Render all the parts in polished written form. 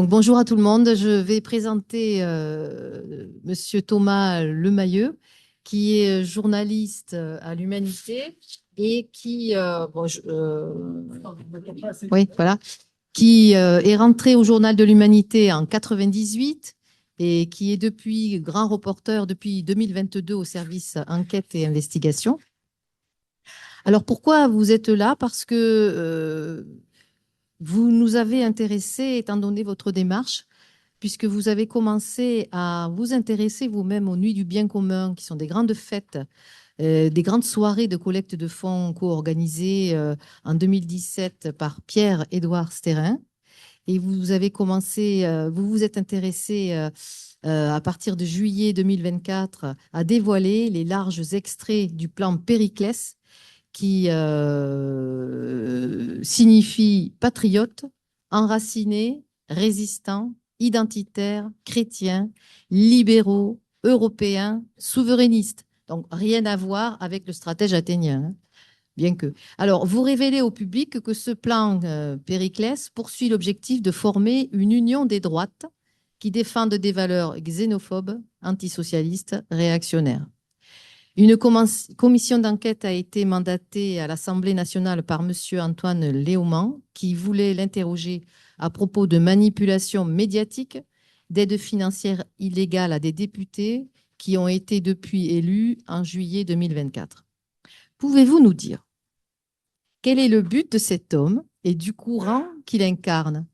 Donc, bonjour à tout le monde. Je vais présenter Monsieur Thomas Lemayeux, qui est journaliste à l'Humanité et qui, oui, voilà, qui est rentré au Journal de l'Humanité en 98 et qui est depuis grand reporter depuis 2022 au service enquête et investigation. Alors, pourquoi vous êtes là? Parce que vous nous avez intéressés, étant donné votre démarche, puisque vous avez commencé à vous intéresser vous-même aux Nuits du bien commun, qui sont des grandes fêtes, des grandes soirées de collecte de fonds co-organisées en 2017 par Pierre-Édouard Stérin. Et vous avez commencé, vous vous êtes intéressé à partir de juillet 2024 à dévoiler les larges extraits du plan Périclès, qui signifie patriote, enraciné, résistant, identitaire, chrétien, libéraux, européens, souverainistes. Donc, rien à voir avec le stratège athénien, hein, bien que. Alors, vous révélez au public que ce plan Périclès poursuit l'objectif de former une union des droites qui défendent des valeurs xénophobes, antisocialistes, réactionnaires. Une commission d'enquête a été mandatée à l'Assemblée nationale par M. Antoine Léaumont, qui voulait l'interroger à propos de manipulation médiatique, d'aide financière illégale à des députés qui ont été depuis élus en juillet 2024. Pouvez-vous nous dire quel est le but de cet homme et du courant qu'il incarne?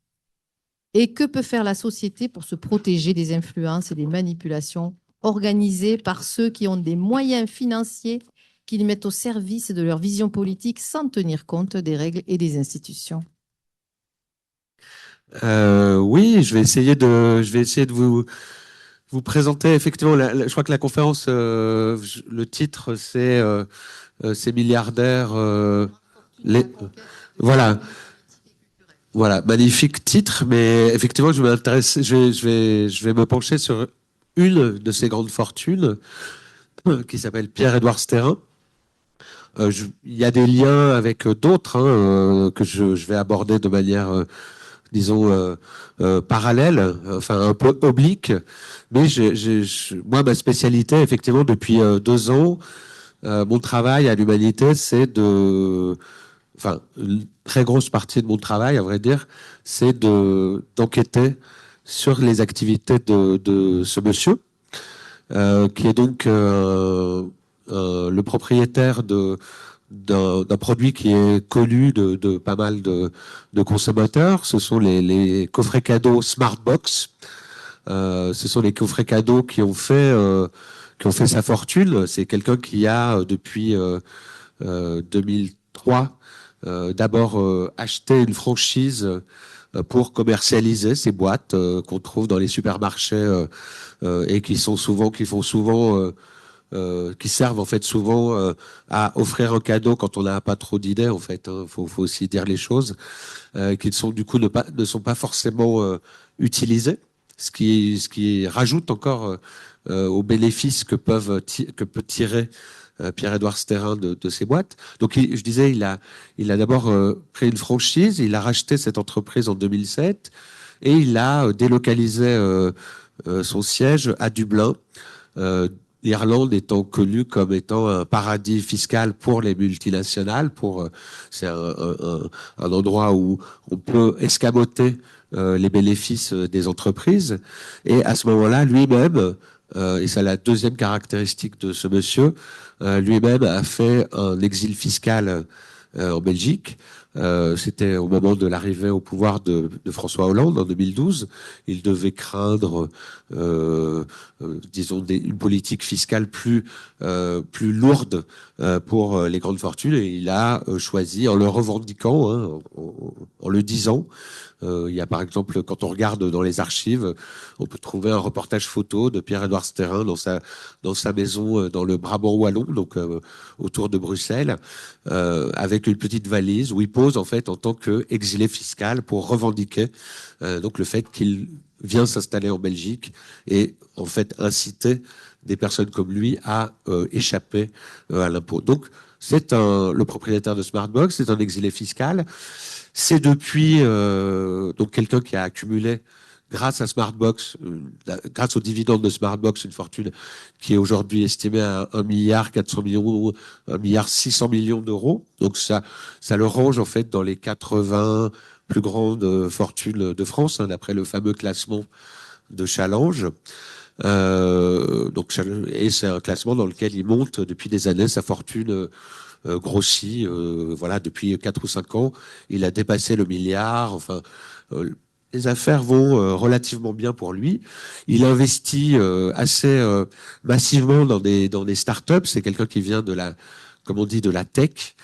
Et que peut faire la société pour se protéger des influences et des manipulations organisées par ceux qui ont des moyens financiers qu'ils mettent au service de leur vision politique sans tenir compte des règles et des institutions? Oui, je vais essayer de vous présenter effectivement. Je crois que la conférence, le titre, c'est ces milliardaires. Les, voilà, voilà, magnifique titre. Mais effectivement, je vais me pencher sur une de ces grandes fortunes qui s'appelle Pierre-Édouard Stérin. Il y a des liens avec d'autres que je vais aborder de manière disons, parallèle, enfin un peu oblique. Mais moi, ma spécialité, effectivement, depuis 2 ans, mon travail à l'Humanité, enfin, une très grosse partie de mon travail, à vrai dire, c'est d'enquêter sur les activités de ce monsieur, qui est donc le propriétaire d'un produit qui est connu de pas mal de consommateurs. Ce sont les coffrets cadeaux Smartbox. Ce sont les coffrets cadeaux qui ont fait sa fortune. C'est quelqu'un qui a, depuis 2003, d'abord acheté une franchise pour commercialiser ces boîtes qu'on trouve dans les supermarchés et qui font souvent qui servent en fait souvent à offrir un cadeau quand on n'a pas trop d'idées en fait. Faut aussi dire les choses, qui sont du coup ne sont pas forcément utilisées, ce qui rajoute encore aux bénéfices que peut tirer Pierre-Édouard Stérin de ces boîtes. Donc je disais, il a d'abord créé une franchise, il a racheté cette entreprise en 2007 et il a délocalisé son siège à Dublin. L'Irlande étant connue comme étant un paradis fiscal pour les multinationales, c'est un endroit où on peut escamoter les bénéfices des entreprises. Et à ce moment-là, lui-même, et c'est la deuxième caractéristique de ce monsieur, lui-même a fait un exil fiscal en Belgique. C'était au moment de l'arrivée au pouvoir de François Hollande en 2012. Il devait craindre, disons, une politique fiscale plus lourde pour les grandes fortunes. Et il a choisi, en le revendiquant, hein, en le disant, il y a par exemple, quand on regarde dans les archives, on peut trouver un reportage photo de Pierre-Édouard Stérin dans sa maison dans le Brabant wallon, donc autour de Bruxelles, avec une petite valise où il pose en fait en tant qu'exilé fiscal pour revendiquer donc le fait qu'il vient s'installer en Belgique et en fait inciter des personnes comme lui à échapper à l'impôt. Donc le propriétaire de Smartbox, c'est un exilé fiscal. C'est depuis donc quelqu'un qui a accumulé grâce à Smartbox, grâce aux dividendes de Smartbox, une fortune qui est aujourd'hui estimée à 1 milliard 400 millions, 1 milliard 600 millions d'euros. Donc ça le range en fait dans les 80 plus grandes fortunes de France, hein, d'après le fameux classement de Challenge. Et c'est un classement dans lequel il monte depuis des années, sa fortune grossit, voilà, depuis 4 ou 5 ans, il a dépassé le milliard. Enfin, les affaires vont relativement bien pour lui. Il investit assez massivement dans des startups. C'est quelqu'un qui vient de la, comme on dit, de la tech.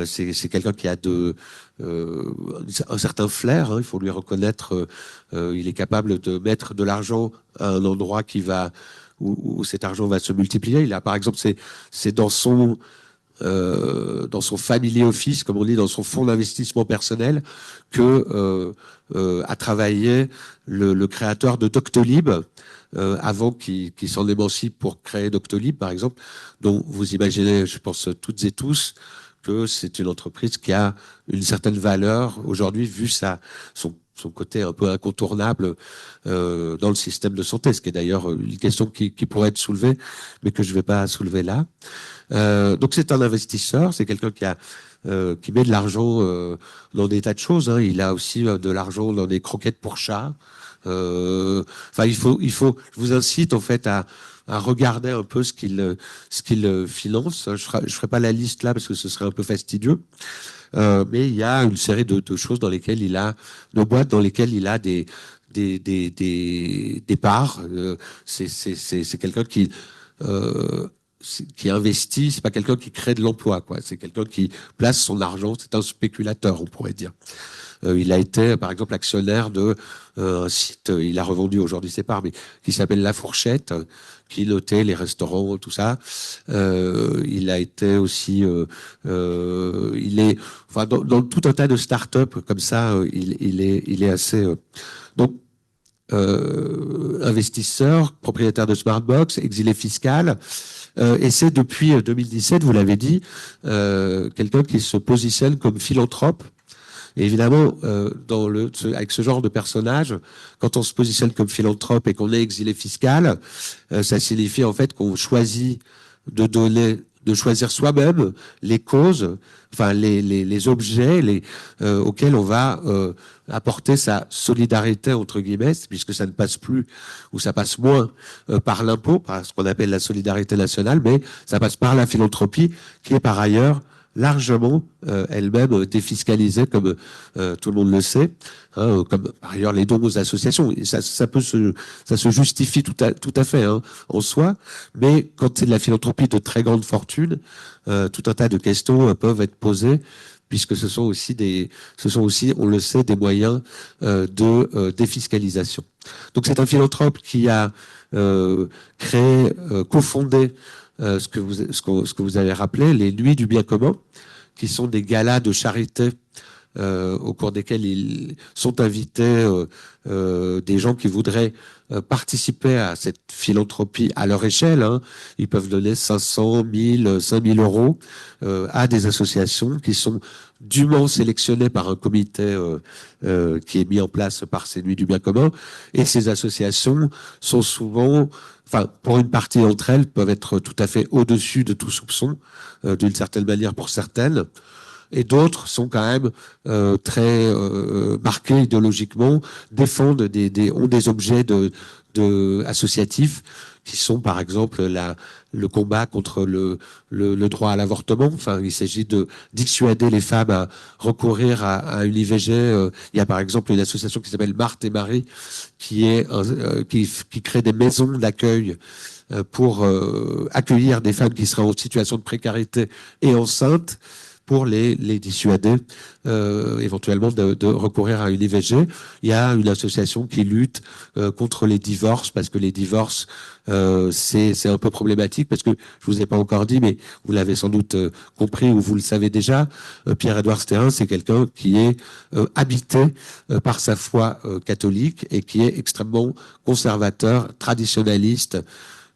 C'est quelqu'un qui a un certain flair, hein, il faut lui reconnaître. Il est capable de mettre de l'argent à un endroit où cet argent va se multiplier. Il a, par exemple, c'est dans son family office, comme on dit, dans son fonds d'investissement personnel, que a travaillé le créateur de Doctolib, avant qu'il s'en émancipe pour créer Doctolib, par exemple, dont vous imaginez, je pense, toutes et tous, que c'est une entreprise qui a une certaine valeur aujourd'hui, vu son côté un peu incontournable dans le système de santé, ce qui est d'ailleurs une question qui pourrait être soulevée, mais que je ne vais pas soulever là. Donc c'est un investisseur, c'est quelqu'un qui met de l'argent dans des tas de choses, hein. Il a aussi de l'argent dans des croquettes pour chats. Enfin, je vous incite en fait à regarder un peu ce qu'il finance. Je ferai pas la liste là parce que ce serait un peu fastidieux. Mais il y a une série de choses dans lesquelles de boîtes dans lesquelles il a des parts. C'est quelqu'un qui investit, c'est pas quelqu'un qui crée de l'emploi, quoi. C'est quelqu'un qui place son argent, c'est un spéculateur, on pourrait dire. Il a été, par exemple, actionnaire de un site, il a revendu aujourd'hui ses parts, mais qui s'appelle La Fourchette, qui notait les restaurants, tout ça. Il a été aussi, il est, enfin, dans tout un tas de startups comme ça, il est assez. Donc, investisseur, propriétaire de Smartbox, exilé fiscal. Et c'est depuis 2017, vous l'avez dit, quelqu'un qui se positionne comme philanthrope. Et évidemment, avec ce genre de personnage, quand on se positionne comme philanthrope et qu'on est exilé fiscal, ça signifie en fait qu'on choisit de choisir soi-même les causes, enfin les objets auxquels on va apporter sa solidarité entre guillemets, puisque ça ne passe plus ou ça passe moins par l'impôt, par ce qu'on appelle la solidarité nationale, mais ça passe par la philanthropie, qui est par ailleurs largement elle-même défiscalisée, comme tout le monde le sait, hein, comme par ailleurs les dons aux associations. Et ça se justifie tout à fait, hein, en soi, mais quand c'est de la philanthropie de très grande fortune, tout un tas de questions peuvent être posées, puisque ce sont aussi, on le sait, des moyens de défiscalisation. Donc c'est un philanthrope qui a créé, cofondé ce que vous avez rappelé, les Nuits du bien commun, qui sont des galas de charité au cours desquels ils sont invités des gens qui voudraient participer à cette philanthropie à leur échelle, hein. Ils peuvent donner 500, 1000, 5000 euros à des associations qui sont dûment sélectionnées par un comité qui est mis en place par ces Nuits du bien commun. Et ces associations sont souvent, enfin, pour une partie d'entre elles, peuvent être tout à fait au-dessus de tout soupçon, d'une certaine manière pour certaines. Et d'autres sont quand même très marqués idéologiquement, défendent ont des objets associatifs qui sont par exemple le combat contre le droit à l'avortement. Enfin, il s'agit de dissuader les femmes à recourir à une IVG. Il y a par exemple une association qui s'appelle Marthe et Marie qui crée des maisons d'accueil pour accueillir des femmes qui seraient en situation de précarité et enceintes, pour les dissuader éventuellement de recourir à une IVG. Il y a une association qui lutte contre les divorces, parce que les divorces, c'est un peu problématique, parce que je vous ai pas encore dit, mais vous l'avez sans doute compris ou vous le savez déjà, Pierre-Édouard Stérin, c'est quelqu'un qui est habité par sa foi catholique et qui est extrêmement conservateur, traditionnaliste,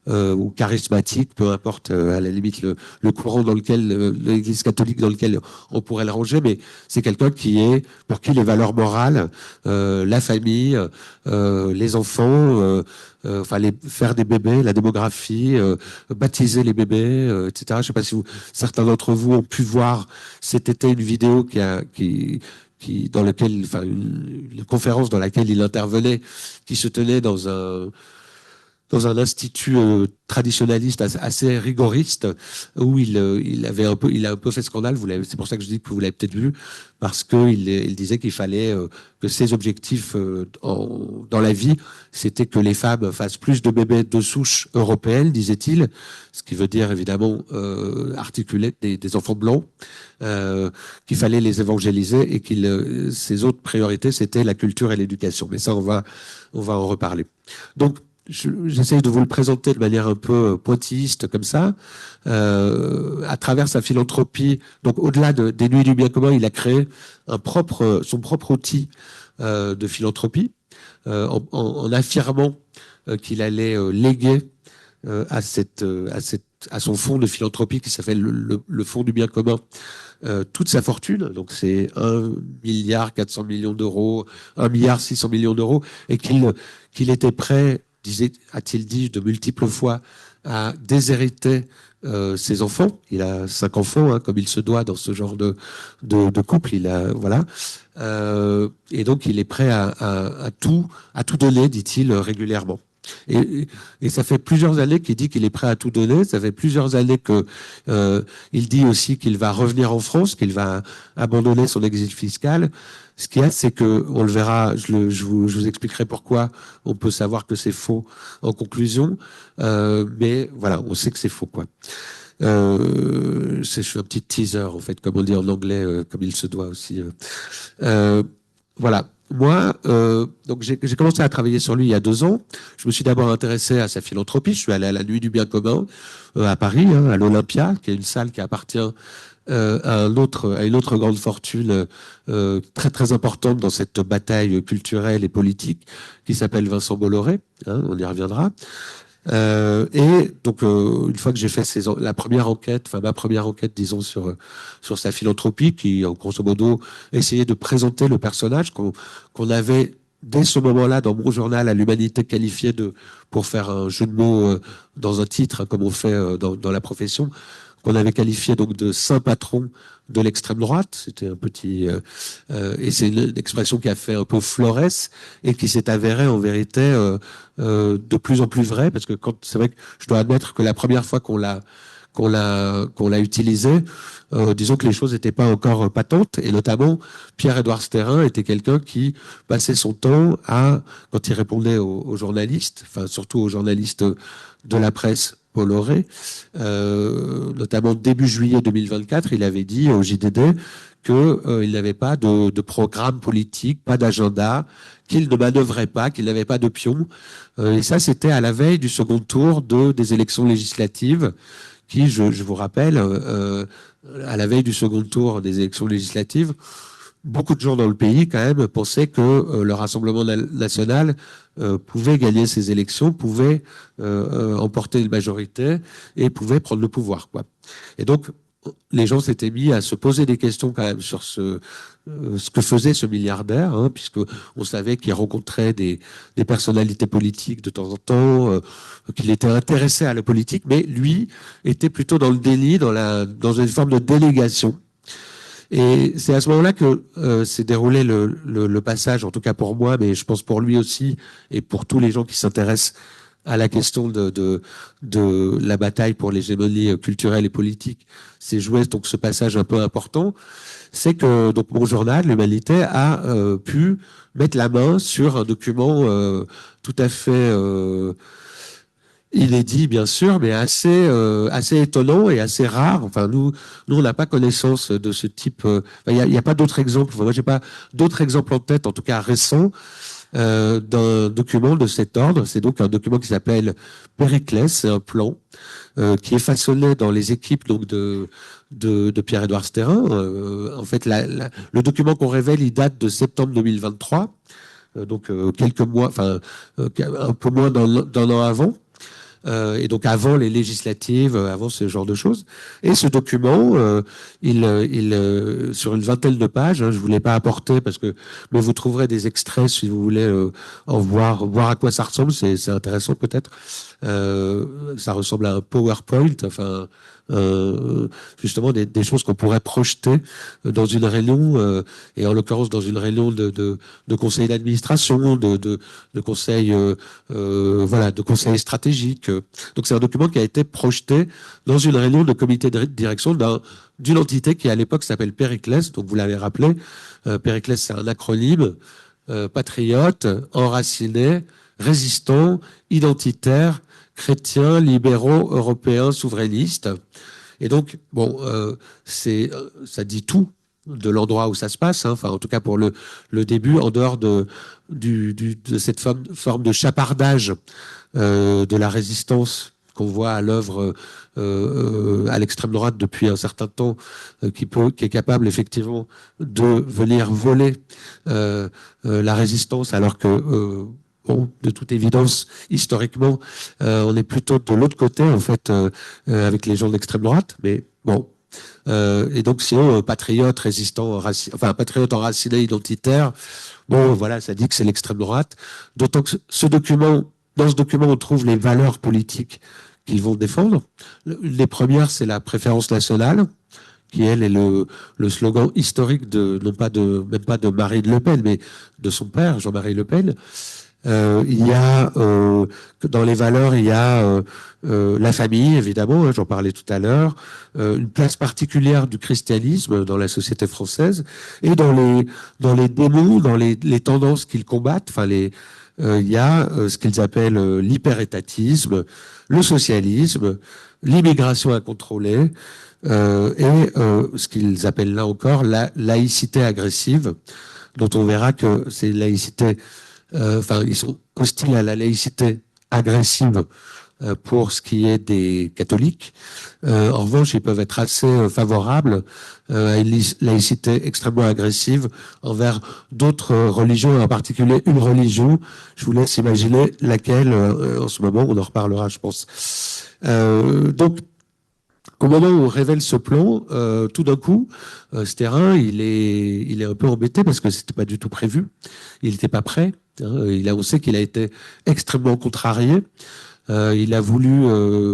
ou charismatique, peu importe à la limite le courant dans lequel l'Église catholique dans lequel on pourrait le ranger, mais c'est quelqu'un qui est pour qui les valeurs morales, la famille, les enfants, enfin faire des bébés, la démographie, baptiser les bébés, etc. Je sais pas si certains d'entre vous ont pu voir cet été une vidéo dans lequel, enfin, une conférence dans laquelle il intervenait, qui se tenait dans un institut traditionnaliste assez rigoriste où il a un peu fait scandale. C'est pour ça que je dis que vous l'avez peut-être vu, parce que il disait qu'il fallait que ses objectifs dans la vie, c'était que les femmes fassent plus de bébés de souche européenne, disait-il, ce qui veut dire évidemment articuler des enfants blancs, qu'il fallait les évangéliser et ses autres priorités, c'était la culture et l'éducation. Mais ça, on va en reparler. Donc, j'essaye de vous le présenter de manière un peu pointilliste comme ça, à travers sa philanthropie. Donc, au-delà des Nuits du bien commun, il a créé son propre outil de philanthropie, en affirmant qu'il allait léguer à son fonds de philanthropie qui s'appelle le Fonds du bien commun, toute sa fortune. Donc, c'est 1,4 milliard d'euros, 1,6 milliard d'euros, et qu'il était prêt, a-t-il dit de multiples fois, à déshériter ses enfants. Il a 5 enfants, hein, comme il se doit dans ce genre de couple. Voilà. Et donc, il est prêt à tout donner, dit-il régulièrement. Et ça fait plusieurs années qu'il dit qu'il est prêt à tout donner. Ça fait plusieurs années que il dit aussi qu'il va revenir en France, qu'il va abandonner son exil fiscal. Ce qu'il y a, c'est que, on le verra, je vous expliquerai pourquoi on peut savoir que c'est faux en conclusion. Mais voilà, on sait que c'est faux, quoi. Je fais un petit teaser, en fait, comme on dit en anglais, comme il se doit aussi. Voilà. Moi, donc j'ai commencé à travailler sur lui il y a 2 ans. Je me suis d'abord intéressé à sa philanthropie. Je suis allé à la Nuit du bien commun à Paris, hein, à l'Olympia, qui est une salle qui appartient à une autre grande fortune très très importante dans cette bataille culturelle et politique, qui s'appelle Vincent Bolloré. Hein, on y reviendra. Et donc, une fois que j'ai fait ma première enquête, disons, sur sa philanthropie, qui, grosso modo, essayait de présenter le personnage qu'on avait, dès ce moment-là, dans mon journal, à l'Humanité, qualifié pour faire un jeu de mots dans un titre, hein, comme on fait dans la profession, qu'on avait qualifié donc de saint patron de l'extrême droite. C'était un petit et c'est une expression qui a fait un peu florès et qui s'est avérée en vérité de plus en plus vraie, parce que c'est vrai que je dois admettre que la première fois qu'on l'a utilisé, disons que les choses n'étaient pas encore patentes, et notamment Pierre-Édouard Stérin était quelqu'un qui passait son temps quand il répondait aux journalistes, enfin surtout aux journalistes de la presse Bolloré, notamment début juillet 2024, il avait dit au JDD qu'il n'avait pas de programme politique, pas d'agenda, qu'il ne manœuvrait pas, qu'il n'avait pas de pion. Et ça, c'était à la veille du second tour des élections législatives, qui, je vous rappelle, à la veille du second tour des élections législatives, beaucoup de gens dans le pays, quand même, pensaient que le Rassemblement national pouvait gagner ces élections, pouvait emporter une majorité et pouvait prendre le pouvoir, quoi. Et donc, les gens s'étaient mis à se poser des questions quand même sur ce que faisait ce milliardaire, hein, puisque on savait qu'il rencontrait des personnalités politiques de temps en temps, qu'il était intéressé à la politique, mais lui était plutôt dans le déni, dans une forme de délégation. Et c'est à ce moment-là que s'est déroulé le passage, en tout cas pour moi, mais je pense pour lui aussi, et pour tous les gens qui s'intéressent à la question de la bataille pour l'hégémonie culturelle et politique. C'est joué donc ce passage un peu important. C'est que donc mon journal, l'Humanité, a pu mettre la main sur un document tout à fait inédit, bien sûr, mais assez étonnant et assez rare. Enfin, nous on n'a pas connaissance de ce type. Il y a pas d'autres exemples. Enfin, moi, j'ai pas d'autres exemples en tête, en tout cas récents, d'un document de cet ordre. C'est donc un document qui s'appelle Périclès. C'est un plan qui est façonné dans les équipes donc de Pierre-Édouard Stérin. En fait, le document qu'on révèle, il date de septembre 2023, donc quelques mois, enfin un peu moins d'un an avant. et donc avant les législatives, avant ce genre de choses. Et ce document, sur une vingtaine de pages, hein, je vous l'ai pas apporté parce que, mais vous trouverez des extraits si vous voulez en voir à quoi ça ressemble. C'est intéressant peut-être. Ça ressemble à un PowerPoint, enfin. Justement des choses qu'on pourrait projeter dans une réunion, et en l'occurrence dans une réunion de conseil d'administration, de conseil, voilà, de conseil stratégique. Donc c'est un document qui a été projeté dans une réunion de comité de direction d'une entité qui à l'époque s'appelle Périclès. Donc vous l'avez rappelé, Périclès c'est un acronyme, patriote, enraciné, résistant, identitaire, chrétiens, libéraux, européens, souverainistes. Et donc, bon, ça dit tout de l'endroit où ça se passe, hein. Enfin, en tout cas pour le début, en dehors de cette forme de chapardage de la résistance qu'on voit à l'œuvre à l'extrême droite depuis un certain temps, qui est capable effectivement de venir voler la résistance, alors que bon, de toute évidence, historiquement, on est plutôt de l'autre côté, en fait, avec les gens de l'extrême droite. Mais bon, et donc sinon, patriote, résistant, enfin patriote enraciné, identitaire. Bon, voilà, ça dit que c'est l'extrême droite. D'autant que dans ce document, on trouve les valeurs politiques qu'ils vont défendre. Les premières, c'est la préférence nationale, qui elle est le slogan historique même pas de Marine Le Pen, mais de son père, Jean-Marie Le Pen. Il y a dans les valeurs, il y a la famille, évidemment, hein, j'en parlais tout à l'heure, une place particulière du christianisme dans la société française, et dans les démons, dans les tendances qu'ils combattent. Enfin, il y a ce qu'ils appellent l'hyperétatisme, le socialisme, l'immigration incontrôlée, et ce qu'ils appellent là encore la laïcité agressive, dont on verra que c'est une laïcité. Enfin, ils sont hostiles à la laïcité agressive pour ce qui est des catholiques. En revanche, ils peuvent être assez favorables à une laïcité extrêmement agressive envers d'autres religions, en particulier une religion. Je vous laisse imaginer laquelle en ce moment, on en reparlera, je pense. Donc, au moment où on révèle ce plan, tout d'un coup, Sterrin, il est un peu embêté parce que c'était pas du tout prévu. Il n'était pas prêt. Hein. On sait qu'il a été extrêmement contrarié. Il a voulu,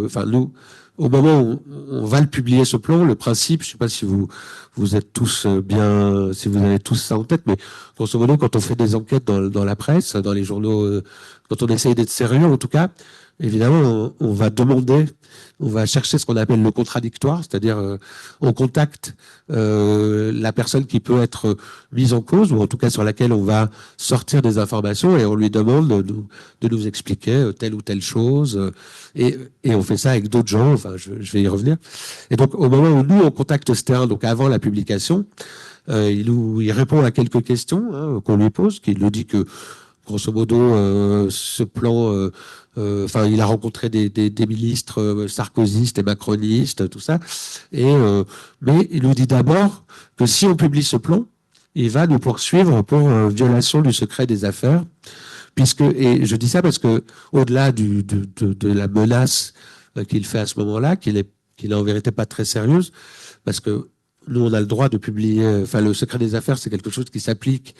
enfin nous, au moment où on va le publier ce plan, le principe, je sais pas si vous êtes tous bien, si vous avez tous ça en tête, mais grosso modo, quand on fait des enquêtes dans la presse, dans les journaux, quand on essaye d'être sérieux, en tout cas, évidemment, on va demander, on va chercher ce qu'on appelle le contradictoire, c'est-à-dire on contacte la personne qui peut être mise en cause, ou en tout cas sur laquelle on va sortir des informations, et on lui demande de nous expliquer telle ou telle chose, et on fait ça avec d'autres gens, enfin je vais y revenir. Et donc au moment où nous on contacte Sterrin, donc avant la publication, il répond à quelques questions qu'on lui pose, qu'il nous dit que grosso modo, ce plan, enfin, il a rencontré des ministres sarkozystes et macronistes, tout ça. Mais il nous dit d'abord que si on publie ce plan, il va nous poursuivre pour violation du secret des affaires, et je dis ça parce que au-delà de la menace qu'il fait à ce moment-là, qu'il est en vérité pas très sérieuse, parce que nous, on a le droit de publier. Enfin, le secret des affaires, c'est quelque chose qui s'applique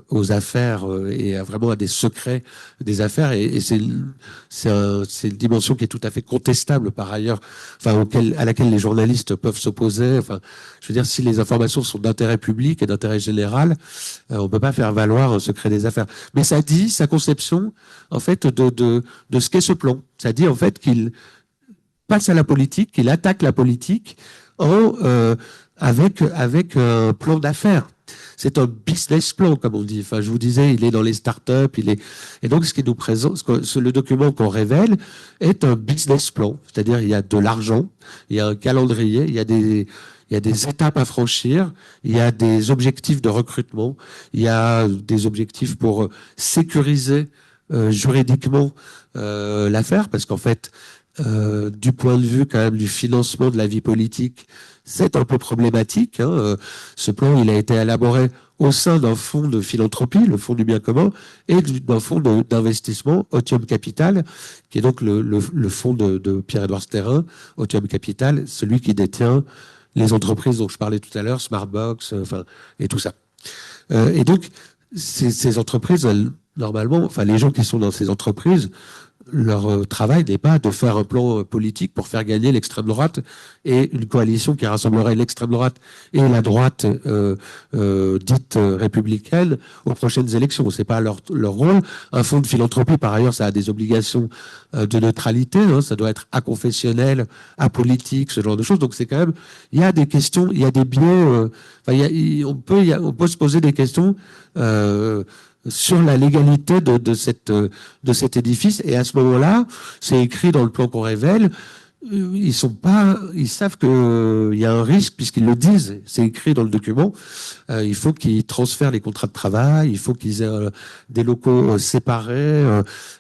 aux affaires et vraiment à des secrets des affaires. Et c'est une dimension qui est tout à fait contestable par ailleurs, enfin, à laquelle les journalistes peuvent s'opposer. Enfin, je veux dire, si les informations sont d'intérêt public et d'intérêt général, on peut pas faire valoir un secret des affaires. Mais ça dit sa conception, en fait, de ce qu'est ce plan. Ça dit, en fait, qu'il passe à la politique, qu'il attaque la politique avec un plan d'affaires. C'est un business plan, comme on dit. Enfin, je vous disais, il est dans les startups, et donc ce qui nous présente, le document qu'on révèle est un business plan. C'est-à-dire, il y a de l'argent, il y a un calendrier, il y a des étapes à franchir, il y a des objectifs de recrutement, il y a des objectifs pour sécuriser juridiquement l'affaire, parce qu'en fait, du point de vue quand même du financement de la vie politique, c'est un peu problématique. Ce plan, il a été élaboré au sein d'un fonds de philanthropie, le fonds du bien commun, et d'un fonds d'investissement, Otium Capital, qui est donc le fonds de Pierre-Édouard Sterrin, Otium Capital, celui qui détient les entreprises dont je parlais tout à l'heure, Smartbox, et tout ça. Et donc, ces entreprises, normalement, enfin, les gens qui sont dans ces entreprises, leur travail n'est pas de faire un plan politique pour faire gagner l'extrême droite et une coalition qui rassemblerait l'extrême droite et la droite dite républicaine aux prochaines élections. C'est pas leur rôle. Un fonds de philanthropie, par ailleurs, ça a des obligations de neutralité. Hein, ça doit être aconfessionnel, apolitique, ce genre de choses. Donc c'est quand même, il y a des questions, il y a des biais. On peut se poser des questions. Sur la légalité de cet édifice. Et à ce moment-là, c'est écrit dans le plan qu'on révèle, ils savent qu'il y a un risque puisqu'ils le disent. C'est écrit dans le document. Il faut qu'ils transfèrent les contrats de travail. Il faut qu'ils aient des locaux séparés.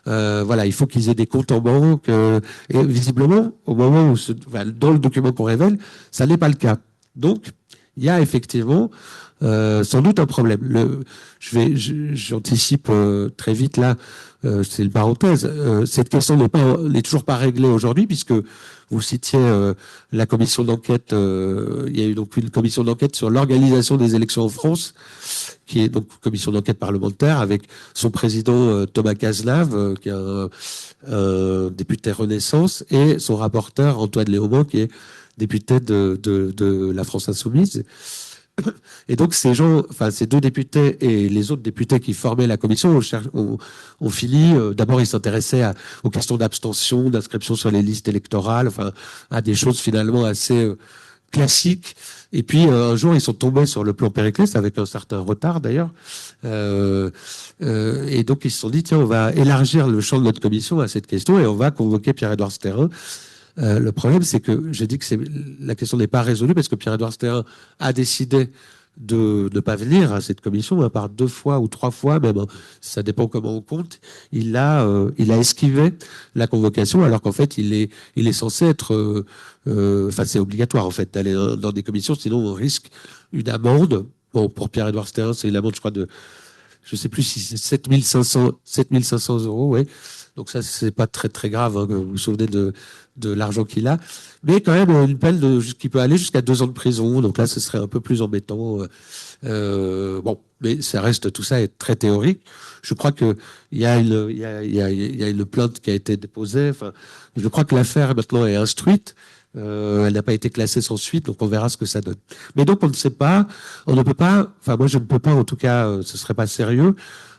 Voilà, il faut qu'ils aient des comptes en banque. Et visiblement, au moment où, dans le document qu'on révèle, ça n'est pas le cas. Donc, il y a effectivement sans doute un problème. J'anticipe très vite là, c'est une parenthèse. Cette question n'est toujours pas réglée aujourd'hui puisque vous citiez la commission d'enquête. Il y a eu donc une commission d'enquête sur l'organisation des élections en France, qui est donc une commission d'enquête parlementaire avec son président Thomas Cazenave, qui est un député Renaissance, et son rapporteur Antoine Léaumont, qui est député de la France Insoumise. Et donc ces deux députés et les autres députés qui formaient la commission ont fini. D'abord, ils s'intéressaient aux questions d'abstention, d'inscription sur les listes électorales, à des choses finalement assez classiques. Et puis un jour, ils sont tombés sur le plan Périclès avec un certain retard d'ailleurs. Et donc ils se sont dit tiens, on va élargir le champ de notre commission à cette question et on va convoquer Pierre-Édouard Sterrin. Le problème, c'est que j'ai dit que la question n'est pas résolue parce que Pierre-Édouard Sterrin a décidé de ne pas venir à cette commission, à part 2 fois ou 3 fois, même, ça dépend comment on compte. Il a esquivé la convocation, alors qu'en fait, il est censé être, c'est obligatoire en fait d'aller dans des commissions, sinon on risque une amende. Bon, pour Pierre-Édouard Sterrin, c'est une amende, je crois, je sais plus si c'est 7500 euros, ouais. Donc ça, c'est pas très très grave, hein, vous vous souvenez de l'argent qu'il a. Mais quand même, une peine qui peut aller jusqu'à 2 ans de prison. Donc là, ce serait un peu plus embêtant. Bon, mais ça reste, tout ça est très théorique. Je crois que il y a une plainte qui a été déposée. Enfin, je crois que l'affaire maintenant est instruite. Elle n'a pas été classée sans suite, donc on verra ce que ça donne. Mais donc on ne sait pas, on ne peut pas, enfin moi je ne peux pas, en tout cas, ce serait pas sérieux,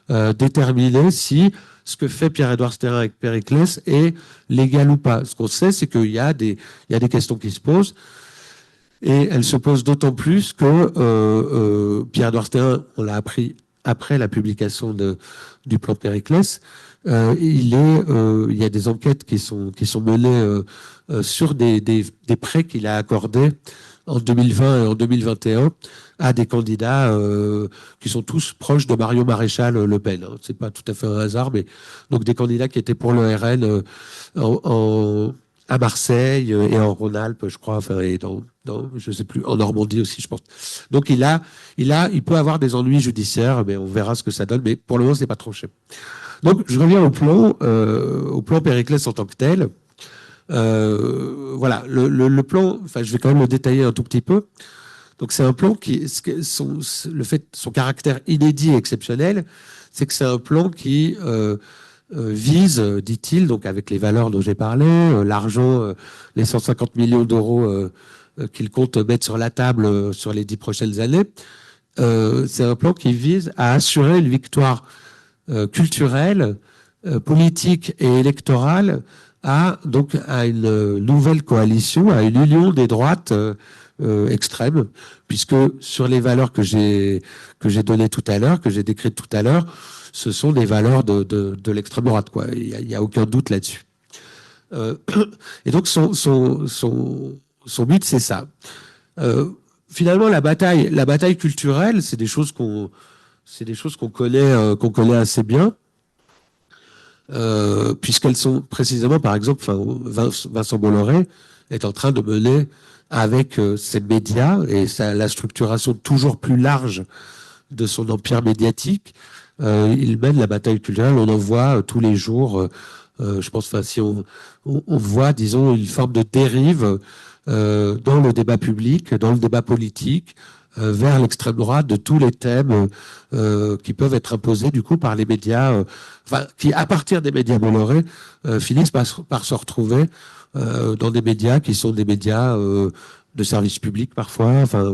déterminer si ce que fait Pierre-Édouard Sterrin avec Périclès est légal ou pas. Ce qu'on sait, c'est qu'il y a des questions qui se posent, et elles se posent d'autant plus que Pierre-Édouard Sterrin, on l'a appris après la publication du plan Périclès, il y a des enquêtes qui sont menées sur des prêts qu'il a accordés en 2020 et en 2021 à des candidats qui sont tous proches de Marion Maréchal Le Pen. Hein. C'est pas tout à fait un hasard, mais donc des candidats qui étaient pour le RN à Marseille et en Rhône-Alpes, je crois, et je sais plus, en Normandie aussi, je pense. Donc il peut avoir des ennuis judiciaires, mais on verra ce que ça donne. Mais pour le moment, c'est pas tranché. Donc je reviens au plan Périclès en tant que tel. Voilà, le plan, je vais quand même le détailler un tout petit peu. Donc c'est un plan son caractère inédit et exceptionnel, c'est que c'est un plan qui vise, dit-il, donc avec les valeurs dont j'ai parlé, l'argent, les 150 millions d'euros qu'il compte mettre sur la table sur les 10 prochaines années, c'est un plan qui vise à assurer une victoire culturelle, politique et électorale à une nouvelle coalition, à une union des droites extrêmes, puisque sur les valeurs que j'ai données tout à l'heure, que j'ai décrites tout à l'heure, ce sont des valeurs de l'extrême droite, quoi. Il y a aucun doute là-dessus. Et donc son but, c'est ça. Finalement, la bataille culturelle, c'est des choses qu'on connaît assez bien. Puisqu'elles sont précisément, par exemple, Vincent Bolloré est en train de mener avec ses médias et la structuration toujours plus large de son empire médiatique, il mène la bataille culturelle. On en voit tous les jours. Je pense, enfin, si on voit, disons, une forme de dérive dans le débat public, dans le débat politique, vers l'extrême droite de tous les thèmes qui peuvent être imposés du coup par les médias, enfin, qui à partir des médias Bolloré finissent par se retrouver dans des médias qui sont des médias de service public parfois, enfin,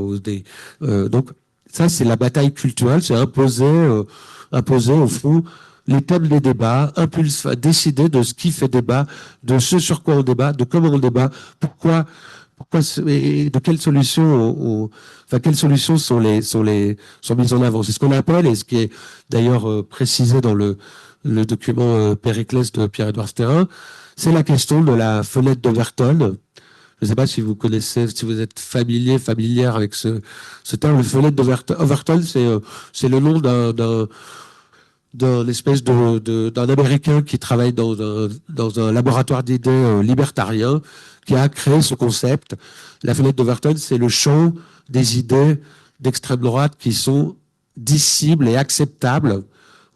donc ça c'est la bataille culturelle, c'est imposer au fond les thèmes des débats, décider de ce qui fait débat, de ce sur quoi on débat, de comment on débat, pourquoi et de quelles solutions enfin quelles solutions sont mises en avant. C'est ce qu'on appelle, et ce qui est d'ailleurs précisé dans le document Périclès de Pierre-Édouard Sterrin, c'est la question de la fenêtre d'Overton. Je ne sais pas si vous connaissez, si vous êtes familière avec ce terme, le fenêtre d'Overton. Overton, c'est le nom d'un espèce d'un Américain qui travaille dans un laboratoire d'idées libertarien, qui a créé ce concept. La fenêtre d'Overton, c'est le champ des idées d'extrême droite qui sont dissibles et acceptables,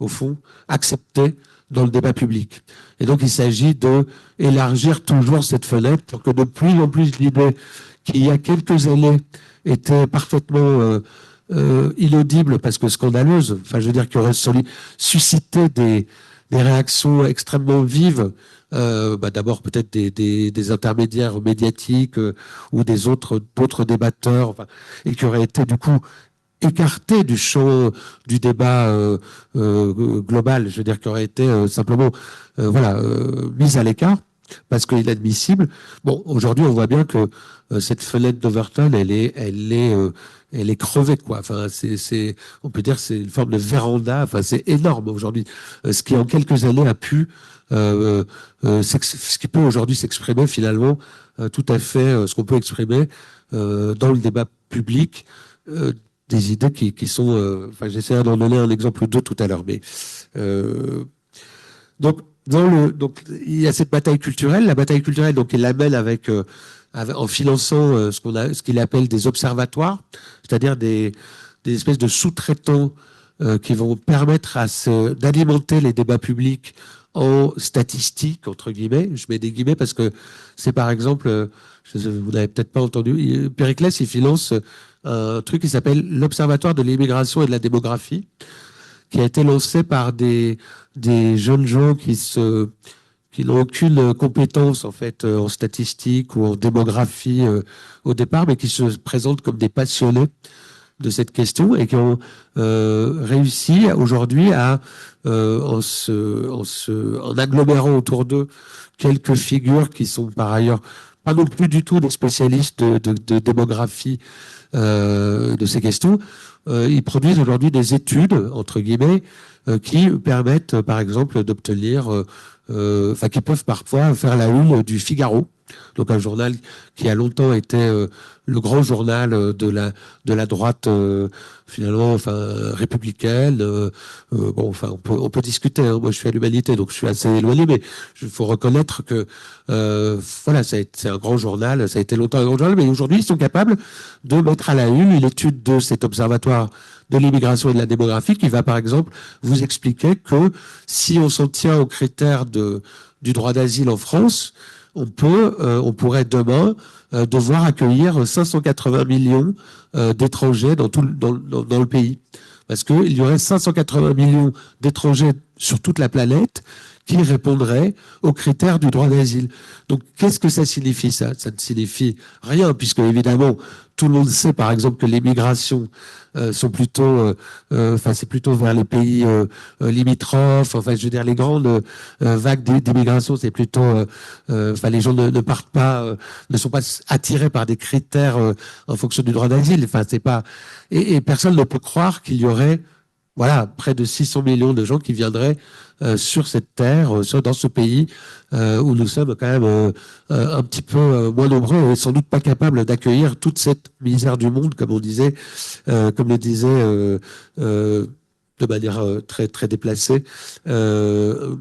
au fond, acceptées dans le débat public. Et donc, il s'agit de élargir toujours cette fenêtre pour que de plus en plus d'idées qui, il y a quelques années, étaient parfaitement inaudibles parce que scandaleuses, enfin, je veux dire, qui auraient suscité des réactions extrêmement vives, d'abord peut-être des intermédiaires médiatiques ou d'autres débatteurs, enfin, et qui auraient été du coup écarté du champ du débat global, je veux dire, qui aurait été simplement mise à l'écart parce qu'inadmissible. Bon, aujourd'hui, on voit bien que cette fenêtre d'Overton, elle est crevée, quoi. Enfin, on peut dire, c'est une forme de véranda. Enfin, c'est énorme aujourd'hui. Ce qui en quelques années a pu, ce qui peut aujourd'hui s'exprimer finalement, tout à fait, ce qu'on peut exprimer dans le débat public. Des idées qui sont... enfin, j'essaierai d'en donner un exemple ou deux tout à l'heure. Mais donc, il y a cette bataille culturelle. La bataille culturelle, donc, il l'amène en finançant ce qu'il appelle des observatoires, c'est-à-dire des espèces de sous-traitants qui vont permettre d'alimenter les débats publics en statistiques, entre guillemets. Je mets des guillemets parce que c'est par exemple, vous n'avez peut-être pas entendu, Périclès, il finance un truc qui s'appelle l'Observatoire de l'immigration et de la démographie, qui a été lancé par des jeunes gens qui n'ont aucune compétence en fait en statistique ou en démographie au départ, mais qui se présentent comme des passionnés de cette question et qui ont réussi aujourd'hui à en agglomérant autour d'eux quelques figures qui sont par ailleurs pas non plus du tout des spécialistes de démographie de ces questions. Ils produisent aujourd'hui des études, entre guillemets, qui permettent, par exemple, d'obtenir, enfin, qui peuvent parfois faire la une du Figaro, donc un journal qui a longtemps été le grand journal de la droite finalement, enfin républicaine. Bon, enfin, on peut discuter. Hein. Moi, je suis à l'Humanité, donc je suis assez éloigné, mais il faut reconnaître que voilà, c'est un grand journal. Ça a été longtemps un grand journal, mais aujourd'hui, ils sont capables de mettre à la une étude de cet observatoire de l'immigration et de la démographie qui va, par exemple, vous expliquer que si on s'en tient aux critères du droit d'asile en France, on pourrait demain devoir accueillir 580 millions d'étrangers dans le pays. Parce qu'il y aurait 580 millions d'étrangers sur toute la planète qui répondraient aux critères du droit d'asile. Donc, qu'est-ce que ça signifie, ça? Ça ne signifie rien, puisque, évidemment, tout le monde sait, par exemple, que les migrations sont plutôt, enfin, c'est plutôt vers les pays limitrophes. Enfin, je veux dire, les grandes vagues d'immigration, c'est plutôt, enfin, les gens ne partent pas, ne sont pas attirés par des critères en fonction du droit d'asile. Enfin, c'est pas, et personne ne peut croire qu'il y aurait, voilà, près de 600 millions de gens qui viendraient sur cette terre, dans ce pays, où nous sommes quand même un petit peu moins nombreux et sans doute pas capables d'accueillir toute cette misère du monde, comme on disait, comme le disait de manière très très déplacée un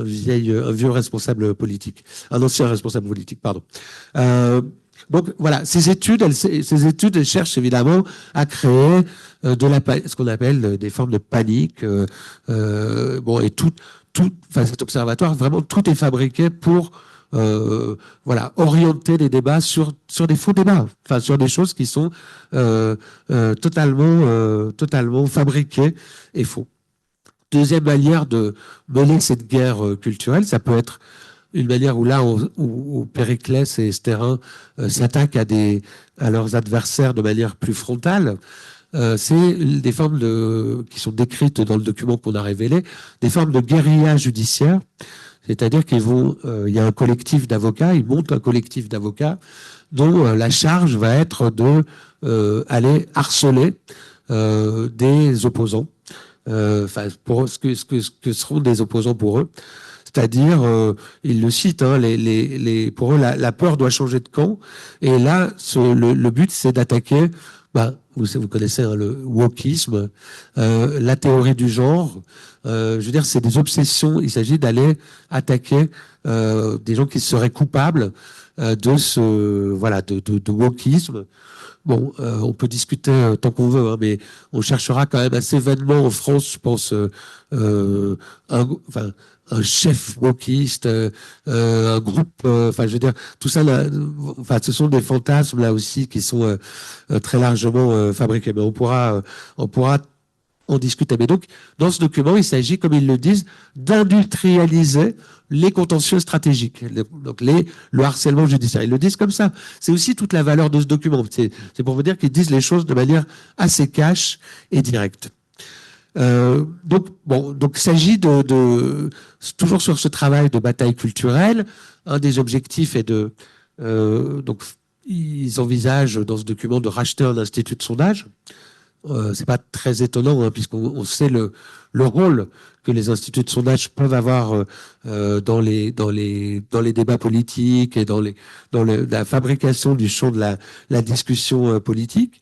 vieux responsable politique, un ancien responsable politique, pardon. Donc voilà, ces études elles cherchent évidemment à créer ce qu'on appelle des formes de panique. Bon, et enfin, cet observatoire, vraiment, tout est fabriqué pour voilà, orienter les débats sur des faux débats, enfin sur des choses qui sont totalement fabriquées et faux. Deuxième manière de mener cette guerre culturelle, ça peut être une manière où là, où Périclès et Estérin s'attaquent à leurs adversaires de manière plus frontale. C'est des formes qui sont décrites dans le document qu'on a révélé, des formes de guérilla judiciaire. C'est-à-dire il y a un collectif d'avocats, ils montent un collectif d'avocats dont la charge va être de aller harceler des opposants, enfin pour ce que seront des opposants pour eux. C'est-à-dire, ils le citent, hein, pour eux, la peur doit changer de camp. Et là, le but, c'est d'attaquer, vous connaissez hein, le wokisme, la théorie du genre. Je veux dire, c'est des obsessions. Il s'agit d'aller attaquer des gens qui seraient coupables de wokisme. Bon, on peut discuter tant qu'on veut, hein, mais on cherchera quand même assez vainement en France, je pense, un chef wokiste, un groupe, enfin, je veux dire, tout ça, là, enfin, ce sont des fantasmes là aussi qui sont très largement fabriqués. Mais on pourra en discuter. Mais donc, dans ce document, il s'agit, comme ils le disent, d'industrialiser les contentieux stratégiques, donc le harcèlement judiciaire. Ils le disent comme ça. C'est aussi toute la valeur de ce document. C'est pour vous dire qu'ils disent les choses de manière assez cash et directe. Donc il s'agit toujours sur ce travail de bataille culturelle. Un des objectifs est donc ils envisagent dans ce document de racheter un institut de sondage. C'est pas très étonnant hein, puisqu'on sait le rôle que les instituts de sondage peuvent avoir dans les débats politiques et dans la fabrication du champ de la discussion politique.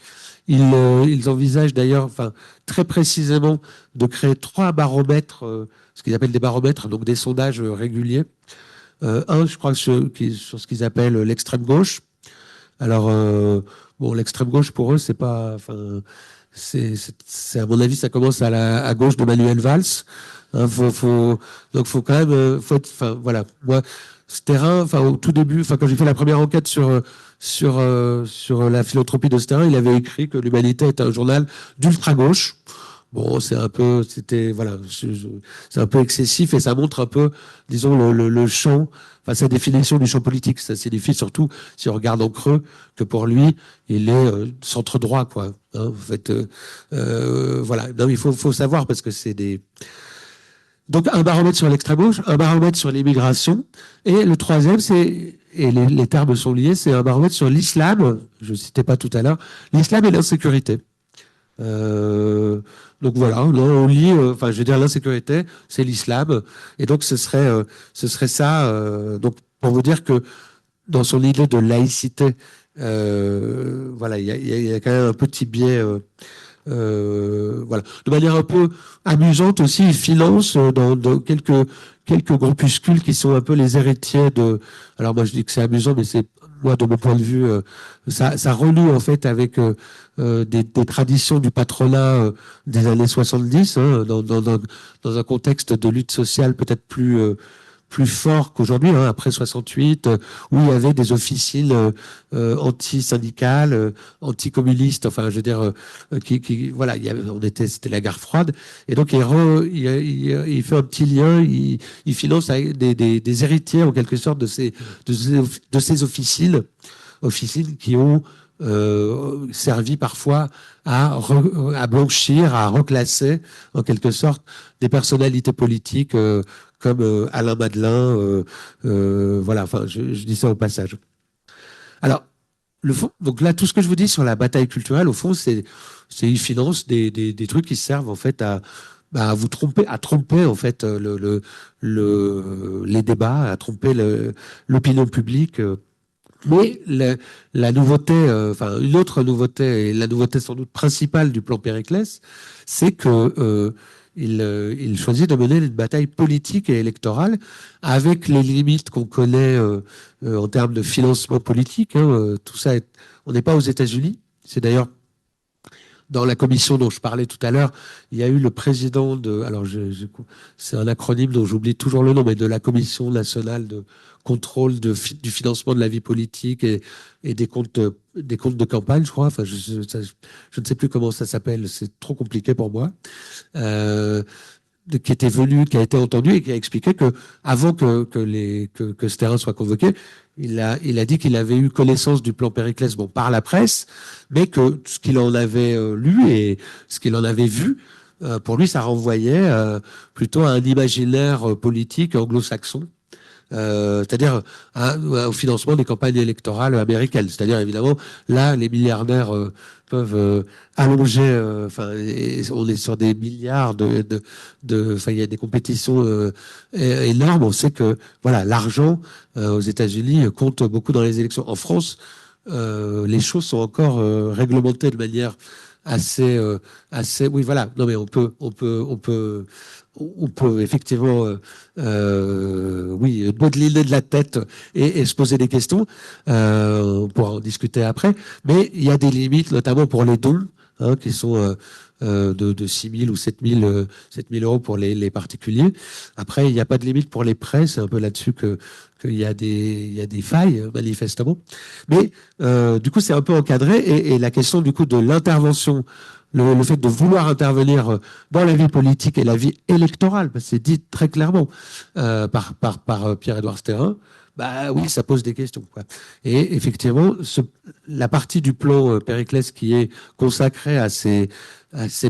Ils envisagent d'ailleurs, enfin très précisément, de créer 3 baromètres, ce qu'ils appellent des baromètres, donc des sondages réguliers. Un, je crois, sur ce qu'ils appellent l'extrême gauche. Alors bon, l'extrême gauche pour eux, c'est pas, enfin c'est à mon avis, ça commence à gauche de Manuel Valls. Hein, donc faut quand même, enfin voilà, moi, ce terrain, enfin au tout début, enfin quand j'ai fait la première enquête sur la philanthropie de Sterrin, il avait écrit que l'Humanité était un journal d'ultra gauche. Bon, c'est un peu excessif et ça montre un peu, disons, le champ, enfin sa définition du champ politique. Ça signifie surtout, si on regarde en creux, que pour lui, il est centre droit, quoi. Hein, en fait, voilà. Non, il faut savoir parce que c'est des. Donc un baromètre sur l'extrême gauche, un baromètre sur l'immigration, et le troisième, et les termes sont liés, c'est un baromètre sur l'islam. Je ne citais pas tout à l'heure, l'islam et l'insécurité. Donc voilà, on lit, enfin je veux dire l'insécurité, c'est l'islam, et donc ce serait ça. Donc pour vous dire que dans son idée de laïcité, voilà, il y a quand même un petit biais. Voilà, de manière un peu amusante aussi, il finance dans quelques groupuscules qui sont un peu les héritiers de. Alors moi je dis que c'est amusant, mais c'est moi de mon point de vue, ça renoue en fait avec des traditions du patronat des années 70, hein, dans un contexte de lutte sociale peut-être plus fort qu'aujourd'hui, hein, après 68, où il y avait des officines anti-syndicales, anti-communistes, enfin, je veux dire, voilà, c'était la guerre froide, et donc il fait un petit lien, il finance des héritiers en quelque sorte de ces officines qui ont servi parfois à blanchir, à reclasser en quelque sorte des personnalités politiques comme Alain Madelin, voilà. Enfin, je dis ça au passage. Alors, le fond, donc là, tout ce que je vous dis sur la bataille culturelle, au fond, c'est ils financent des trucs qui servent en fait à vous tromper, en fait les débats, à tromper l'opinion publique. Mais la nouveauté, enfin une autre nouveauté, et la nouveauté sans doute principale du plan Périclès, c'est que il choisit de mener une bataille politique et électorale avec les limites qu'on connaît en termes de financement politique. Hein, tout ça, on n'est pas aux États-Unis. C'est d'ailleurs dans la commission dont je parlais tout à l'heure, il y a eu le président de, alors c'est un acronyme dont j'oublie toujours le nom, mais de la Commission nationale de contrôle du financement de la vie politique et des comptes de campagne, je crois. Enfin, je ne sais plus comment ça s'appelle, c'est trop compliqué pour moi. Euh, qui était venu, qui a été entendu et qui a expliqué que avant que ce terrain soit convoqué, il a dit qu'il avait eu connaissance du plan Périclès, bon, par la presse, mais que ce qu'il en avait lu et ce qu'il en avait vu, pour lui, ça renvoyait plutôt à un imaginaire politique anglo-saxon. C'est-à-dire au financement des campagnes électorales américaines. C'est-à-dire, évidemment, là, les milliardaires peuvent allonger. Enfin, on est sur des milliards enfin, il y a des compétitions énormes. On sait que, voilà, l'argent aux États-Unis compte beaucoup dans les élections. En France, les choses sont encore réglementées de manière assez. Oui, voilà. Non, mais on peut effectivement, oui, modeliner de la tête et se poser des questions. On pourra en discuter après. Mais il y a des limites, notamment pour les dons, hein, qui sont de 6 000 ou 7 000 euros pour les particuliers. Après, il n'y a pas de limite pour les prêts. C'est un peu là-dessus qu'il y a des failles, manifestement. Mais du coup, c'est un peu encadré. Et la question, du coup, de l'intervention, le fait de vouloir intervenir dans la vie politique et la vie électorale, parce que c'est dit très clairement par Pierre-Édouard Stérin, bah oui, ça pose des questions, quoi. Et effectivement, la partie du plan Périclès qui est consacrée à ces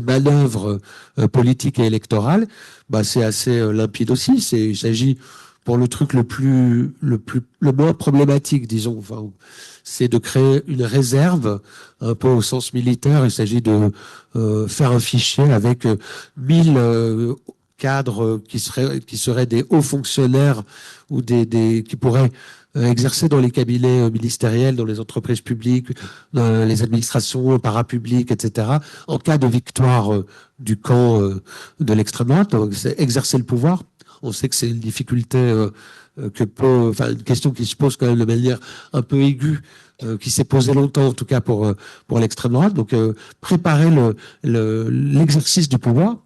manœuvres politiques et électorales, bah c'est assez limpide aussi. Il s'agit pour le truc le moins problématique, disons, enfin, c'est de créer une réserve, un peu au sens militaire. Il s'agit de faire un fichier avec 1000 cadres qui seraient des hauts fonctionnaires ou qui pourraient exercer dans les cabinets ministériels, dans les entreprises publiques, dans les administrations parapubliques, etc., en cas de victoire du camp de l'extrême droite. Donc, c'est exercer le pouvoir. On sait que c'est une difficulté enfin une question qui se pose quand même de manière un peu aiguë, qui s'est posée longtemps en tout cas pour l'extrême droite. Donc préparer l'exercice du pouvoir.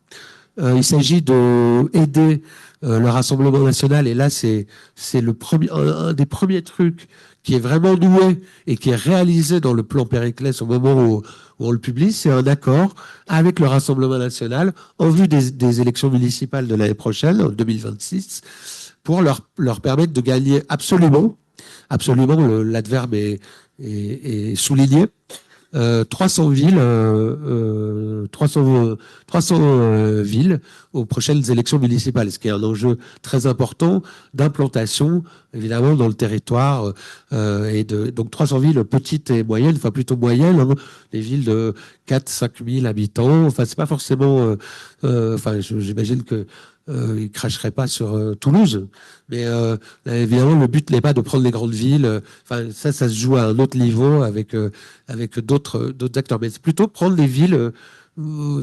Il s'agit de aider le Rassemblement national, et là c'est un des premiers trucs qui est vraiment noué et qui est réalisé dans le plan Périclès au moment où on le publie, c'est un accord avec le Rassemblement national en vue des élections municipales de l'année prochaine, en 2026, pour leur permettre de gagner absolument, l'adverbe est souligné, 300 villes, 300 villes aux prochaines élections municipales, ce qui est un enjeu très important d'implantation, évidemment, dans le territoire, donc 300 villes petites et moyennes, enfin plutôt moyennes, hein, des villes de 4-5 000 habitants. Enfin, c'est pas forcément, enfin, j'imagine que il cracherait pas sur Toulouse, mais évidemment le but n'est pas de prendre les grandes villes. Enfin, ça se joue à un autre niveau avec d'autres acteurs, mais c'est plutôt prendre des villes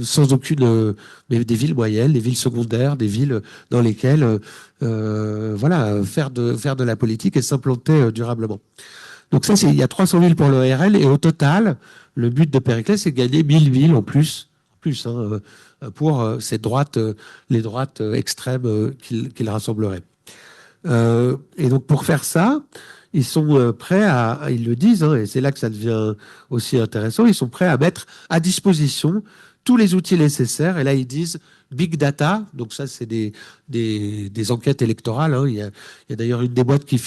sans aucune, mais des villes moyennes, des villes secondaires, des villes dans lesquelles voilà, faire de la politique et s'implanter durablement. Donc ça, il y a 300 villes pour l'ORL, et au total, le but de Périclès, c'est de gagner 1000 villes en plus hein, pour les droites extrêmes qu'il rassemblerait. Et donc pour faire ça, ils sont prêts ils le disent, hein, et c'est là que ça devient aussi intéressant, ils sont prêts à mettre à disposition tous les outils nécessaires. Et là, ils disent big data. Donc ça, c'est des enquêtes électorales, hein. Il y a d'ailleurs une des boîtes qui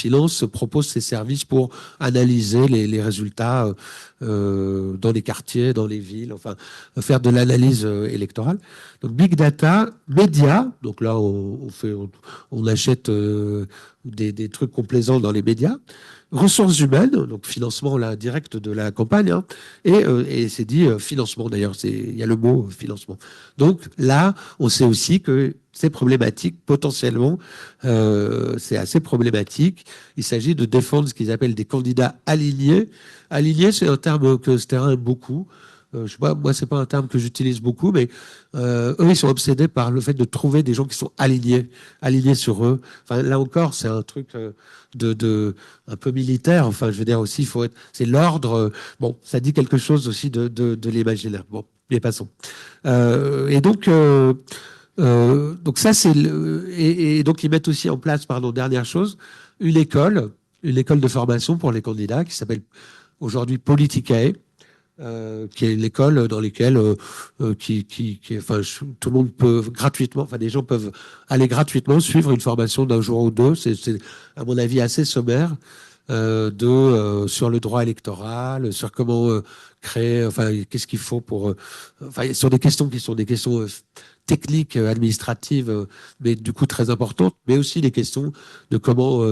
propose ces services pour analyser les résultats dans les quartiers, dans les villes, enfin faire de l'analyse électorale. Donc big data, médias. Donc là, on achète des trucs complaisants dans les médias. Ressources humaines, donc financement là direct de la campagne, hein, et c'est dit financement d'ailleurs, il y a le mot financement. Donc là, on sait aussi que c'est problématique potentiellement, c'est assez problématique. Il s'agit de défendre ce qu'ils appellent des candidats alignés. Alignés, c'est un terme que Stérin aime beaucoup. je sais pas, moi, c'est pas un terme que j'utilise beaucoup, mais eux, ils sont obsédés par le fait de trouver des gens qui sont alignés sur eux. Enfin, là encore, c'est un truc un peu militaire. Enfin, je veux dire aussi, il faut être, c'est l'ordre. Bon, ça dit quelque chose aussi de l'imaginaire. Bon, mais passons. Donc ça, et donc ils mettent aussi en place, pardon, dernière chose, une école, une école de formation pour les candidats qui s'appelle aujourd'hui Politicae, qui est l'école dans laquelle enfin, tout le monde peut gratuitement, enfin, des gens peuvent aller gratuitement suivre une formation d'un jour ou deux. C'est à mon avis, assez sommaire sur le droit électoral, sur comment créer, enfin, qu'est-ce qu'il faut pour, enfin, sur des questions qui sont des questions techniques, administratives, mais du coup très importantes, mais aussi les questions de comment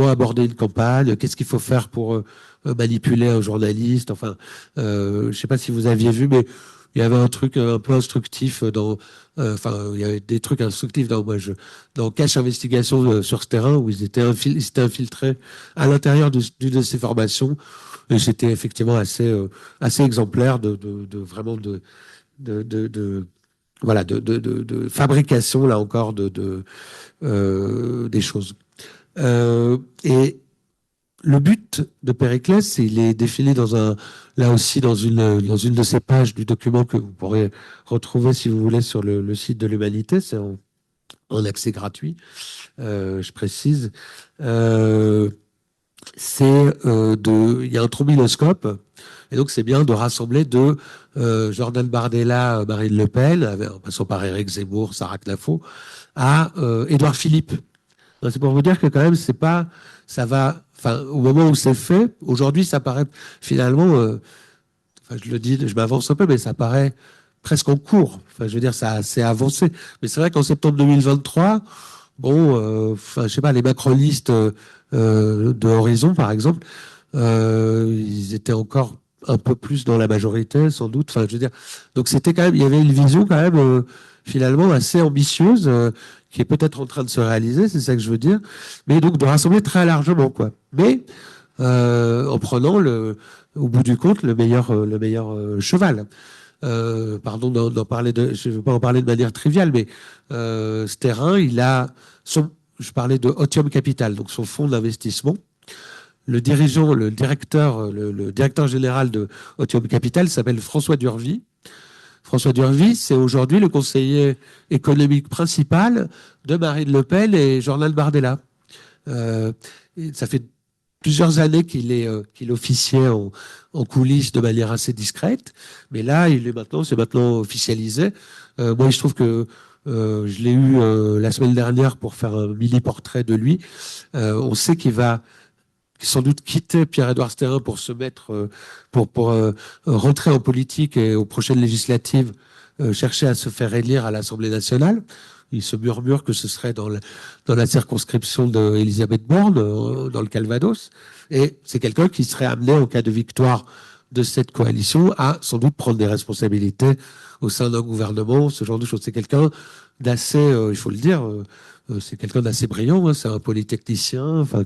aborder une campagne, qu'est-ce qu'il faut faire pour manipuler un journaliste. Enfin, je sais pas si vous aviez vu, mais il y avait un truc un peu instructif enfin, il y avait des trucs instructifs dans Cache Investigation sur ce terrain où ils s'étaient infiltrés à l'intérieur d'une de ces formations. Et c'était effectivement assez exemplaire vraiment voilà, de fabrication, là encore, des choses. Et le but de Périclès, il est défini là aussi dans une de ces pages du document que vous pourrez retrouver si vous voulez sur le site de l'Humanité. C'est en accès gratuit, je précise. Il y a un trombinoscope, et donc c'est bien de rassembler Jordan Bardella, Marine Le Pen, en passant par Éric Zemmour, Sarah Knafo, à Édouard Philippe. C'est pour vous dire que quand même, c'est pas, ça va, enfin, au moment où c'est fait, aujourd'hui, ça paraît finalement, enfin, je le dis, je m'avance un peu, mais ça paraît presque en cours. Enfin, je veux dire, ça a assez avancé. Mais c'est vrai qu'en septembre 2023, bon, enfin, je sais pas, les macronistes de Horizon, par exemple, ils étaient encore un peu plus dans la majorité, sans doute. Enfin, je veux dire, donc c'était quand même, il y avait une vision quand même finalement assez ambitieuse qui est peut-être en train de se réaliser, c'est ça que je veux dire, mais donc de rassembler très largement, quoi. Mais en prenant au bout du compte, le meilleur cheval. Pardon d'en parler je ne veux pas en parler de manière triviale, mais ce terrain, je parlais de Otium Capital, donc son fonds d'investissement. Le dirigeant, le directeur général de Otium Capital s'appelle François Durvy. François Durvy, c'est aujourd'hui le conseiller économique principal de Marine Le Pen et Jordan Bardella. Ça fait plusieurs années qu'il officiait en coulisses de manière assez discrète, mais là, c'est maintenant officialisé. Moi, je trouve que je l'ai eu la semaine dernière pour faire un mini portrait de lui. On sait qu'il va sans doute quitter Pierre-Édouard Stérin pour se mettre, pour rentrer en politique et aux prochaines législatives, chercher à se faire élire à l'Assemblée nationale. Il se murmure que ce serait dans la circonscription d'Elisabeth Borne, dans le Calvados. Et c'est quelqu'un qui serait amené, en cas de victoire de cette coalition, à sans doute prendre des responsabilités au sein d'un gouvernement, ce genre de choses. C'est quelqu'un d'assez, il faut le dire, c'est quelqu'un d'assez brillant, hein, c'est un polytechnicien, enfin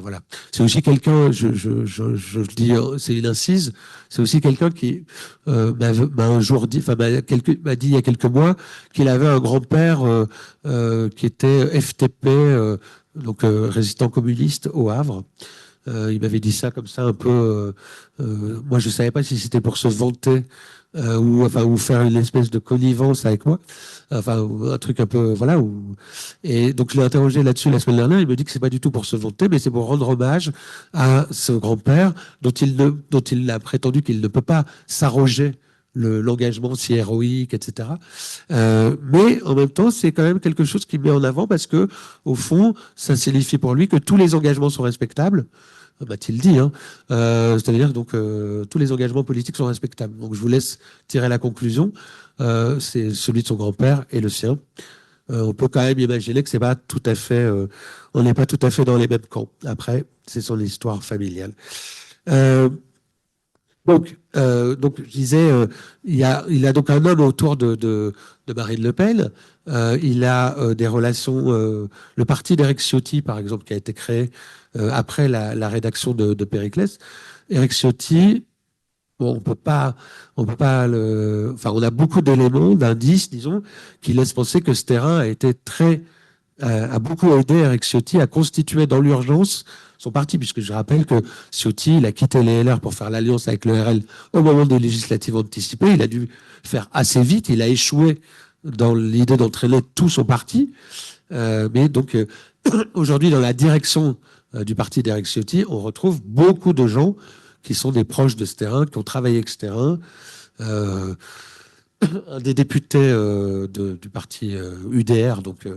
voilà. C'est aussi quelqu'un, je le dis, c'est une incise, c'est aussi quelqu'un qui m'a un jour dit, enfin m'a dit il y a quelques mois qu'il avait un grand-père qui était FTP, donc résistant communiste au Havre. Il m'avait dit ça comme ça un peu. Moi, je savais pas si c'était pour se vanter ou faire une espèce de connivence avec moi. Enfin, un truc un peu, voilà. Et donc, je l'ai interrogé là-dessus la semaine dernière. Il me dit que c'est pas du tout pour se vanter, mais c'est pour rendre hommage à ce grand-père dont il a prétendu qu'il ne peut pas s'arroger l'engagement si héroïque, etc. Mais en même temps, c'est quand même quelque chose qu'il met en avant parce que, au fond, ça signifie pour lui que tous les engagements sont respectables. M'a-t-il dit, hein. C'est-à-dire donc tous les engagements politiques sont respectables. Donc je vous laisse tirer la conclusion. C'est celui de son grand-père et le sien. On peut quand même imaginer que c'est pas tout à fait, on n'est pas tout à fait dans les mêmes camps. Après, c'est son histoire familiale. Donc, je disais, il a donc un homme autour de Marine Le Pen. Il a des relations. Le parti d'Éric Ciotti, par exemple, qui a été créé après la rédaction de Périclès. Éric Ciotti bon, on peut pas enfin, on a beaucoup d'éléments, d'indices, disons, qui laissent penser que ce terrain a été a beaucoup aidé Eric Ciotti à constituer dans l'urgence son parti, puisque je rappelle que Ciotti, il a quitté les LR pour faire l'alliance avec le RL au moment des législatives anticipées. Il a dû faire assez vite. Il a échoué dans l'idée d'entraîner tout son parti. Mais donc, aujourd'hui, dans la direction du parti d'Eric Ciotti, on retrouve beaucoup de gens qui sont des proches de ce terrain, qui ont travaillé avec ce terrain. Euh, un des députés du parti UDR, donc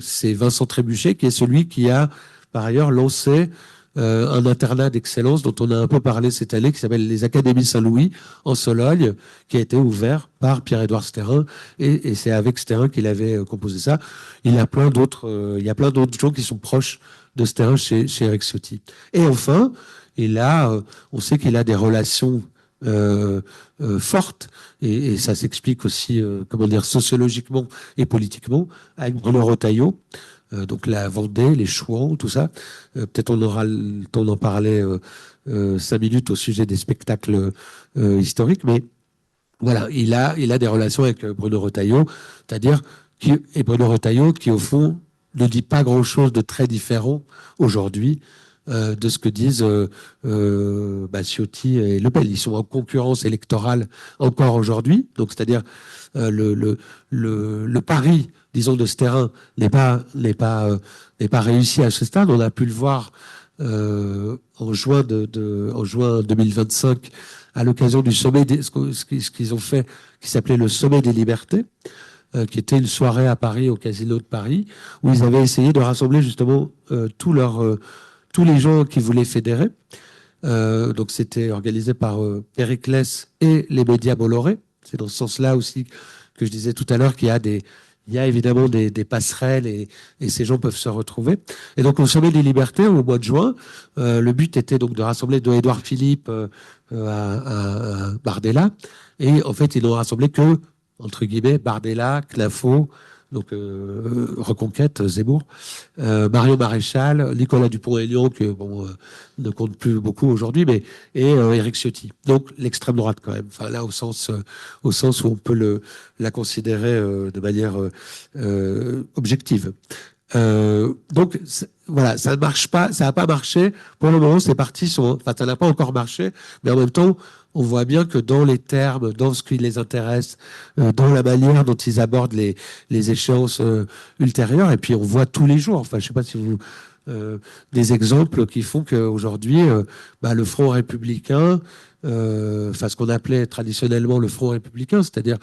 c'est Vincent Trébuchet, qui est celui qui a par ailleurs lancé un internat d'excellence dont on a un peu parlé cette année, qui s'appelle les Académies Saint-Louis en Sologne, qui a été ouvert par Pierre-Édouard Sterin, et c'est avec Sterin qu'il avait composé ça. Il y a plein d'autres gens qui sont proches de Sterin chez Eric Ciotti. Et enfin, on sait qu'il a des relations fortes, et ça s'explique aussi, comment dire, sociologiquement et politiquement, avec Bruno Retailleau, donc la Vendée, les Chouans, tout ça. Peut-être on aura le temps d'en parler 5 minutes au sujet des spectacles historiques, mais voilà, il a des relations avec Bruno Retailleau, c'est-à-dire et Bruno Retailleau qui au fond ne dit pas grand-chose de très différent aujourd'hui de ce que disent Ciotti et Le Pen. Ils sont en concurrence électorale encore aujourd'hui, donc c'est-à-dire euh, le, le, le pari, disons, de ce terrain n'est pas réussi à ce stade. On a pu le voir en juin 2025 à l'occasion du sommet, ce qu'ils ont fait, qui s'appelait le Sommet des Libertés, qui était une soirée à Paris, au Casino de Paris, où ils avaient essayé de rassembler justement tous les gens qui voulaient fédérer. Donc c'était organisé par Périclès et les médias Bolloré. C'est dans ce sens-là aussi que je disais tout à l'heure il y a évidemment des passerelles et ces gens peuvent se retrouver. Et donc au Sommet des Libertés, au mois de juin, le but était donc de rassembler de Édouard Philippe à Bardella. Et en fait, ils n'ont rassemblé que, entre guillemets, Bardella, Clafo, donc Reconquête, Zemmour, Mario Maréchal, Nicolas Dupont-Aignan, que bon, ne compte plus beaucoup aujourd'hui, mais et Éric Ciotti. Donc l'extrême droite quand même. Enfin là au sens où on peut la considérer de manière objective. Donc voilà, ça ne marche pas, ça n'a pas marché. Pour le moment, ces partis enfin, ça n'a pas encore marché, mais en même temps, on voit bien que dans les termes, dans ce qui les intéresse, dans la manière dont ils abordent les échéances ultérieures, et puis on voit tous les jours. Enfin, je sais pas si vous des exemples qui font qu'aujourd'hui, le Front républicain, enfin ce qu'on appelait traditionnellement le Front républicain, c'est-à-dire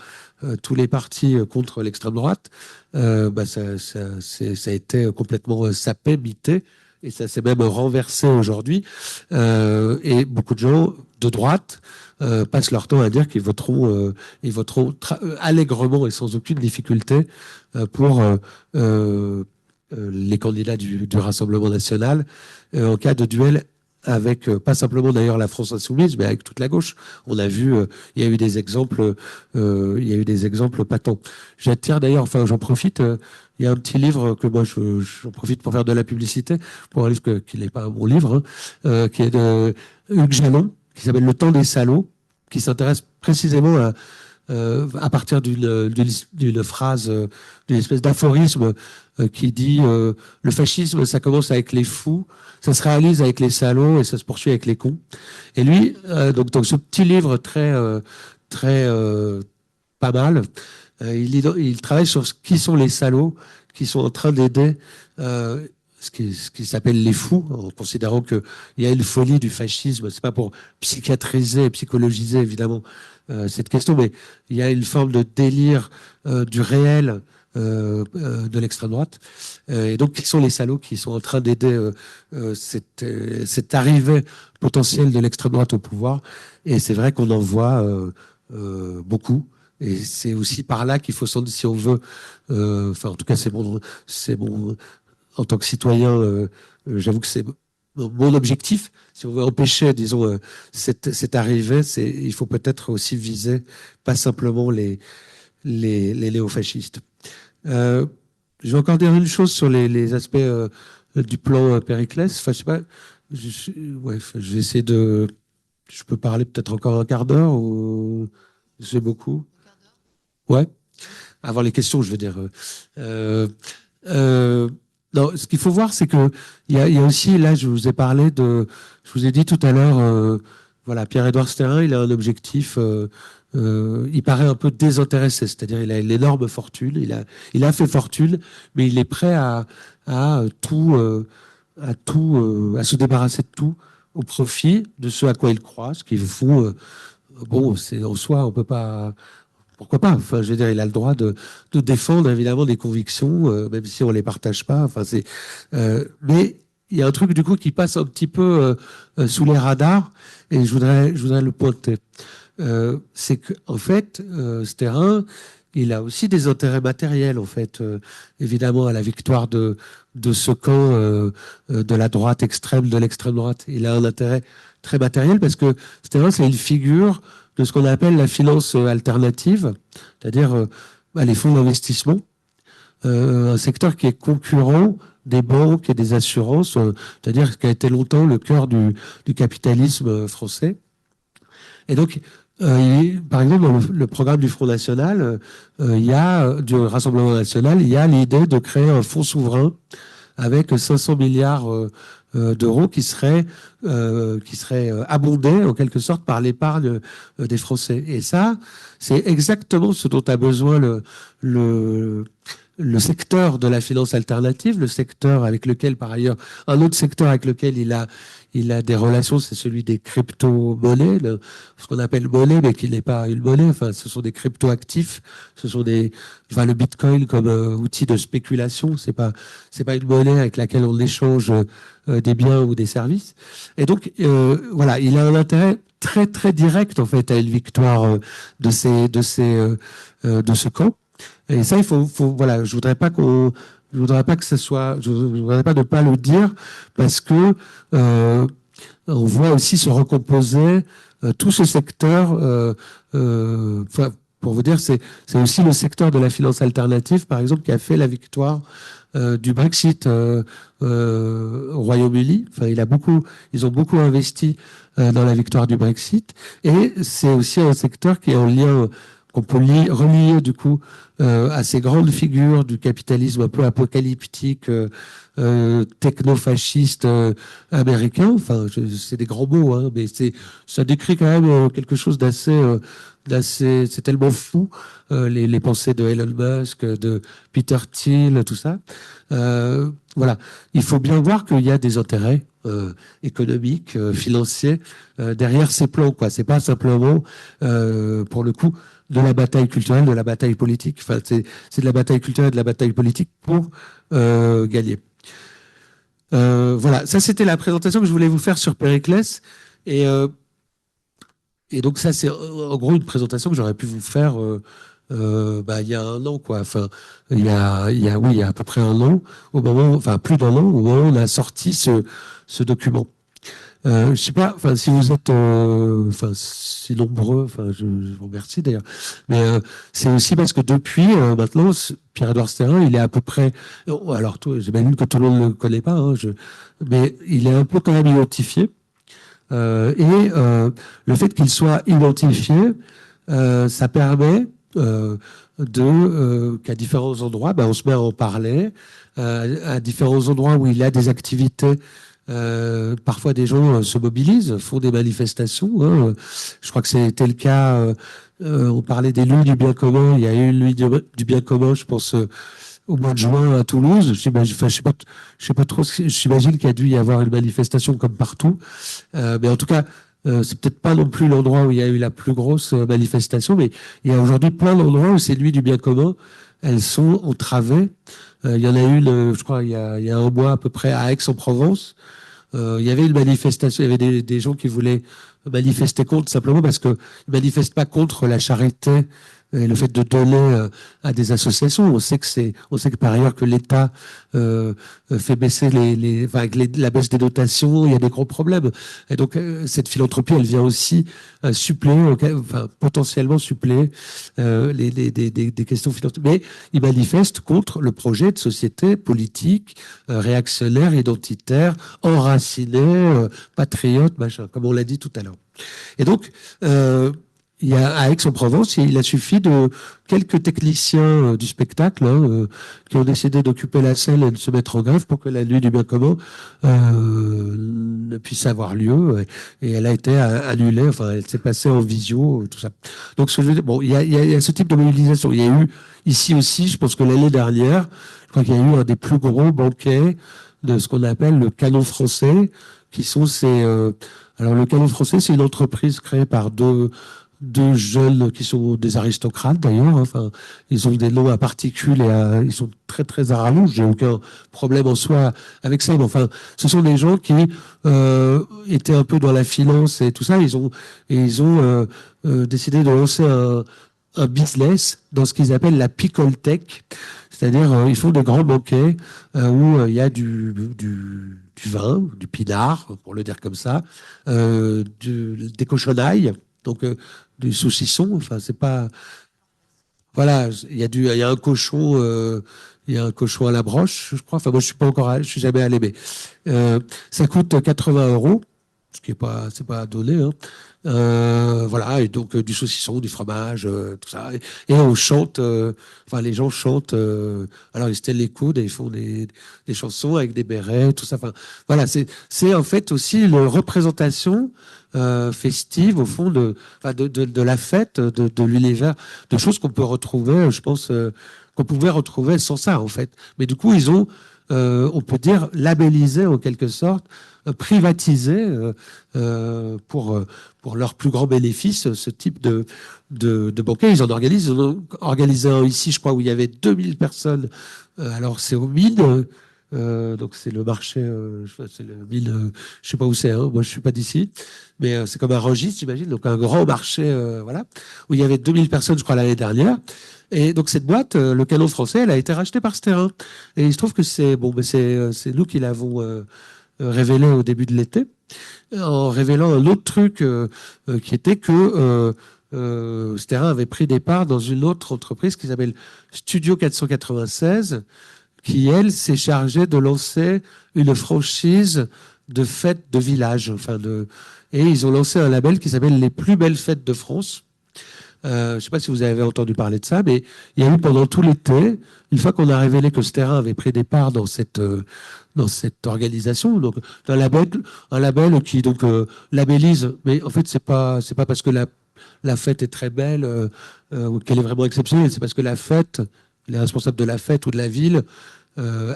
tous les partis contre l'extrême droite, ça a été complètement sapé, mité, et ça s'est même renversé aujourd'hui. Et beaucoup de gens de droite passent leur temps à dire ils voteront allègrement et sans aucune difficulté pour les candidats du Rassemblement national en cas de duel avec pas simplement d'ailleurs la France insoumise, mais avec toute la gauche. On a vu, il y a eu des exemples, il y a eu des exemples patents. J'attire d'ailleurs, enfin j'en profite. Il y a un petit livre que moi j'en profite pour faire de la publicité pour un livre qui n'est pas mon livre, hein, qui est de Hugues Jalon, qui s'appelle Le Temps des salauds, qui s'intéresse précisément à partir d'une phrase, d'une espèce d'aphorisme qui dit le fascisme, ça commence avec les fous, ça se réalise avec les salauds et ça se poursuit avec les cons. Et lui, donc ce petit livre très pas mal, il travaille sur qui sont les salauds qui sont en train d'aider ce qui s'appelle les fous, en considérant qu'il y a une folie du fascisme. C'est pas pour psychiatriser, psychologiser évidemment cette question, mais il y a une forme de délire du réel de l'extrême droite. Et donc, qui sont les salauds qui sont en train d'aider cette arrivée potentielle de l'extrême droite au pouvoir. Et c'est vrai qu'on en voit beaucoup. Et c'est aussi par là qu'il faut s'en, si on veut, enfin en tout cas c'est mon, en tant que citoyen, j'avoue que c'est mon objectif. Si on veut empêcher, disons, cette arrivée, il faut peut-être aussi viser pas simplement les néofascistes. Je vais encore dire une chose sur les aspects du plan Périclès. Enfin, je sais pas, ouais, je vais essayer de Je peux parler peut-être encore un quart d'heure ou c'est beaucoup? Ouais. Avant les questions, je veux dire. Euh, euh, non, ce qu'il faut voir, c'est que il y a aussi, là, je vous ai parlé de, je vous ai dit tout à l'heure, voilà, Pierre-Édouard Stérin, il a un objectif, il paraît un peu désintéressé, c'est-à-dire il a une énorme fortune, il a fait fortune, mais il est prêt à tout, à se débarrasser de tout au profit de ce à quoi il croit, ce qui est fou. Bon, c'est en soi, on peut pas. Pourquoi pas? Enfin, je veux dire, il a le droit de défendre évidemment des convictions, même si on les partage pas. Enfin, mais il y a un truc du coup qui passe un petit peu sous les radars, et je voudrais le pointer. C'est que en fait, Sterrin, il a aussi des intérêts matériels en fait, évidemment à la victoire de ce camp de la droite extrême, de l'extrême droite. Il a un intérêt très matériel parce que Sterrin, c'est une figure de ce qu'on appelle la finance alternative, c'est-à-dire les fonds d'investissement, un secteur qui est concurrent des banques et des assurances, c'est-à-dire qui a été longtemps le cœur du capitalisme français. Et donc, par exemple, dans le programme du Front National, du Rassemblement National, il y a l'idée de créer un fonds souverain avec 500 milliards d'euros qui seraient abondés en quelque sorte par l'épargne des Français. Et ça, c'est exactement ce dont a besoin le, le secteur de la finance alternative, le secteur avec lequel, par ailleurs, un autre secteur avec lequel il a des relations, c'est celui des crypto-monnaies, ce qu'on appelle monnaie, mais qui n'est pas une monnaie. Enfin, ce sont des crypto-actifs, le bitcoin comme outil de spéculation. C'est pas une monnaie avec laquelle on échange des biens ou des services. Et donc, voilà, il a un intérêt très, très direct, en fait, à une victoire de ce camp. Et ça, voilà, je voudrais pas que ce soit, je voudrais pas ne pas le dire parce que euh, on voit aussi se recomposer tout ce secteur. Pour vous dire, c'est aussi le secteur de la finance alternative, par exemple, qui a fait la victoire du Brexit au Royaume-Uni. Enfin, ils ont beaucoup investi dans la victoire du Brexit, et c'est aussi un secteur qui est en lien qu'on peut relier du coup à ces grandes figures du capitalisme un peu apocalyptique, techno-fasciste américain. Enfin, c'est des grands mots, hein, mais ça décrit quand même quelque chose d'assez, c'est tellement fou, les pensées de Elon Musk, de Peter Thiel, tout ça. Voilà, il faut bien voir qu'il y a des intérêts économiques, financiers derrière ces plans, quoi. C'est pas simplement, pour le coup, de la bataille culturelle, de la bataille politique. Enfin, c'est de la bataille culturelle, de la bataille politique pour gagner. Voilà, ça c'était la présentation que je voulais vous faire sur Périclès. Et, euh, et donc ça c'est en gros une présentation que j'aurais pu vous faire il y a un an, quoi. Enfin, oui, il y a à peu près un an, enfin plus d'un an, au moment où on a sorti ce document. Je sais pas, enfin, si vous êtes, enfin, si nombreux, enfin, je vous remercie d'ailleurs. Mais c'est aussi parce que depuis maintenant, Pierre-Édouard Stérin, il est à peu près. Alors, j'imagine que tout le monde ne le connaît pas, hein, mais il est un peu quand même identifié. Le fait qu'il soit identifié, ça permet qu'à différents endroits, on se met à en parler. À différents endroits où il a des activités. Parfois, des gens se mobilisent, font des manifestations, hein. Je crois que c'était le cas. On parlait des nuits du bien commun. Il y a eu une nuit du bien commun, je pense, au mois de juin à Toulouse. Enfin, je sais pas trop. J'imagine qu'il y a dû y avoir une manifestation comme partout. Mais en tout cas, c'est peut-être pas non plus l'endroit où il y a eu la plus grosse manifestation. Mais il y a aujourd'hui plein d'endroits où ces nuits du bien commun, elles sont entravées. Il y en a une, je crois, il y a un mois à peu près à Aix-en-Provence. Il y avait une manifestation, il y avait des gens qui voulaient manifester contre, simplement parce qu'ils ne manifestent pas contre la charité et le fait de donner à des associations. On sait que par ailleurs que l'État fait baisser enfin, avec la baisse des dotations, il y a des gros problèmes. Et donc cette philanthropie, elle vient aussi suppléer, enfin potentiellement suppléer des questions philanthropiques. Mais il manifeste contre le projet de société politique, réactionnaire, identitaire, enraciné, patriote, machin, comme on l'a dit tout à l'heure. Et donc, il y a à Aix-en-Provence, il a suffi de quelques techniciens du spectacle qui ont décidé d'occuper la scène et de se mettre en grève pour que la nuit du bien commun ne puisse avoir lieu. Et elle a été annulée, enfin, elle s'est passée en visio, tout ça. Donc, bon, il y a ce type de mobilisation. Il y a eu ici aussi, je pense que l'année dernière, je crois qu'il y a eu un des plus gros banquets de ce qu'on appelle le canon français, qui sont ces... alors, le canon français, c'est une entreprise créée par deux jeunes qui sont des aristocrates d'ailleurs. Enfin, ils ont des noms à particules et ils sont très très à rallonge. J'ai aucun problème en soi avec ça. Mais enfin, ce sont des gens qui étaient un peu dans la finance et tout ça. Ils ont décidé de lancer un business dans ce qu'ils appellent la Pickle Tech. C'est-à-dire, ils font des grands banquets où il y a du vin, du pinard, pour le dire comme ça, des cochonailles, donc du saucisson. Enfin, c'est pas. Voilà, il y a un cochon. Il y a un cochon à la broche, je crois. Enfin, moi, je suis pas encore, je suis jamais allé, mais ça coûte 80 euros, ce qui est pas, c'est pas donné. Hein. Voilà, et donc du saucisson, du fromage, tout ça. Et on chante, enfin les gens chantent, alors ils se tiennent les coudes et ils font des chansons avec des bérets, tout ça. Enfin, voilà, c'est en fait aussi une représentation festive au fond de la fête, de l'univers, de choses qu'on peut retrouver, je pense, qu'on pouvait retrouver sans ça en fait. Mais du coup, ils ont, on peut dire, labellisé en quelque sorte, privatisé pour leur plus grand bénéfice ce type de banquet. Ils en ont organisé un ici, je crois, où il y avait 2000 personnes. Alors c'est au Mine, donc c'est le marché, c'est le Mine, je sais pas où c'est, hein, moi je suis pas d'ici, mais c'est comme un registre, j'imagine, donc un grand marché, voilà, où il y avait 2000 personnes, je crois, l'année dernière. Et donc cette boîte, le canon français, elle a été rachetée par Sterrin. Et il se trouve que c'est bon, mais c'est nous qui l'avons révélé au début de l'été, en révélant un autre truc qui était que Sterrin avait pris des parts dans une autre entreprise qui s'appelle Studio 496, qui, elle, s'est chargée de lancer une franchise de fêtes de village. Et ils ont lancé un label qui s'appelle Les plus belles fêtes de France. Je ne sais pas si vous avez entendu parler de ça, mais il y a eu pendant tout l'été, une fois qu'on a révélé que Sterrin avait pris des parts dans cette organisation, donc un label qui donc labellise, mais en fait c'est pas parce que la fête est très belle ou qu'elle est vraiment exceptionnelle, c'est parce que la fête, les responsables de la fête ou de la ville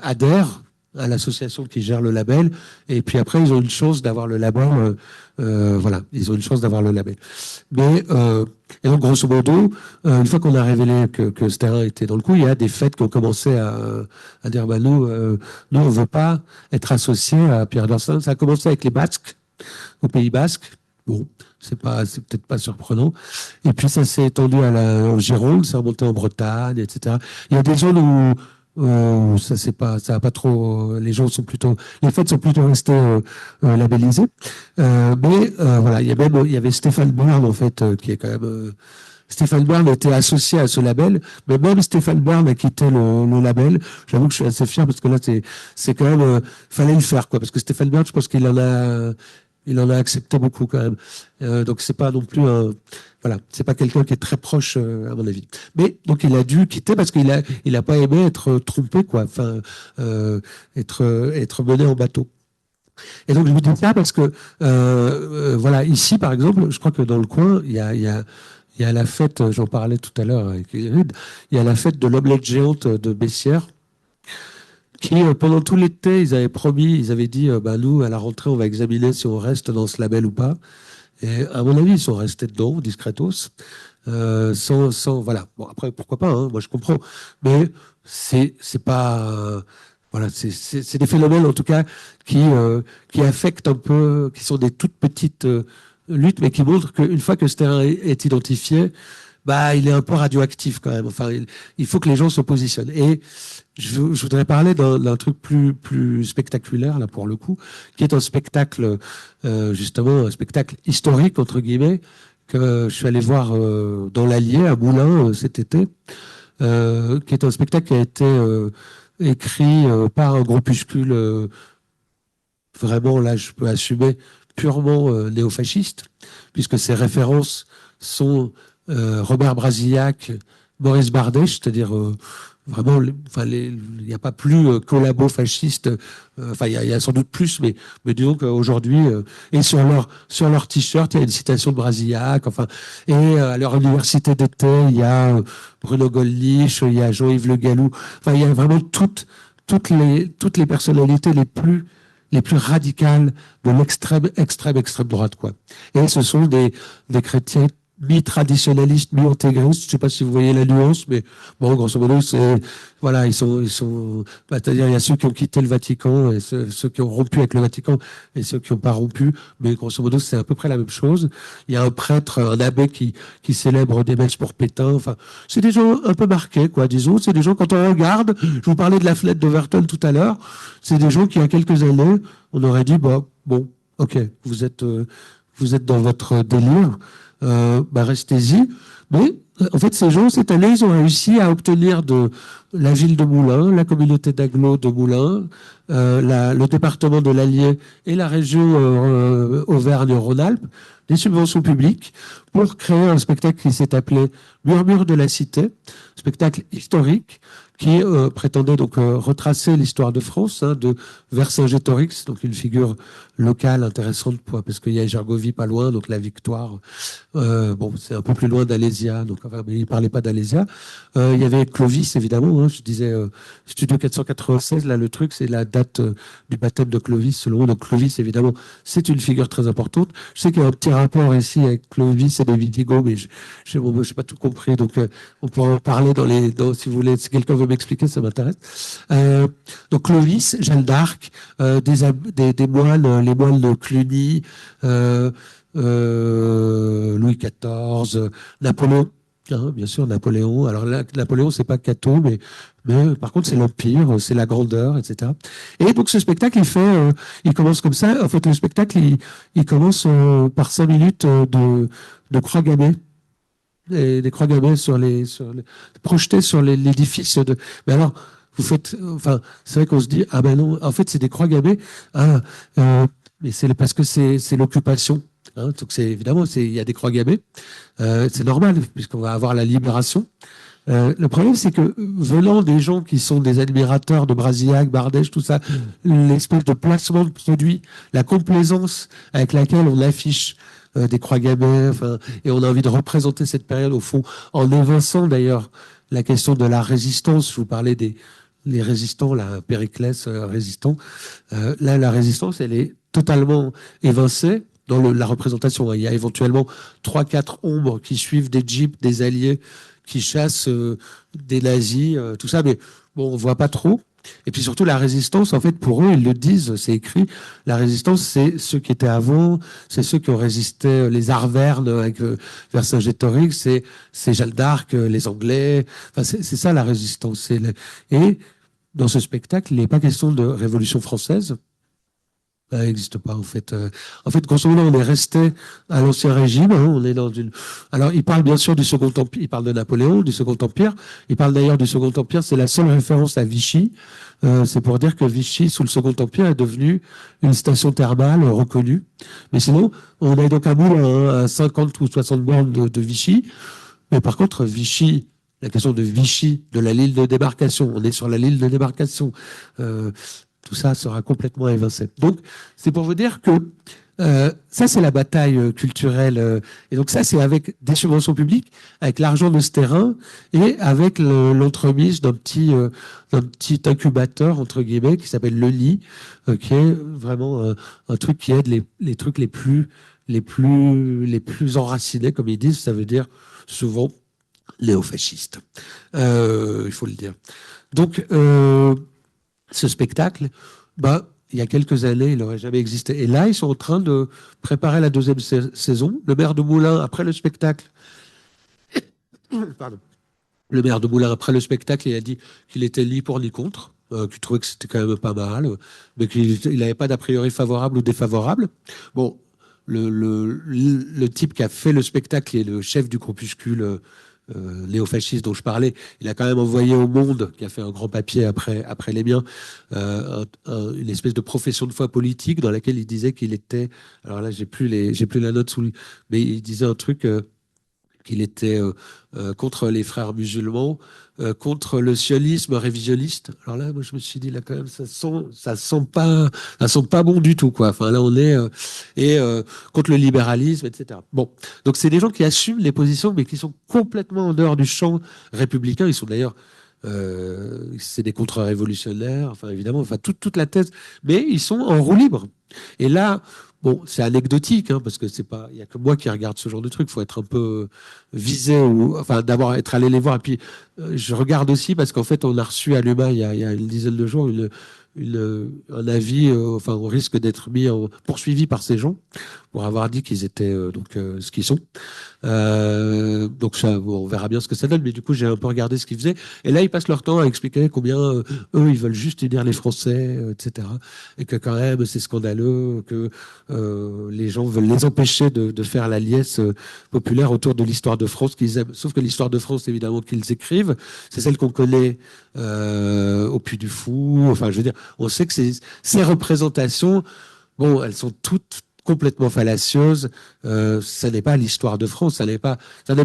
adhèrent à l'association qui gère le label, et puis après ils ont une chance d'avoir le label, voilà, ils ont une chance d'avoir le label. Mais et donc grosso modo, une fois qu'on a révélé que Sterrin était dans le coup, il y a des fêtes qui ont commencé à dire bah nous on veut pas être associés à Pierre Dorsin. Ça a commencé avec les Basques au Pays Basque. Bon, c'est peut-être pas surprenant. Et puis ça s'est étendu en Gironde, ça a remonté en Bretagne, etc. Il y a des zones où ça a pas trop. Les fêtes sont plutôt restées labellisées. Mais voilà, il y avait Stéphane Bern en fait, qui est quand même. Stéphane Bern était associé à ce label, mais même Stéphane Bern a quitté le label. J'avoue que je suis assez fier parce que là, c'est quand même, fallait le faire quoi, parce que Stéphane Bern, je pense il en a accepté beaucoup quand même. Donc c'est pas non plus voilà, c'est pas quelqu'un qui est très proche à mon avis. Mais donc il a dû quitter parce il a pas aimé être trompé quoi, enfin être mené en bateau. Et donc je vous dis ça parce que voilà, ici par exemple, je crois que dans le coin il y a la fête, j'en parlais tout à l'heure avec Ingrid, il y a la fête de l'omelette géante de Bessières qui, pendant tout l'été, ils avaient promis, ils avaient dit, bah, nous, à la rentrée, on va examiner si on reste dans ce label ou pas. Et à mon avis, ils sont restés dedans, discretos, voilà. Bon, après, pourquoi pas, hein, moi je comprends. Mais c'est pas, voilà, c'est des phénomènes, en tout cas, qui affectent un peu, qui sont des toutes petites luttes, mais qui montrent qu'une fois que ce terrain est identifié, bah, il est un peu radioactif quand même. Enfin, il faut que les gens se positionnent. Et je voudrais parler d'un truc plus spectaculaire, là, pour le coup, qui est un spectacle, justement, un spectacle historique, entre guillemets, que je suis allé voir dans l'Allier, à Moulins, cet été, qui est un spectacle qui a été écrit par un groupuscule, vraiment, là, je peux assumer, purement néofasciste, puisque ses références sont Robert Brasillac, Maurice Bardet, c'est-à-dire vraiment, enfin, il n'y a pas plus collabo fasciste, enfin, il y a sans doute plus, mais disons qu'aujourd'hui, et sur leur t-shirt, il y a une citation de Brasillac, enfin, et à leur université d'été, il y a Bruno Gollnisch, il y a Jean-Yves Le Gallou, enfin, il y a vraiment toutes les personnalités les plus radicales de extrême droite, quoi. Et ce sont des chrétiens mi-traditionnalistes, mi-intégristes. Je ne sais pas si vous voyez la nuance, mais bon, grosso modo, voilà, c'est-à-dire, il y a ceux qui ont quitté le Vatican et ceux qui ont rompu avec le Vatican et ceux qui n'ont pas rompu. Mais grosso modo, c'est à peu près la même chose. Il y a un prêtre, un abbé qui célèbre des messes pour Pétain. Enfin, c'est des gens un peu marqués, quoi, disons. C'est des gens, quand on regarde, je vous parlais de la fenêtre d'Overton tout à l'heure, c'est des gens qui, il y a quelques années, on aurait dit, bah, bon, ok, vous êtes dans votre délire, bah, restez-y. Mais en fait, ces gens, cette année, ils ont réussi à obtenir de la ville de Moulins, la communauté d'agglo de Moulins, le département de l'Allier et la région Auvergne-Rhône-Alpes, des subventions publiques pour créer un spectacle qui s'est appelé Murmure de la Cité, spectacle historique qui prétendait donc retracer l'histoire de France, hein, de Vercingétorix, donc une figure locale intéressante parce qu'il y a Gergovie pas loin, donc la victoire. Bon, c'est un peu plus loin d'Alésia, donc enfin, mais il parlait pas d'Alésia. Il y avait Clovis, évidemment. Hein, je disais Studio 496. Là, le truc, c'est la date du baptême de Clovis. Selon donc Clovis, évidemment, c'est une figure très importante. Je sais qu'il y a un petit rapport ici avec Clovis et les Visigoths, mais je n'ai pas tout compris. Donc, on pourra en parler si vous voulez, si quelqu'un veut m'expliquer, ça m'intéresse. Donc Clovis, Jeanne d'Arc, des moines, les moines de Cluny, Louis XIV, Napoléon, hein, bien sûr, Napoléon. Alors là, Napoléon, c'est pas Cato, mais par contre, c'est l'Empire, c'est la grandeur, etc. Et donc, ce spectacle, il commence comme ça. En fait, le spectacle, il commence par 5 minutes de croix gammées. Des croix gammées projetées sur l'édifice de. Mais alors, vous faites. Enfin, c'est vrai qu'on se dit, ah ben non, en fait, c'est des croix gammées. Ah, mais c'est parce que c'est l'occupation. Hein, donc évidemment, il y a des croix gammées. C'est normal, puisqu'on va avoir la libération. Le problème, c'est que venant des gens qui sont des admirateurs de Brasillac, Bardèche, tout ça, l'espèce de placement de produits, la complaisance avec laquelle on affiche des croix gammées, enfin, et on a envie de représenter cette période au fond, en évinçant d'ailleurs la question de la résistance. Je vous parlais les résistants, la Périclès résistant. Là, la résistance, elle est totalement évincée dans la représentation. Il y a éventuellement 3-4 ombres qui suivent des jeeps, des alliés qui chassent des nazis, tout ça, mais bon, on voit pas trop. Et puis surtout, la résistance, en fait, pour eux, ils le disent, c'est écrit, la résistance, c'est ceux qui étaient avant, c'est ceux qui ont résisté, les Arvernes avec Vercingétorix, c'est Jeanne d'Arc, les Anglais, enfin, c'est ça la résistance. Et dans ce spectacle, il n'est pas question de Révolution française. Ça n'existe pas, en fait. En fait, grosso modo, on est resté à l'Ancien Régime. Hein, on est dans une. Alors, il parle bien sûr du Second Empire. Il parle de Napoléon, du Second Empire. Il parle d'ailleurs du Second Empire. C'est la seule référence à Vichy. C'est pour dire que Vichy, sous le Second Empire, est devenu une station thermale reconnue. Mais sinon, on est donc à Moulins, à 50 ou 60 bornes de Vichy. Mais par contre, Vichy, la question de Vichy, de la ligne de débarcation, on est sur la ligne de débarcation. Tout ça sera complètement évincé. Donc, c'est pour vous dire que ça, c'est la bataille culturelle. Et donc, ça, c'est avec des subventions publiques, avec l'argent de ce terrain et avec l'entremise d'un petit incubateur, entre guillemets, qui s'appelle Le Lit, qui est vraiment un truc qui aide les trucs les plus enracinés, comme ils disent. Ça veut dire souvent néofascistes. Il faut le dire. Donc, ce spectacle, bah, il y a quelques années, il n'aurait jamais existé. Et là, ils sont en train de préparer la deuxième saison. Le maire de Moulins, après le spectacle, pardon, le maire de Moulins, après le spectacle, il a dit qu'il était ni pour ni contre, qu'il trouvait que c'était quand même pas mal, mais qu'il n'avait pas d'a priori favorable ou défavorable. Bon, le type qui a fait le spectacle, qui est le chef du groupuscule néofasciste dont je parlais, il a quand même envoyé au Monde, qui a fait un grand papier après les miens, une espèce de profession de foi politique dans laquelle il disait qu'il était, alors là j'ai plus la note sous lui, mais il disait un truc qu'il était contre les frères musulmans, contre le sionisme révisionniste. Alors là, moi, je me suis dit, là, quand même, ça sent pas bon du tout, quoi. Enfin, là, on est, contre le libéralisme, etc. Bon. Donc, c'est des gens qui assument les positions, mais qui sont complètement en dehors du champ républicain. Ils sont d'ailleurs, c'est des contre-révolutionnaires, enfin, évidemment, enfin, toute la thèse, mais ils sont en roue libre. Et là, bon, c'est anecdotique, hein, parce que c'est pas, il y a que moi qui regarde ce genre de truc. Il faut être un peu visé ou, enfin, être allé les voir. Et puis, je regarde aussi parce qu'en fait, on a reçu à l'UMA il y a une dizaine de jours un avis. Enfin, on risque d'être poursuivi par ces gens pour avoir dit qu'ils étaient ce qu'ils sont. Donc ça, bon, on verra bien ce que ça donne, mais du coup j'ai un peu regardé ce qu'ils faisaient. Et là ils passent leur temps à expliquer combien eux ils veulent juste unir les Français, etc. Et que quand même c'est scandaleux, que les gens veulent les empêcher de faire la liesse populaire autour de l'histoire de France qu'ils aiment. Sauf que l'histoire de France évidemment qu'ils écrivent, c'est celle qu'on connaît au Puy du Fou. Enfin je veux dire, on sait que ces représentations, bon, elles sont toutes complètement fallacieuses. Ça n'est pas l'histoire de France, ça n'est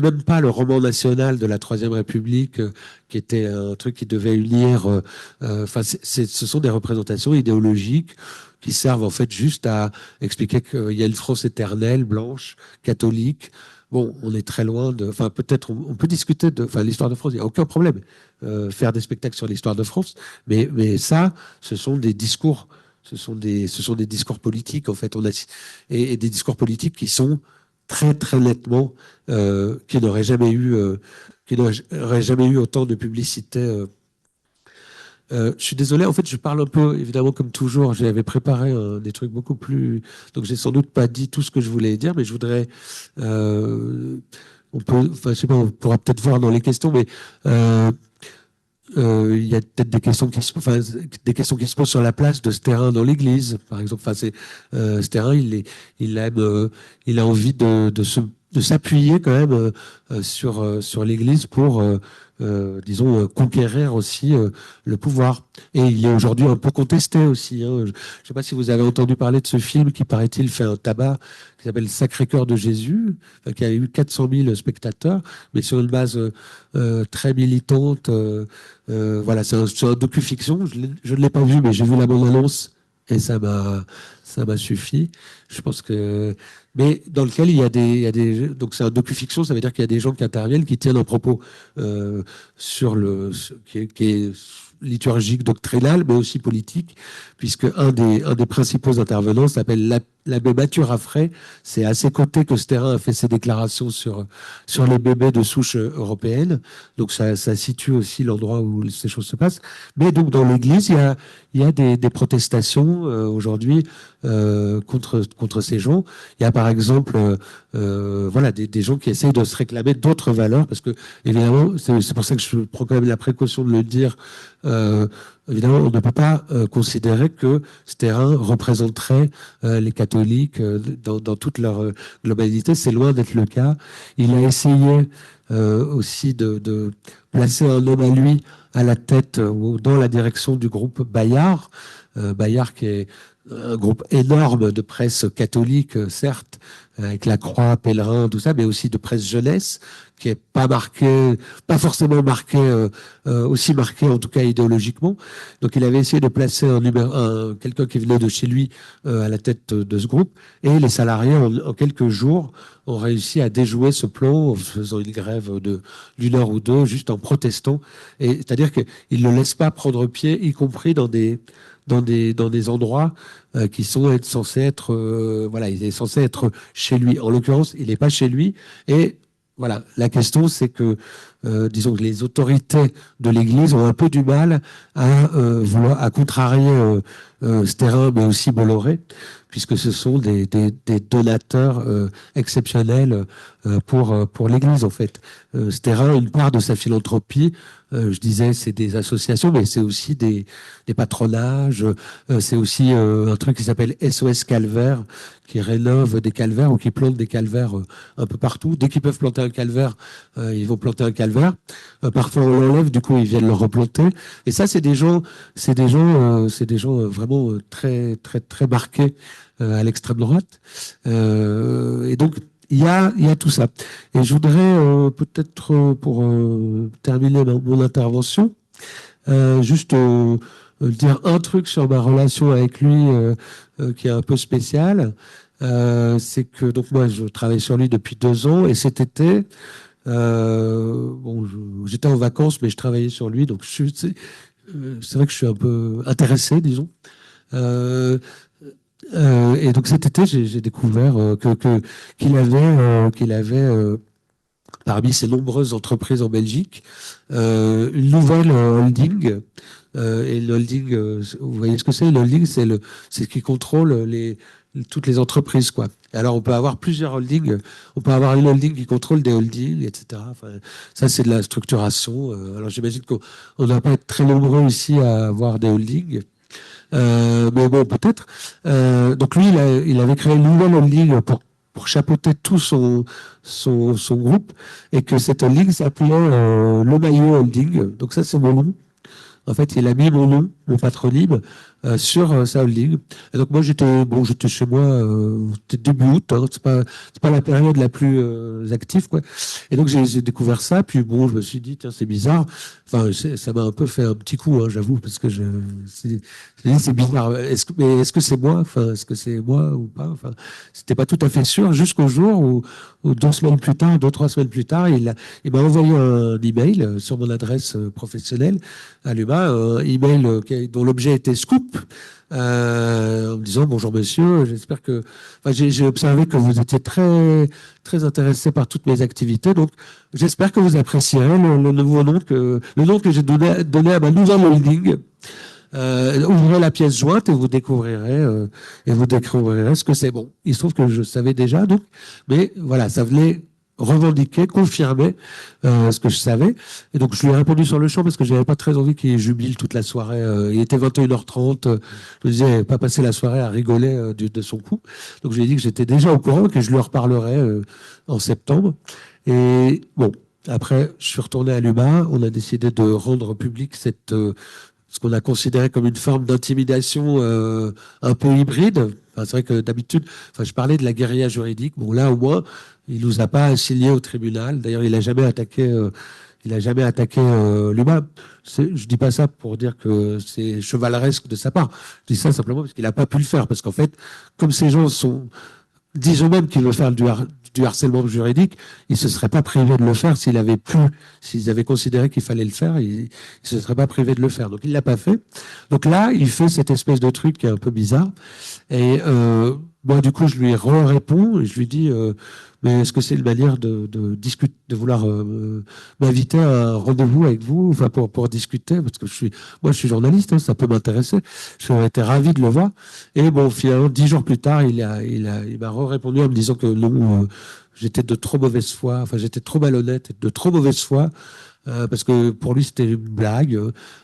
même pas le roman national de la Troisième République, qui était un truc qui devait unir. Enfin, ce sont des représentations idéologiques qui servent en fait juste à expliquer qu'il y a une France éternelle, blanche, catholique. Bon, on est très loin de. Enfin, peut-être on peut discuter de. Enfin, l'histoire de France, il n'y a aucun problème. Faire des spectacles sur l'histoire de France, mais ça, ce sont des discours. Ce sont des discours politiques, en fait. Et des discours politiques qui sont très, très nettement, qui n'auraient jamais eu autant de publicité. Je suis désolé, en fait, je parle un peu, évidemment, comme toujours. J'avais préparé des trucs beaucoup plus. Donc, j'ai sans doute pas dit tout ce que je voulais dire, mais je voudrais. Euh, enfin, je sais pas, on pourra peut-être voir dans les questions, mais il y a peut-être des questions qui se posent sur la place de ce terrain dans l'Église, par exemple. Enfin, ce terrain, il aime, il a envie de s'appuyer quand même sur l'Église pour, disons, conquérir aussi le pouvoir. Et il est aujourd'hui un peu contesté aussi, hein. Je ne sais pas si vous avez entendu parler de ce film qui, paraît-il, fait un tabac, qui s'appelle Sacré-Cœur de Jésus, qui a eu 400 000 spectateurs, mais sur une base très militante. Voilà, c'est un docu-fiction. Je ne l'ai pas vu, mais j'ai vu la bande-annonce et ça m'a suffi. Je pense que, mais dans lequel il y a des, donc c'est un docu-fiction, ça veut dire qu'il y a des gens qui interviennent, qui tiennent un propos qui est liturgique, doctrinal, mais aussi politique, puisque un des principaux intervenants s'appelle l'abbé Mathieu Raffray. C'est à ses côtés que ce terrain a fait ses déclarations sur les bébés de souche européenne. Donc ça situe aussi l'endroit où ces choses se passent. Mais donc dans l'Église, il y a des protestations aujourd'hui contre ces gens. Il y a par exemple voilà, des gens qui essayent de se réclamer d'autres valeurs, parce que évidemment, c'est pour ça que je prends quand même la précaution de le dire. Évidemment, on ne peut pas considérer que ce terrain représenterait les catholiques dans toute leur globalité. C'est loin d'être le cas. Il a essayé aussi de placer un homme à lui à la tête ou dans la direction du groupe Bayard. Bayard qui est un groupe énorme de presse catholique, certes, avec la Croix, Pèlerin, tout ça, mais aussi de presse jeunesse, qui est pas marqué, pas forcément marqué, aussi marqué en tout cas idéologiquement. Donc il avait essayé de placer quelqu'un qui venait de chez lui à la tête de ce groupe, et les salariés en quelques jours ont réussi à déjouer ce plan en faisant une grève d'une heure ou deux, juste en protestant. Et c'est-à-dire qu'ils ne le laissent pas prendre pied, y compris dans des endroits qui sont censés être voilà, il est censé être chez lui. En l'occurrence, il n'est pas chez lui. Et voilà, la question c'est que disons que les autorités de l'Église ont un peu du mal à contrarier Sterrin, mais aussi Bolloré, puisque ce sont des donateurs exceptionnels pour l'Église, en fait. Sterrin, une part de sa philanthropie, je disais, c'est des associations, mais c'est aussi des patronages, c'est aussi un truc qui s'appelle SOS Calvaire, qui rénove des calvaires ou qui plante des calvaires un peu partout. Dès qu'ils peuvent planter un calvaire, ils vont planter un calvaire. Parfois on l'enlève, du coup ils viennent le replanter. Et ça, c'est des gens vraiment très très marqués à l'extrême droite. Et donc il y a tout ça. Et je voudrais peut-être pour terminer mon intervention, juste dire un truc sur ma relation avec lui qui est un peu spécial. C'est que donc moi je travaille sur lui depuis 2 ans et cet été, bon, j'étais en vacances mais je travaillais sur lui donc c'est vrai que je suis un peu intéressé, disons. Euh, et donc cet été j'ai découvert qu'il avait parmi ses nombreuses entreprises en Belgique une nouvelle holding. Et le holding, vous voyez ce que c'est? Le holding, c'est ce qui contrôle toutes les entreprises, quoi. Alors, on peut avoir plusieurs holdings. On peut avoir une holding qui contrôle des holdings, etc. Enfin, ça, c'est de la structuration. Alors, j'imagine qu'on ne va pas être très nombreux ici à avoir des holdings. Mais bon, peut-être. Donc, lui, il avait créé une nouvelle holding pour chapeauter tout son groupe et que cette holding s'appelait Le Maillot Holding. Donc, ça, c'est mon nom. En fait, il a mis mon nom, mon patronyme, sur sa holding. Et donc moi, j'étais chez moi, c'était début août, hein, c'est pas la période la plus active, quoi. Et donc j'ai découvert ça, puis bon, je me suis dit, tiens, c'est bizarre. Enfin, ça m'a un peu fait un petit coup, hein, j'avoue, parce que c'est bizarre. Est-ce que c'est moi? Enfin, est-ce que c'est moi ou pas? Enfin, c'était pas tout à fait sûr jusqu'au jour où 2 semaines plus tard, 2, 3 semaines plus tard, il m'a envoyé un email sur mon adresse professionnelle à l'UMA, un email dont l'objet était scoop, en me disant bonjour monsieur, j'espère que. Enfin, j'ai observé que vous étiez très très intéressé par toutes mes activités, donc j'espère que vous apprécierez le nouveau nom le nom que j'ai donné à ma nouvelle holding. Ouvrez la pièce jointe et vous découvrirez ce que c'est. Bon, il se trouve que je savais déjà, donc, mais voilà, ça venait revendiquer, confirmer ce que je savais. Et donc, je lui ai répondu sur le champ parce que je n'avais pas très envie qu'il jubile toute la soirée. Il était 21h30. Je me disais, pas passer la soirée à rigoler de son coup. Donc, je lui ai dit que j'étais déjà au courant, que je lui reparlerais en septembre. Et bon, après, je suis retourné à l'UMA. On a décidé de rendre public ce qu'on a considéré comme une forme d'intimidation un peu hybride. Enfin, c'est vrai que d'habitude, enfin, je parlais de la guérilla juridique. Bon, là, au moins, il nous a pas assignés au tribunal. D'ailleurs, il a jamais attaqué l'humain. Je dis pas ça pour dire que c'est chevaleresque de sa part. Je dis ça simplement parce qu'il n'a pas pu le faire. Parce qu'en fait, comme ces gens disons même qu'il veut faire du harcèlement juridique, il se serait pas privé de le faire s'ils avaient considéré qu'il fallait le faire, il se serait pas privé de le faire. Donc il l'a pas fait. Donc là, il fait cette espèce de truc qui est un peu bizarre. Et moi, du coup, je lui réponds et je lui dis, mais est-ce que c'est une manière de discuter, de vouloir m'inviter à un rendez-vous avec vous, enfin pour discuter, parce que moi, je suis journaliste, hein, ça peut m'intéresser. J'aurais été ravi de le voir. Et bon, finalement, 10 jours plus tard, il m'a répondu en me disant que non, j'étais de trop mauvaise foi, enfin j'étais trop malhonnête, et de trop mauvaise foi. Parce que pour lui c'était une blague,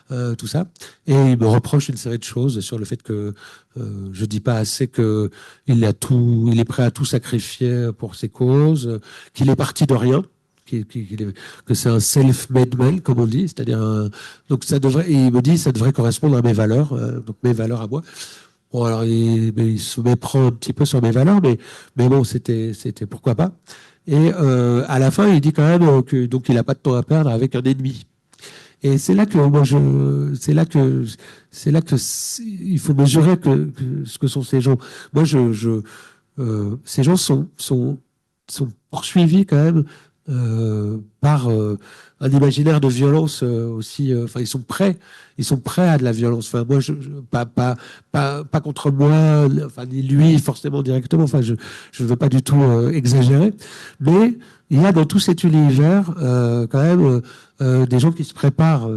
tout ça. Et il me reproche une série de choses sur le fait que je dis pas assez que il est prêt à tout sacrifier pour ses causes, qu'il est parti de rien, que c'est un self-made man comme on dit, c'est-à-dire donc et il me dit ça devrait correspondre à mes valeurs, donc mes valeurs à moi. Bon alors il se méprend un petit peu sur mes valeurs, mais bon c'était pourquoi pas. Et à la fin, il dit quand même que donc il n'a pas de temps à perdre avec un ennemi. Et c'est là que moi c'est là que il faut mesurer ce que sont ces gens. Moi, ces gens sont poursuivis quand même par un imaginaire de violence aussi. Enfin, ils sont prêts à de la violence. Enfin, moi, pas contre moi, enfin, ni lui forcément directement. Enfin, je ne veux pas du tout exagérer, mais il y a dans tout cet univers quand même des gens qui se préparent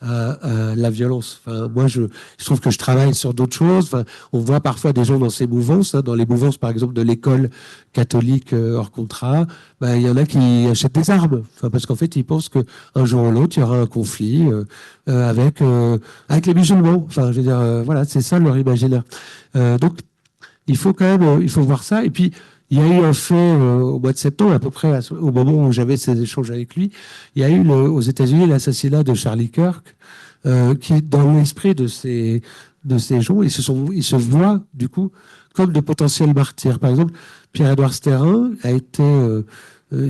à la violence. Enfin, moi, je trouve que je travaille sur d'autres choses. Enfin, on voit parfois des gens dans ces mouvances, hein, dans les mouvances, par exemple, de l'école catholique hors contrat. Ben, il y en a qui achètent des armes, enfin, parce qu'en fait, ils pensent qu'un jour ou l'autre, il y aura un conflit avec les musulmans. Enfin, je veux dire, voilà, c'est ça leur imaginaire. Donc, il faut quand même, il faut voir ça. Et puis, il y a eu un fait au mois de septembre, à peu près au moment où j'avais ces échanges avec lui, il y a eu aux États-Unis l'assassinat de Charlie Kirk, qui, dans l'esprit de ces gens, ils se voient, du coup, comme de potentiels martyrs. Par exemple, Pierre-Édouard Sterrin a été,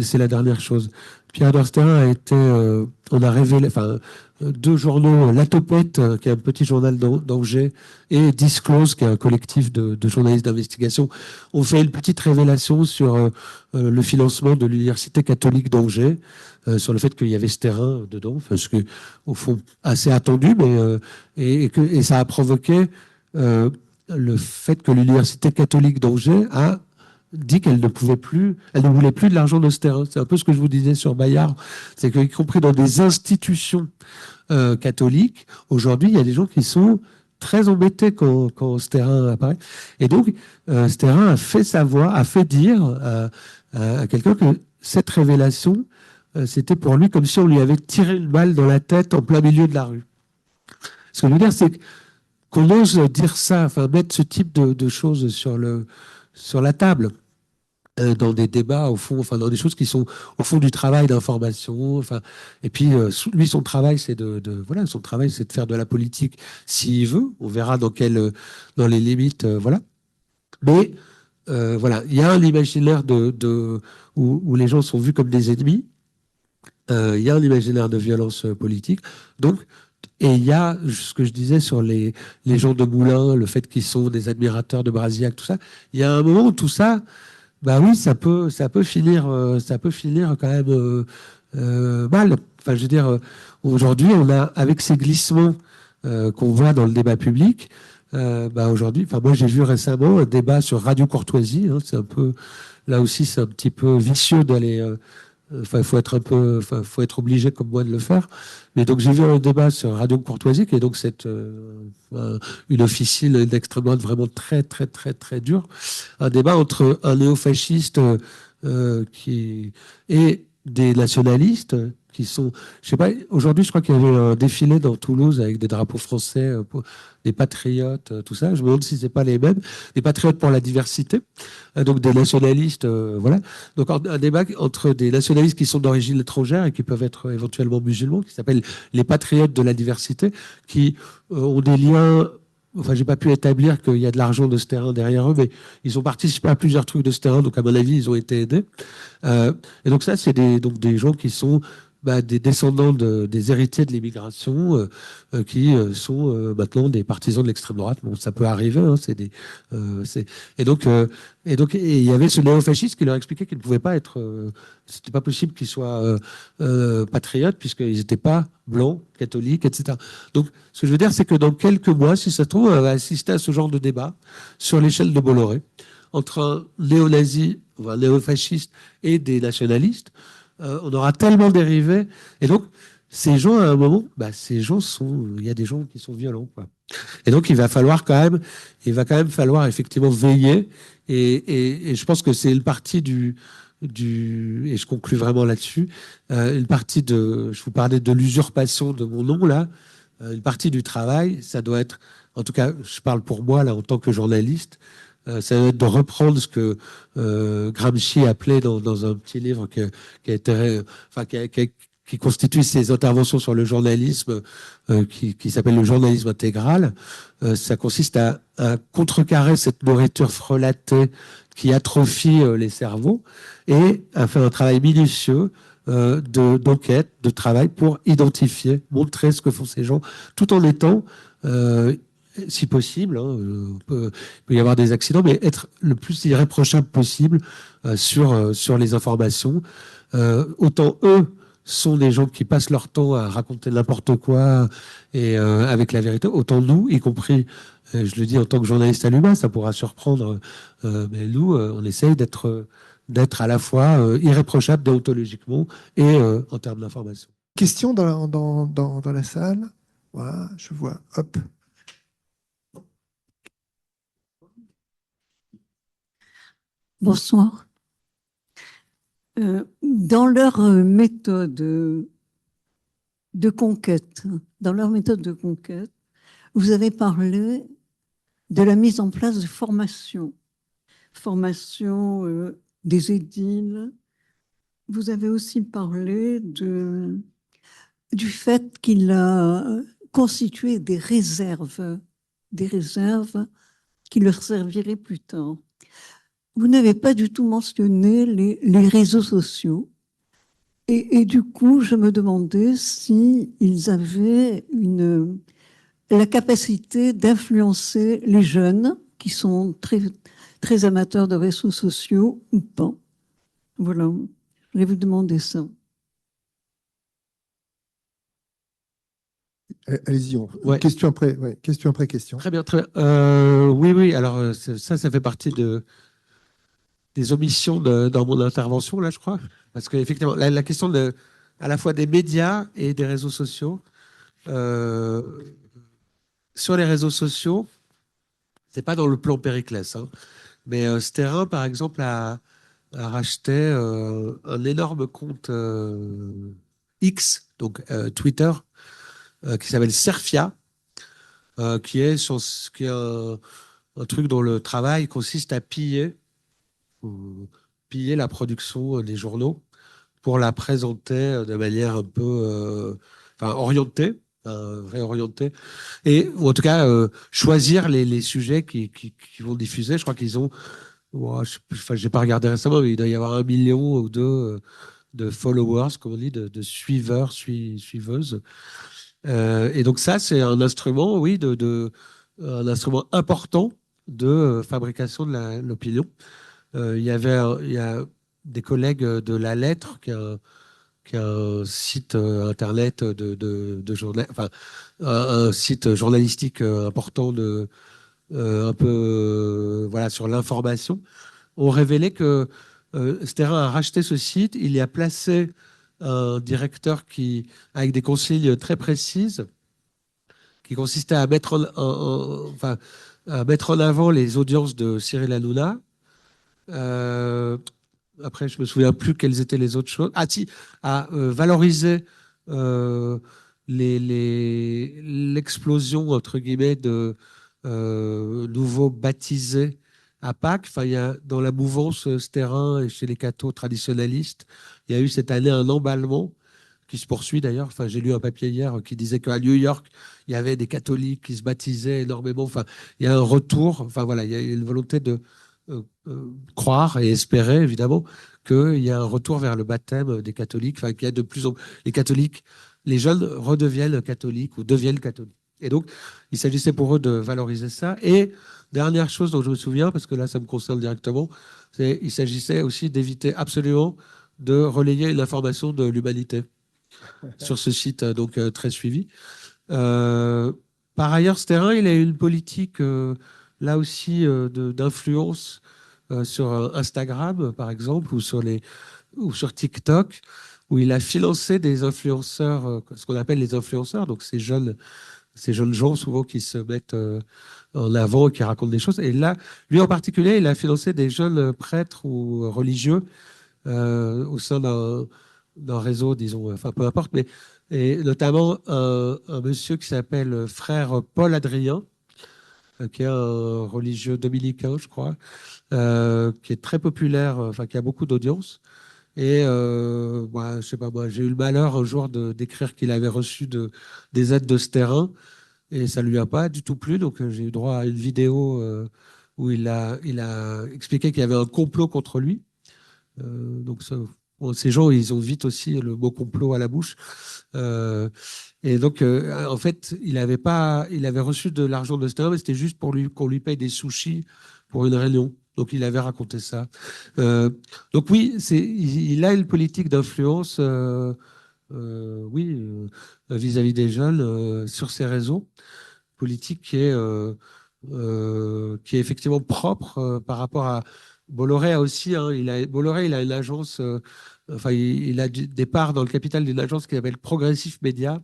c'est la dernière chose, Pierre-Édouard Sterrin a été, on a révélé, enfin, deux journaux, La Topette, qui est un petit journal d'Angers, et Disclose, qui est un collectif de journalistes d'investigation, ont fait une petite révélation sur le financement de l'Université catholique d'Angers, sur le fait qu'il y avait ce terrain dedans, parce que, au fond, assez attendu, mais, et ça a provoqué le fait que l'Université catholique d'Angers a dit qu'elle ne pouvait plus, elle ne voulait plus de l'argent de ce terrain. C'est un peu ce que je vous disais sur Bayard, c'est qu'y compris dans des institutions catholiques, aujourd'hui, il y a des gens qui sont très embêtés quand ce terrain apparaît. Et donc, ce terrain a fait savoir, a fait dire à quelqu'un que cette révélation, c'était pour lui comme si on lui avait tiré une balle dans la tête en plein milieu de la rue. Ce que je veux dire, c'est qu'on ose dire ça, enfin mettre ce type de choses sur la table, dans des débats, au fond, enfin, dans des choses qui sont au fond du travail d'information. Enfin, et puis, lui, son travail, c'est voilà, son travail, c'est de faire de la politique s'il veut. On verra dans les limites, voilà. Mais, voilà, il y a un imaginaire où les gens sont vus comme des ennemis. Il y a un imaginaire de violence politique. Donc, et il y a ce que je disais sur les gens de Moulins, le fait qu'ils sont des admirateurs de Brasillac, tout ça. Il y a un moment où tout ça, bah oui, ça peut finir quand même mal. Enfin, je veux dire, aujourd'hui, on a, avec ces glissements qu'on voit dans le débat public, bah aujourd'hui, enfin, moi, j'ai vu récemment un débat sur Radio Courtoisie. Hein, c'est un peu, là aussi, c'est un petit peu vicieux d'aller. Enfin, il faut être un peu, enfin, faut être obligé comme moi de le faire. Mais donc, j'ai vu un débat sur Radio Courtoisie, qui est donc une officine d'extrême droite vraiment très, très, très, très dure. Un débat entre un néofasciste et des nationalistes qui sont, je sais pas, aujourd'hui, je crois qu'il y avait un défilé dans Toulouse avec des drapeaux français, des patriotes, tout ça. Je me demande si c'est pas les mêmes. Des patriotes pour la diversité, donc des nationalistes, voilà. Donc un débat entre des nationalistes qui sont d'origine étrangère et qui peuvent être éventuellement musulmans, qui s'appellent les patriotes de la diversité, qui ont des liens. Enfin, j'ai pas pu établir qu'il y a de l'argent de ce terrain derrière eux, mais ils ont participé à plusieurs trucs de ce terrain, donc à mon avis, ils ont été aidés. Et donc ça, c'est des gens qui sont des descendants des héritiers de l'immigration qui sont maintenant des partisans de l'extrême droite. Bon, ça peut arriver. Hein, et donc il y avait ce néofasciste qui leur expliquait qu'ils ne pouvaient pas être, c'était pas possible qu'ils soient patriotes puisqu'ils n'étaient pas blancs, catholiques, etc. Donc, ce que je veux dire, c'est que dans quelques mois, si ça se trouve, on va assister à ce genre de débat sur l'échelle de Bolloré entre un néo-nazi, un néo-fasciste et des nationalistes. On aura tellement dérivé. Et donc, ces gens, à un moment, il y a des gens qui sont violents, quoi. Et donc, il va quand même falloir effectivement veiller. Et je pense que c'est une partie et je conclus vraiment là-dessus, je vous parlais de l'usurpation de mon nom, là, une partie du travail, ça doit être, en tout cas, je parle pour moi, là, en tant que journaliste, ça doit être de reprendre ce que Gramsci appelait dans un petit livre qui a été, enfin, qui constitue ses interventions sur le journalisme, qui s'appelle le journalisme intégral. Ça consiste à contrecarrer cette nourriture frelatée qui atrophie les cerveaux et à faire un travail minutieux d'enquête, de travail pour identifier, montrer ce que font ces gens, tout en étant si possible, hein, il peut y avoir des accidents, mais être le plus irréprochable possible sur les informations. Autant eux sont des gens qui passent leur temps à raconter n'importe quoi et avec la vérité, autant nous, y compris, je le dis en tant que journaliste à l'humain, ça pourra surprendre, mais nous, on essaye d'être à la fois irréprochable déontologiquement et en termes d'information. Question dans la salle. Voilà, je vois. Hop. Bonsoir. Dans leur méthode de conquête, vous avez parlé de la mise en place de formation des édiles. Vous avez aussi parlé du fait qu'il a constitué des réserves qui leur serviraient plus tard. Vous n'avez pas du tout mentionné les réseaux sociaux. Et du coup, je me demandais s'ils avaient la capacité d'influencer les jeunes qui sont très, très amateurs de réseaux sociaux ou pas. Voilà, je voulais vous demander ça. Allez-y, Ouais. Question après question. Très bien, très bien. Oui, alors ça fait partie des omissions dans mon intervention, là, je crois. Parce qu'effectivement, la question à la fois des médias et des réseaux sociaux. Sur les réseaux sociaux, c'est pas dans le plan Périclès, hein, mais Sterrin, par exemple, a racheté un énorme compte X, donc Twitter, qui s'appelle Serfia, qui est un truc dont le travail consiste à piller la production des journaux pour la présenter de manière un peu orientée, réorientée, ou en tout cas choisir les sujets qui vont diffuser. Je crois qu'ils ont, je n'ai pas regardé récemment, mais il doit y avoir 1 million ou deux de followers, comme on dit, de suiveurs, suiveuses. Et donc ça, c'est un instrument, oui, un instrument important de fabrication de l'opinion. Il y a des collègues de La Lettre, qui est un site internet de journal, enfin un site journalistique important un peu voilà sur l'information, ont révélé que Sterrin a racheté ce site, il y a placé un directeur avec des consignes très précises, qui consistait à à mettre en avant les audiences de Cyril Hanouna. Après, je me souviens plus quelles étaient les autres choses. Ah si, à valoriser l'explosion, entre guillemets, de nouveaux baptisés à Pâques. Enfin, il y a, dans la mouvance Sterrin et chez les cathos traditionnalistes, il y a eu cette année un emballement qui se poursuit d'ailleurs. Enfin, j'ai lu un papier hier qui disait qu'à New York, il y avait des catholiques qui se baptisaient énormément. Enfin, il y a un retour. Enfin, voilà, il y a une volonté de croire et espérer, évidemment, qu'il y a un retour vers le baptême des catholiques. Enfin, qu'il y a de plus en plus. Les catholiques, les jeunes redeviennent catholiques ou deviennent catholiques. Et donc, il s'agissait pour eux de valoriser ça. Et dernière chose dont je me souviens, parce que là, ça me concerne directement, il s'agissait aussi d'éviter absolument de relayer l'information de l'humanité sur ce site donc très suivi. Par ailleurs, Sterrin, il a eu une politique là aussi d'influence sur Instagram, par exemple, ou sur TikTok, où il a financé des influenceurs, ce qu'on appelle les influenceurs, donc ces jeunes gens souvent qui se mettent en avant et qui racontent des choses. Et là, lui en particulier, il a financé des jeunes prêtres ou religieux au sein d'un réseau, disons, enfin peu importe, mais et notamment un monsieur qui s'appelle frère Paul Adrien, qui est un religieux dominicain, je crois, qui est très populaire, enfin qui a beaucoup d'audience. Et je sais pas, moi, j'ai eu le malheur un jour d'écrire qu'il avait reçu des aides de ce terrain, et ça lui a pas du tout plu. Donc j'ai eu droit à une vidéo où il a expliqué qu'il y avait un complot contre lui. Donc ça, bon, ces gens, ils ont vite aussi le mot complot à la bouche. Et donc, en fait, il avait reçu de l'argent de Stalin, mais c'était juste pour qu'on lui paye des sushis pour une réunion. Donc, il avait raconté ça. Donc, oui, il a une politique d'influence, oui, vis-à-vis des jeunes sur ses réseaux, politique qui est effectivement propre par rapport à Bolloré a aussi, hein, Bolloré, il a une agence, enfin, il a des parts dans le capital d'une agence qui s'appelle Progressif Média,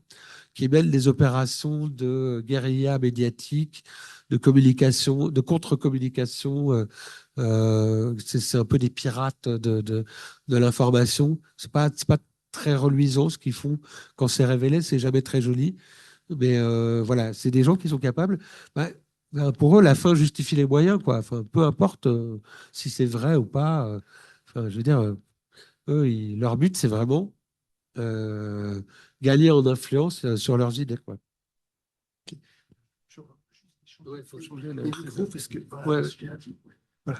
qui mène des opérations de guérilla médiatique, de communication, de contre-communication. C'est un peu des pirates de l'information. C'est pas très reluisant ce qu'ils font quand c'est révélé, c'est jamais très joli. Mais voilà, c'est des gens qui sont capables. Bah, pour eux, la fin justifie les moyens, quoi. Enfin, peu importe si c'est vrai ou pas. Enfin, je veux dire, eux, leur but, c'est vraiment gagner en influence sur leurs idées, quoi. Ouais, il faut changer le micro parce que. Ouais. Voilà.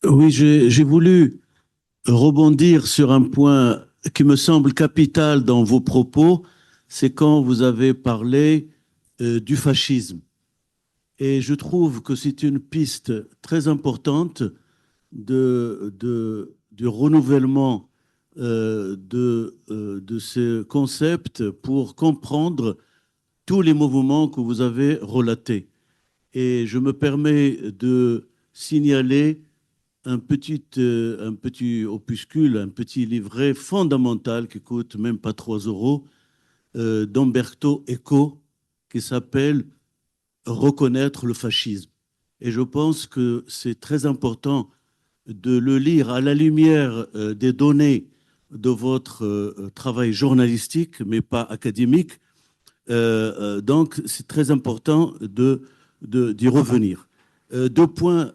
Oui, j'ai voulu rebondir sur un point qui me semble capital dans vos propos, c'est quand vous avez parlé du fascisme. Et je trouve que c'est une piste très importante du renouvellement de ce concept pour comprendre tous les mouvements que vous avez relatés. Et je me permets de signaler un petit opuscule, un petit livret fondamental qui coûte même pas 3 euros, d'Umberto Eco, qui s'appelle Reconnaître le fascisme. Et je pense que c'est très important de le lire à la lumière des données de votre travail journalistique, mais pas académique. Donc, c'est très important d'y revenir. 2 points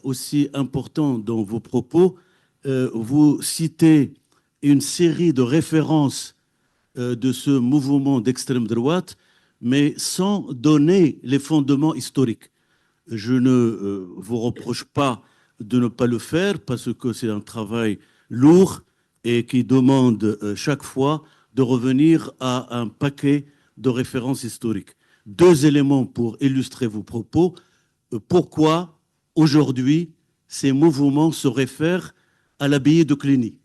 aussi importants dans vos propos. Vous citez une série de références de ce mouvement d'extrême droite, mais sans donner les fondements historiques. Je ne vous reproche pas de ne pas le faire parce que c'est un travail lourd et qui demande chaque fois de revenir à un paquet de références historiques. 2 éléments pour illustrer vos propos. Pourquoi aujourd'hui ces mouvements se réfèrent à l'abbaye de Cluny?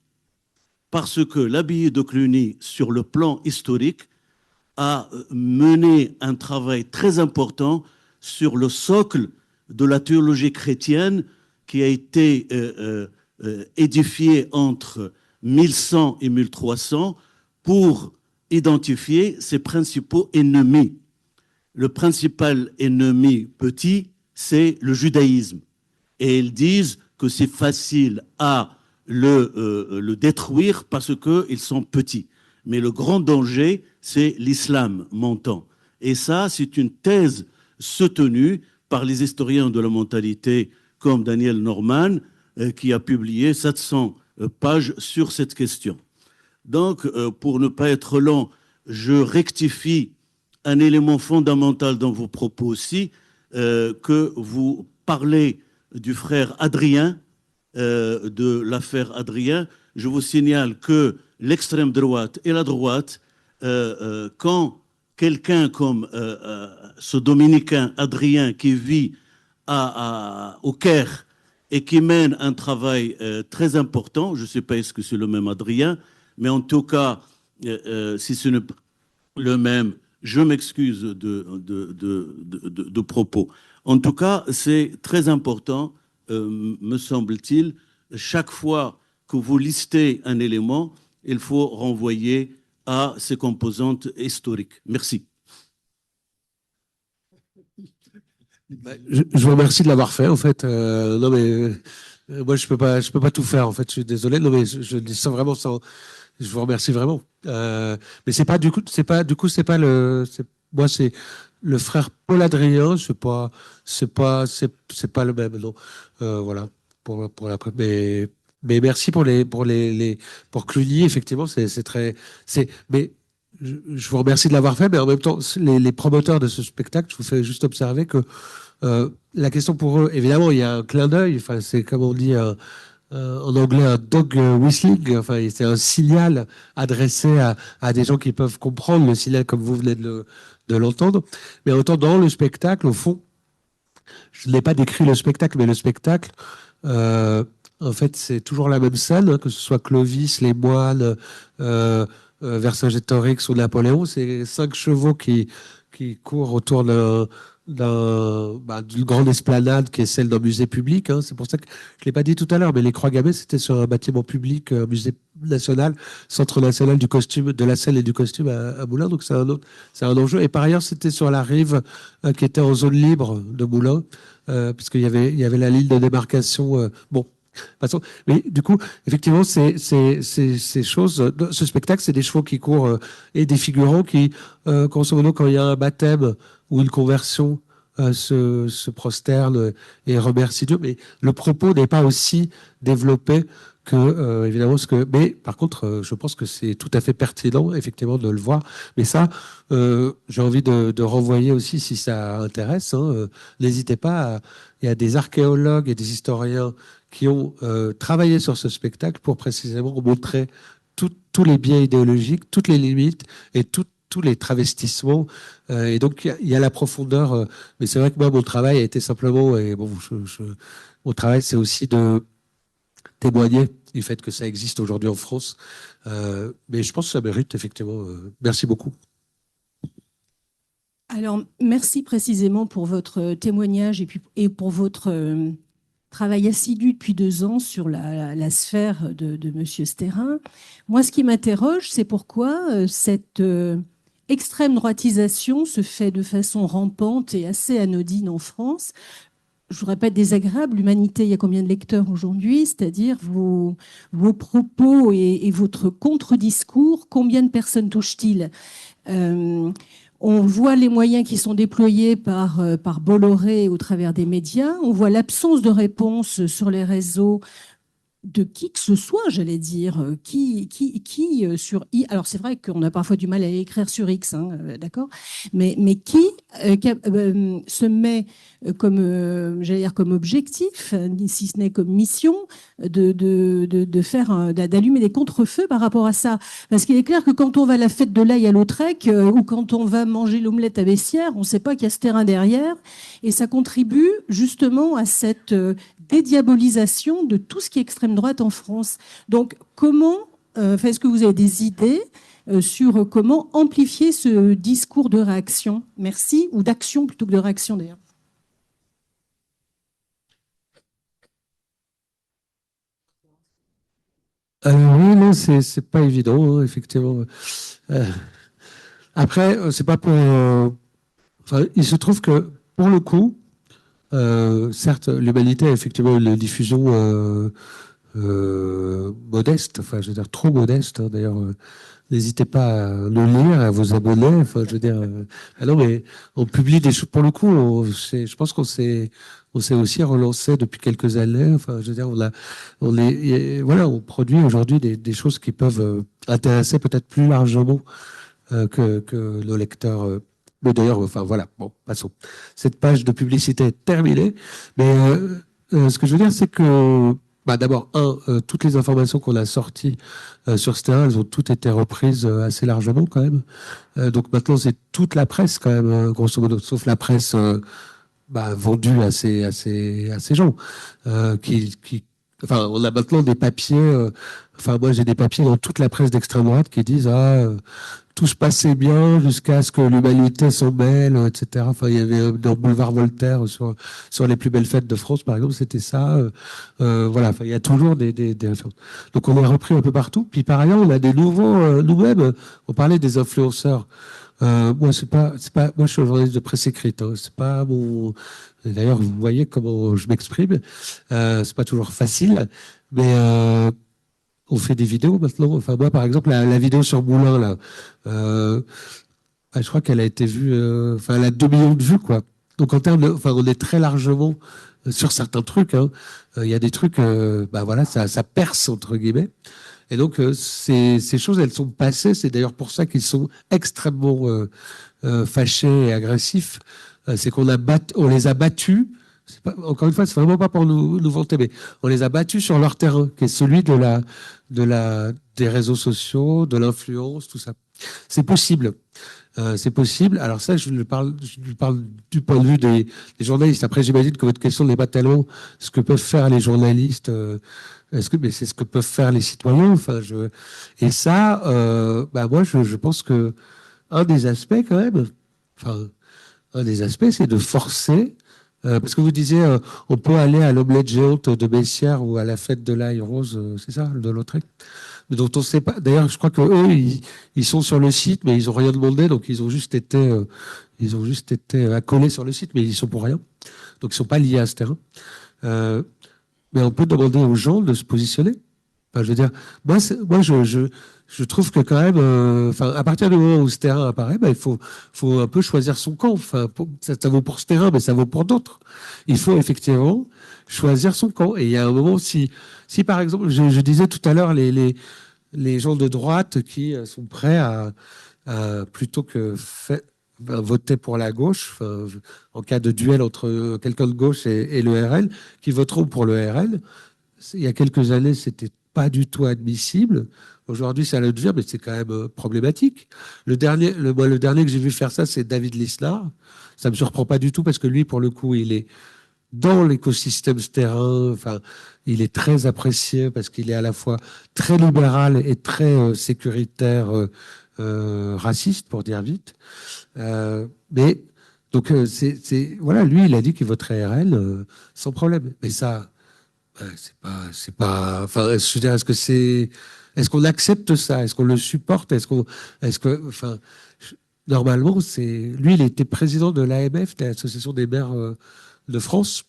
Parce que l'abbaye de Cluny, sur le plan historique, a mené un travail très important sur le socle de la théologie chrétienne qui a été édifié entre 1100 et 1300 pour identifier ses principaux ennemis. Le principal ennemi petit, c'est le judaïsme. Et ils disent que c'est facile à le détruire parce qu'ils sont petits. Mais le grand danger, c'est l'islam montant. Et ça, c'est une thèse soutenue par les historiens de la mentalité comme Daniel Norman, qui a publié 700 pages sur cette question. Donc, pour ne pas être long, je rectifie un élément fondamental dans vos propos aussi, que vous parlez du frère Adrien, de l'affaire Adrien. Je vous signale que l'extrême droite et la droite, quand quelqu'un comme ce dominicain Adrien qui vit au Caire et qui mène un travail très important, je ne sais pas est-ce que c'est le même Adrien, mais en tout cas, si ce n'est pas le même, je m'excuse de propos. En tout cas, c'est très important, me semble-t-il, chaque fois que vous listez un élément, il faut renvoyer à ses composantes historiques. Merci. Je vous remercie de l'avoir fait, en fait. Non, mais moi, je peux pas tout faire, en fait. Je suis désolé. Non, mais je dis ça vraiment sans. Je vous remercie vraiment. Mais c'est pas moi, c'est le frère Paul Adrien. C'est pas le même, non. Voilà. Mais merci pour Cluny. Effectivement, mais je vous remercie de l'avoir fait, mais en même temps, les promoteurs de ce spectacle, je vous fais juste observer que La question pour eux, évidemment, il y a un clin d'œil. Enfin, c'est comme on dit en anglais un dog whistling. Enfin, c'est un signal adressé à des gens qui peuvent comprendre le signal comme vous venez de l'entendre. Mais en même temps, dans le spectacle, au fond, je n'ai pas décrit le spectacle, mais le spectacle, en fait, c'est toujours la même scène, hein, que ce soit Clovis, les moines, Vercingétorix ou Napoléon. C'est 5 chevaux qui courent autour d'une grande esplanade qui est celle d'un musée public. Hein. C'est pour ça que je ne l'ai pas dit tout à l'heure, mais les Croix gammées, c'était sur un bâtiment public, un musée national, Centre national du costume, de la scène et du costume à Moulins. Donc c'est un enjeu. Et par ailleurs, c'était sur la rive qui était en zone libre de Moulins, puisqu'il y avait la ligne de démarcation. Bon. Façon. Mais du coup, effectivement, ces choses, ce spectacle, c'est des chevaux qui courent et des figurants qui, grosso modo, quand il y a un baptême ou une conversion, se prosternent et remercient Dieu. Mais le propos n'est pas aussi développé que, évidemment, mais par contre, je pense que c'est tout à fait pertinent, effectivement, de le voir. Mais ça, j'ai envie de renvoyer aussi, si ça intéresse, hein, n'hésitez pas. Il y a des archéologues et des historiens qui ont travaillé sur ce spectacle pour précisément montrer tous les biais idéologiques, toutes les limites et tous les travestissements. Et donc, il y a la profondeur. Mais c'est vrai que moi, mon travail a été simplement, et bon, mon travail, c'est aussi de témoigner du fait que ça existe aujourd'hui en France. Mais je pense que ça mérite, effectivement. Merci beaucoup. Alors, merci précisément pour votre témoignage et pour votre travail assidu depuis 2 ans sur la sphère de Monsieur Sterrin. Moi, ce qui m'interroge, c'est pourquoi cette extrême droitisation se fait de façon rampante et assez anodine en France. Je ne voudrais pas être désagréable, l'Humanité, il y a combien de lecteurs aujourd'hui? C'est-à-dire vos propos et votre contre-discours, combien de personnes touchent-ils? On voit les moyens qui sont déployés par Bolloré au travers des médias. On voit l'absence de réponse sur les réseaux de qui que ce soit, j'allais dire, sur I. Alors c'est vrai qu'on a parfois du mal à écrire sur X, hein, d'accord, mais qui se met comme, j'allais dire, comme objectif, si ce n'est comme mission, d'allumer des contre-feux par rapport à ça. Parce qu'il est clair que quand on va à la fête de l'ail à Lautrec ou quand on va manger l'omelette à Bessières, on ne sait pas qu'il y a ce terrain derrière, et ça contribue justement à cette dédiabolisation de tout ce qui est extrême droite en France. Donc, comment, est-ce que vous avez des idées sur comment amplifier ce discours de réaction? Merci, ou d'action plutôt que de réaction d'ailleurs. Alors oui, non, c'est pas évident, hein, effectivement. Après, c'est pas pour. Enfin, il se trouve que pour le coup, certes, l'Humanité a effectivement une diffusion modeste, enfin, je veux dire trop modeste. Hein, d'ailleurs, n'hésitez pas à nous lire, à vous abonner. Enfin, je veux dire, non, mais on publie des choses. Pour le coup, je pense qu'on s'est aussi relancé depuis quelques années. Enfin, je veux dire, on produit aujourd'hui des choses qui peuvent intéresser peut-être plus largement que nos lecteurs. Mais d'ailleurs, enfin voilà, bon, passons. Cette page de publicité est terminée. Mais ce que je veux dire, c'est que d'abord, toutes les informations qu'on a sorties sur ce terrain, elles ont toutes été reprises assez largement quand même. Donc maintenant, c'est toute la presse quand même, grosso modo, sauf la presse vendue à ces gens enfin, on a maintenant des papiers. Enfin, moi, j'ai des papiers dans toute la presse d'extrême droite qui disent tout se passait bien jusqu'à ce que l'Humanité s'en mêle, etc. Enfin, il y avait dans Boulevard Voltaire sur les plus belles fêtes de France, par exemple, c'était ça. Voilà. Enfin, il y a toujours des références. Donc, on est repris un peu partout. Puis par ailleurs, on a des nouveaux nous-mêmes. On parlait des influenceurs. Moi, c'est pas. Moi, je suis un journaliste de presse écrite. Hein, c'est pas mon. D'ailleurs, vous voyez comment je m'exprime. C'est pas toujours facile, mais on fait des vidéos maintenant. Enfin, moi, par exemple, la vidéo sur Moulins, là, je crois qu'elle a été vue. Enfin, elle a 2 millions de vues, quoi. Donc, en termes enfin, on est très largement sur certains trucs. Hein. Il y a des trucs, voilà, ça perce entre guillemets. Et donc, ces choses, elles sont passées. C'est d'ailleurs pour ça qu'ils sont extrêmement fâchés et agressifs. c'est on les a battus. Encore une fois, c'est vraiment pas pour nous vanter, mais on les a battus sur leur terrain, qui est celui des réseaux sociaux, de l'influence, tout ça. C'est possible. C'est possible. Alors ça, je lui parle du point de vue des journalistes. Après, j'imagine que votre question n'est pas tellement ce que peuvent faire les journalistes. Mais c'est ce que peuvent faire les citoyens. Enfin, et ça, moi, je pense que un des aspects, quand même, un des aspects, c'est de forcer. Parce que vous disiez, on peut aller à l'omelette géante de Bessières ou à la fête de l'ail rose, c'est ça, de Lautrec, dont on ne sait pas. D'ailleurs, je crois que eux, ils sont sur le site, mais ils n'ont rien demandé, donc ils ont juste été accolés sur le site, mais ils y sont pour rien. Donc ils ne sont pas liés à ce terrain. Mais on peut demander aux gens de se positionner. Enfin, je veux dire, moi, je trouve que quand même, à partir du moment où ce terrain apparaît, il faut un peu choisir son camp. Enfin, ça vaut pour ce terrain, mais ça vaut pour d'autres. Il faut effectivement choisir son camp. Et il y a un moment, si par exemple, je disais tout à l'heure, les gens de droite qui sont prêts à plutôt que voter pour la gauche, en cas de duel entre quelqu'un de gauche et le RN, qui voteront pour le RN. Il y a quelques années, c'était pas du tout admissible. Aujourd'hui, ça le devient, mais c'est quand même problématique. Le dernier que j'ai vu faire ça, c'est David Lisnard. Ça me surprend pas du tout parce que lui, pour le coup, il est dans l'écosystème ce terrain. Enfin, il est très apprécié parce qu'il est à la fois très libéral et très sécuritaire, raciste, pour dire vite. Mais donc, voilà, lui, il a dit qu'il voterait RN sans problème. Mais ça, c'est pas. Enfin, je veux dire, est-ce qu'on accepte ça? Est-ce qu'on le supporte? Normalement, lui, il était président de l'AMF, de l'Association des maires de France.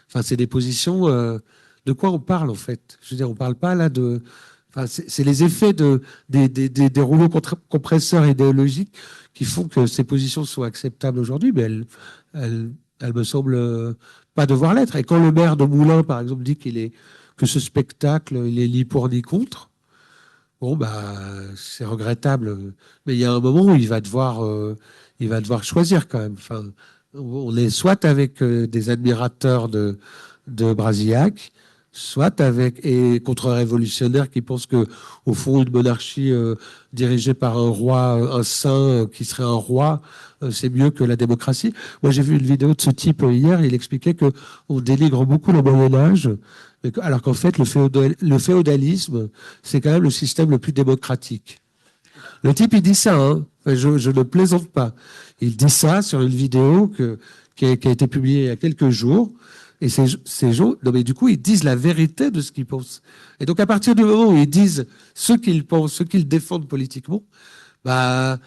Enfin, c'est des positions. De quoi on parle en fait? Je veux dire, on parle pas là de. Enfin, c'est les effets des rouleaux compresseurs idéologiques qui font que ces positions sont acceptables aujourd'hui, mais elles me semblent pas devoir l'être. Et quand le maire de Moulins, par exemple, dit que ce spectacle, il est ni pour ni contre, bon, c'est regrettable. Mais il y a un moment où il va devoir choisir quand même. Enfin, on est soit avec des admirateurs de Brasillac, soit avec et contre-révolutionnaires qui pensent que, au fond, une monarchie dirigée par un roi, un saint qui serait un roi, c'est mieux que la démocratie. Moi, j'ai vu une vidéo de ce type hier. Il expliquait que on dénigre beaucoup le Moyen-Âge, alors qu'en fait, le féodalisme, c'est quand même le système le plus démocratique. Le type, il dit ça. Hein. Je ne plaisante pas. Il dit ça sur une vidéo qui a été publiée il y a quelques jours. Et ces gens, non mais du coup, ils disent la vérité de ce qu'ils pensent. Et donc, à partir du moment où ils disent ce qu'ils pensent, ce qu'ils défendent politiquement, voilà.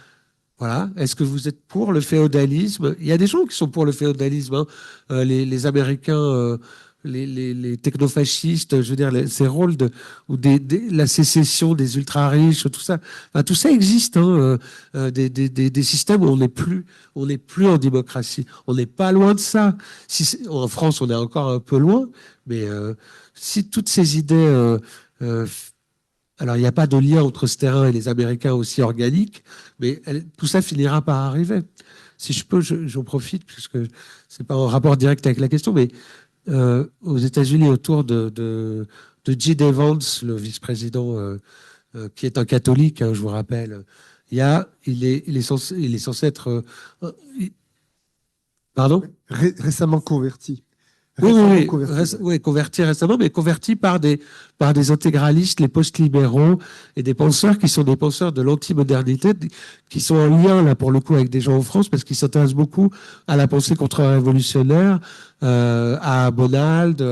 Est-ce que vous êtes pour le féodalisme? Il y a des gens qui sont pour le féodalisme. Hein. Les Américains, les technofascistes, je veux dire, ces rôles la sécession des ultra-riches, tout ça. Enfin, tout ça existe. Hein. Des systèmes où on n'est plus en démocratie. On n'est pas loin de ça. En France, on est encore un peu loin, mais si toutes ces idées alors, il n'y a pas de lien entre ce terrain et les Américains aussi organique, mais tout ça finira par arriver. Si je peux, j'en profite, puisque c'est pas en rapport direct avec la question, mais aux États-Unis, autour de J.D. Vance, le vice-président, qui est un catholique, hein, je vous rappelle, il est censé être... pardon ? Récemment converti. Oui, converti récemment, mais converti par des intégralistes, les post-libéraux et des penseurs qui sont des penseurs de l'antimodernité, qui sont en lien, là, pour le coup, avec des gens en France, parce qu'ils s'intéressent beaucoup à la pensée contre-révolutionnaire, à Bonald,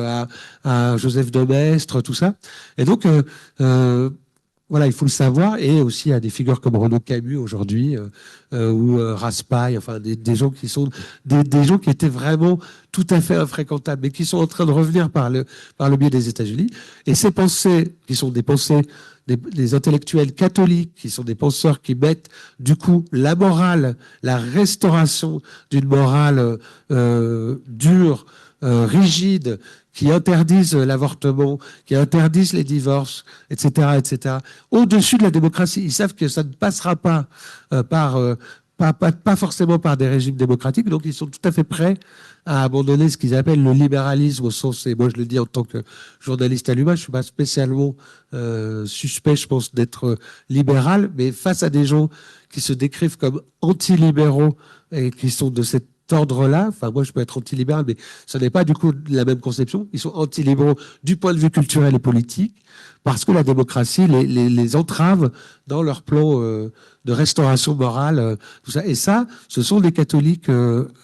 à Joseph de Maistre, tout ça. Et donc, voilà, il faut le savoir, et aussi à des figures comme Renaud Camus aujourd'hui, ou Raspail, enfin des gens qui sont des gens qui étaient vraiment tout à fait infréquentables, mais qui sont en train de revenir par le biais des États-Unis. Et ces pensées, qui sont des pensées des intellectuels catholiques, qui sont des penseurs qui mettent du coup la morale, la restauration d'une morale dure, rigide, qui interdisent l'avortement, qui interdisent les divorces, etc., etc., au-dessus de la démocratie. Ils savent que ça ne passera pas par pas forcément par des régimes démocratiques, donc ils sont tout à fait prêts à abandonner ce qu'ils appellent le libéralisme au sens, et moi je le dis en tant que journaliste à l'UMA, je suis pas spécialement suspect, je pense, d'être libéral, mais face à des gens qui se décrivent comme anti-libéraux et qui sont de cet ordre-là, enfin moi je peux être anti-libéral, mais ce n'est pas du coup la même conception, ils sont anti-libéraux du point de vue culturel et politique, parce que la démocratie les entrave dans leur plan de restauration morale, tout ça. Et ça, ce sont des catholiques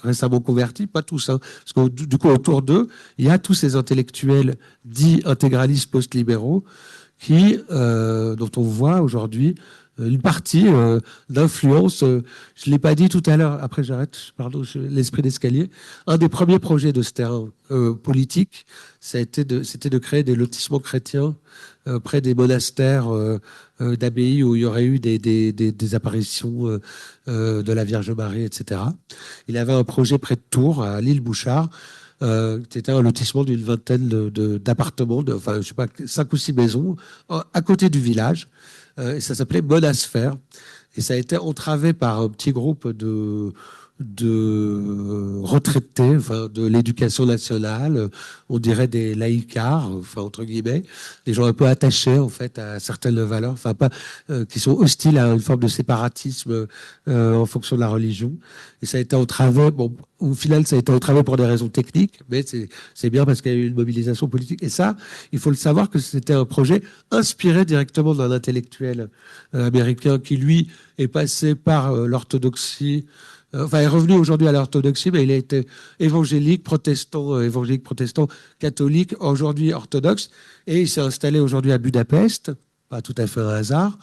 récemment convertis, pas tous, hein, parce que du coup autour d'eux, il y a tous ces intellectuels dits intégralistes post-libéraux dont on voit aujourd'hui une partie d'influence. Je l'ai pas dit tout à l'heure, après j'arrête, pardon, l'esprit d'escalier. Un des premiers projets de ce terrain politique, c'était de créer des lotissements chrétiens près des monastères d'abbayes où il y aurait eu des apparitions de la Vierge Marie, etc. Il avait un projet près de Tours, à l'île Bouchard. C'était un lotissement d'une vingtaine d'appartements, enfin, je sais pas, 5 ou 6 maisons, à côté du village. Et ça s'appelait Monasphère. Et ça a été entravé par un petit groupe de retraités, enfin, de l'éducation nationale, on dirait des laïcards, enfin, entre guillemets, des gens un peu attachés, en fait, à certaines valeurs, enfin, pas, qui sont hostiles à une forme de séparatisme en fonction de la religion. Et ça a été entravé, bon, au final, ça a été entravé pour des raisons techniques, mais c'est bien parce qu'il y a eu une mobilisation politique. Et ça, il faut le savoir que c'était un projet inspiré directement d'un intellectuel américain qui, lui, est passé par l'orthodoxie, enfin, est revenu aujourd'hui à l'orthodoxie, mais il a été évangélique, protestant, catholique, aujourd'hui orthodoxe, et il s'est installé aujourd'hui à Budapest, pas tout à fait un hasard.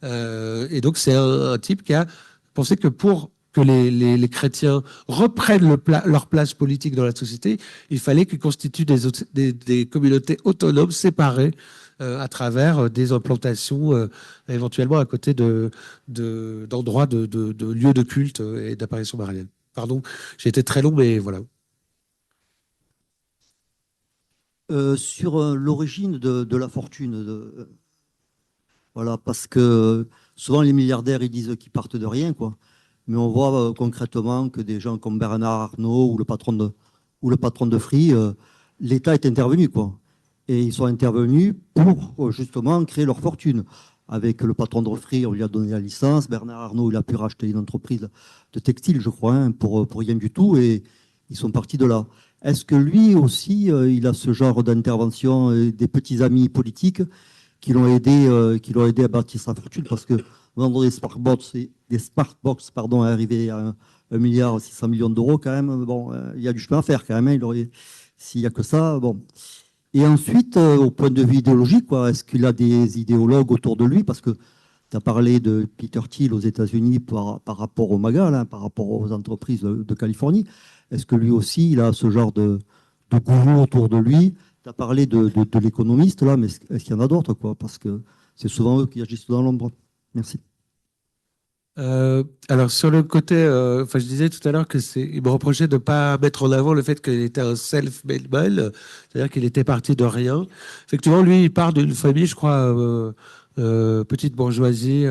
Et donc, c'est un type qui a pensé que pour que les chrétiens reprennent leur place politique dans la société, il fallait qu'ils constituent des communautés autonomes, séparées, à travers des implantations éventuellement à côté d'endroits de lieux de culte et d'apparition mariale. Pardon, j'ai été très long, mais voilà. Sur l'origine de la fortune, voilà, parce que souvent les milliardaires ils disent qu'ils partent de rien, quoi. Mais on voit concrètement que des gens comme Bernard Arnault ou le patron de Free, l'État est intervenu, quoi. Et ils sont intervenus pour justement créer leur fortune. Avec le patron de Free, on lui a donné la licence. Bernard Arnault, il a pu racheter une entreprise de textile, je crois, hein, pour rien du tout. Et ils sont partis de là. Est-ce que lui aussi, il a ce genre d'intervention, des petits amis politiques qui l'ont aidé à bâtir sa fortune? Parce que vendre des Sparkbox, pardon, arriver à 1,6 milliard d'euros, quand même, bon, il y a du chemin à faire quand même. Hein, s'il n'y a que ça, bon. Et ensuite, au point de vue idéologique, quoi, est-ce qu'il a des idéologues autour de lui? Parce que tu as parlé de Peter Thiel aux États-Unis par rapport au MAGA, là, par rapport aux entreprises de Californie. Est-ce que lui aussi, il a ce genre de gourou autour de lui? Tu as parlé de l'économiste, là, mais est-ce qu'il y en a d'autres, quoi? Parce que c'est souvent eux qui agissent dans l'ombre. Merci. Alors sur le côté, enfin je disais tout à l'heure il me reprochait de ne pas mettre en avant le fait qu'il était un self-made man, c'est-à-dire qu'il était parti de rien. Effectivement, lui, il part d'une famille, je crois, petite bourgeoisie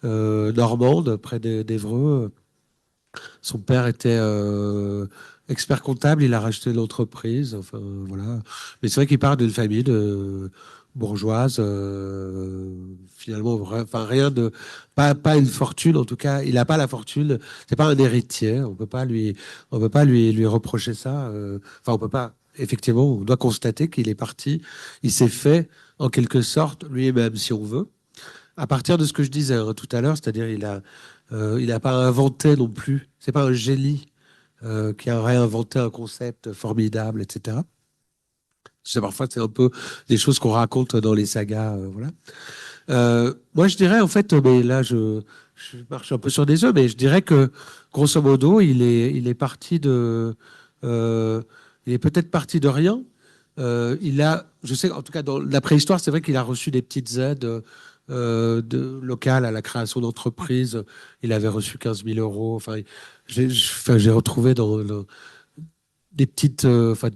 normande, près d'Évreux. Son père était expert comptable, il a racheté l'entreprise, enfin voilà. Mais c'est vrai qu'il part d'une famille de bourgeoise, finalement, enfin rien de, pas une fortune en tout cas. Il n'a pas la fortune. C'est pas un héritier. On peut pas lui reprocher ça. Enfin, on peut pas. Effectivement, on doit constater qu'il est parti. Il s'est fait en quelque sorte lui-même, si on veut, à partir de ce que je disais hein, tout à l'heure, c'est-à-dire il a pas inventé non plus. C'est pas un génie qui a réinventé un concept formidable, etc. Parfois, c'est un peu des choses qu'on raconte dans les sagas, voilà. Moi, je dirais, en fait, mais là, je marche un peu sur des œufs, mais je dirais que, grosso modo, il est parti il est peut-être parti de rien. Je sais, en tout cas, dans la préhistoire, c'est vrai qu'il a reçu des petites aides locales à la création d'entreprises. Il avait reçu 15 000 euros. Enfin, j'ai retrouvé des petites,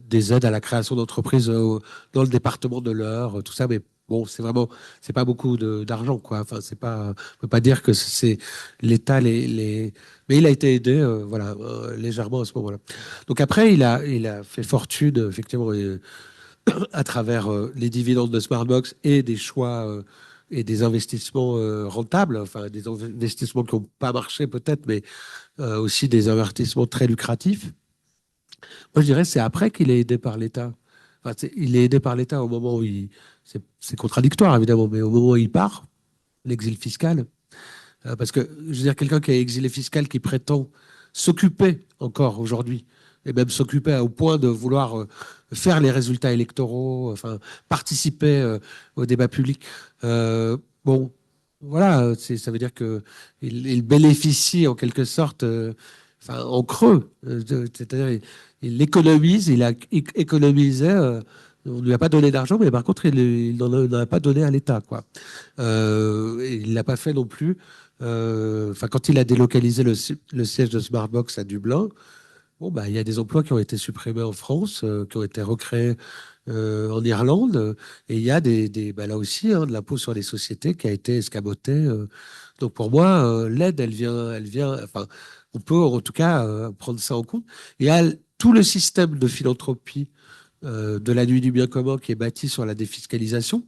des aides à la création d'entreprises dans le département de l'Eure, tout ça, mais bon, c'est pas beaucoup d'argent, quoi. Enfin, c'est pas, on peut pas dire que c'est l'État mais il a été aidé, voilà, légèrement à ce moment-là. Donc après, il a fait fortune, effectivement, à travers les dividendes de Smartbox et des choix et des investissements rentables, enfin des investissements qui n'ont pas marché peut-être, mais aussi des investissements très lucratifs. Moi, je dirais c'est après qu'il est aidé par l'État. Enfin, il est aidé par l'État au moment où c'est contradictoire évidemment, mais au moment où il part, l'exil fiscal, parce que je veux dire quelqu'un qui est exilé fiscal qui prétend s'occuper encore aujourd'hui et même s'occuper au point de vouloir faire les résultats électoraux, enfin participer au débat public. Bon, voilà, ça veut dire que il bénéficie en quelque sorte, enfin en creux, c'est-à-dire il économise, il a économisé. On ne lui a pas donné d'argent, mais par contre, il n'en a pas donné à l'État, quoi. Il ne l'a pas fait non plus. Enfin, quand il a délocalisé le siège de Smartbox à Dublin, bon, bah, il y a des emplois qui ont été supprimés en France, qui ont été recréés en Irlande, et il y a bah, là aussi hein, de l'impôt sur les sociétés qui a été escamoté. Donc pour moi, l'aide, elle vient. Enfin, on peut en tout cas prendre ça en compte. Il y a tout le système de philanthropie de la nuit du bien commun qui est bâti sur la défiscalisation.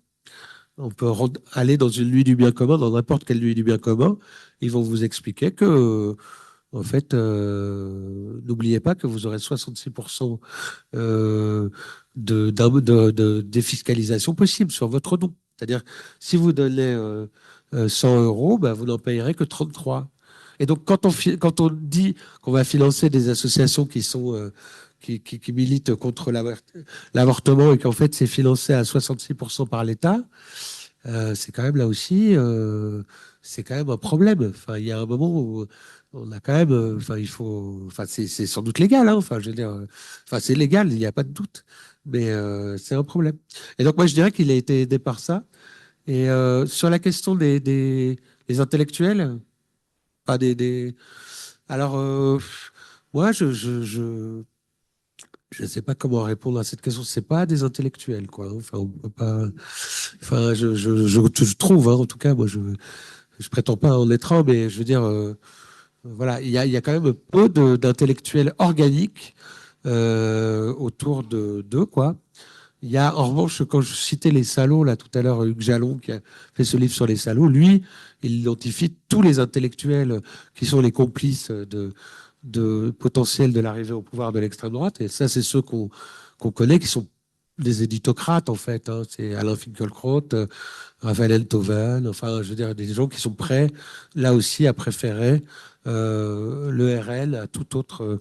On peut aller dans une nuit du bien commun, dans n'importe quelle nuit du bien commun. Ils vont vous expliquer que en fait, n'oubliez pas que vous aurez 66% de défiscalisation possible sur votre don. C'est-à-dire, si vous donnez 100 euros, ben, vous n'en payerez que 33. Et donc, quand on dit qu'on va financer des associations qui sont qui militent contre l'avortement et qu'en fait c'est financé à 66% par l'État, c'est quand même là aussi, c'est quand même un problème. Enfin, il y a un moment où on a quand même, enfin, il faut, enfin, c'est sans doute légal, hein, enfin, je veux dire, enfin, c'est légal, il n'y a pas de doute, mais c'est un problème. Et donc, moi, je dirais qu'il a été aidé par ça. Et sur la question des intellectuels, pas alors, moi, je ne sais pas comment répondre à cette question. C'est pas des intellectuels, quoi. Enfin, on peut pas. Enfin, je trouve, hein, en tout cas, moi, je prétends pas en être un, mais je veux dire, voilà, il y a quand même peu d'intellectuels organiques autour d'eux, quoi. Il y a, en revanche, quand je citais les salauds, là, tout à l'heure, Hugues Jalon, qui a fait ce livre sur les salauds, lui, il identifie tous les intellectuels qui sont les complices potentiels de l'arrivée au pouvoir de l'extrême droite. Et ça, c'est ceux qu'on connaît, qui sont des éditocrates, en fait. Hein. C'est Alain Finkielkraut, Raphaël Enthoven, enfin, je veux dire, des gens qui sont prêts, là aussi, à préférer le RN à tout autre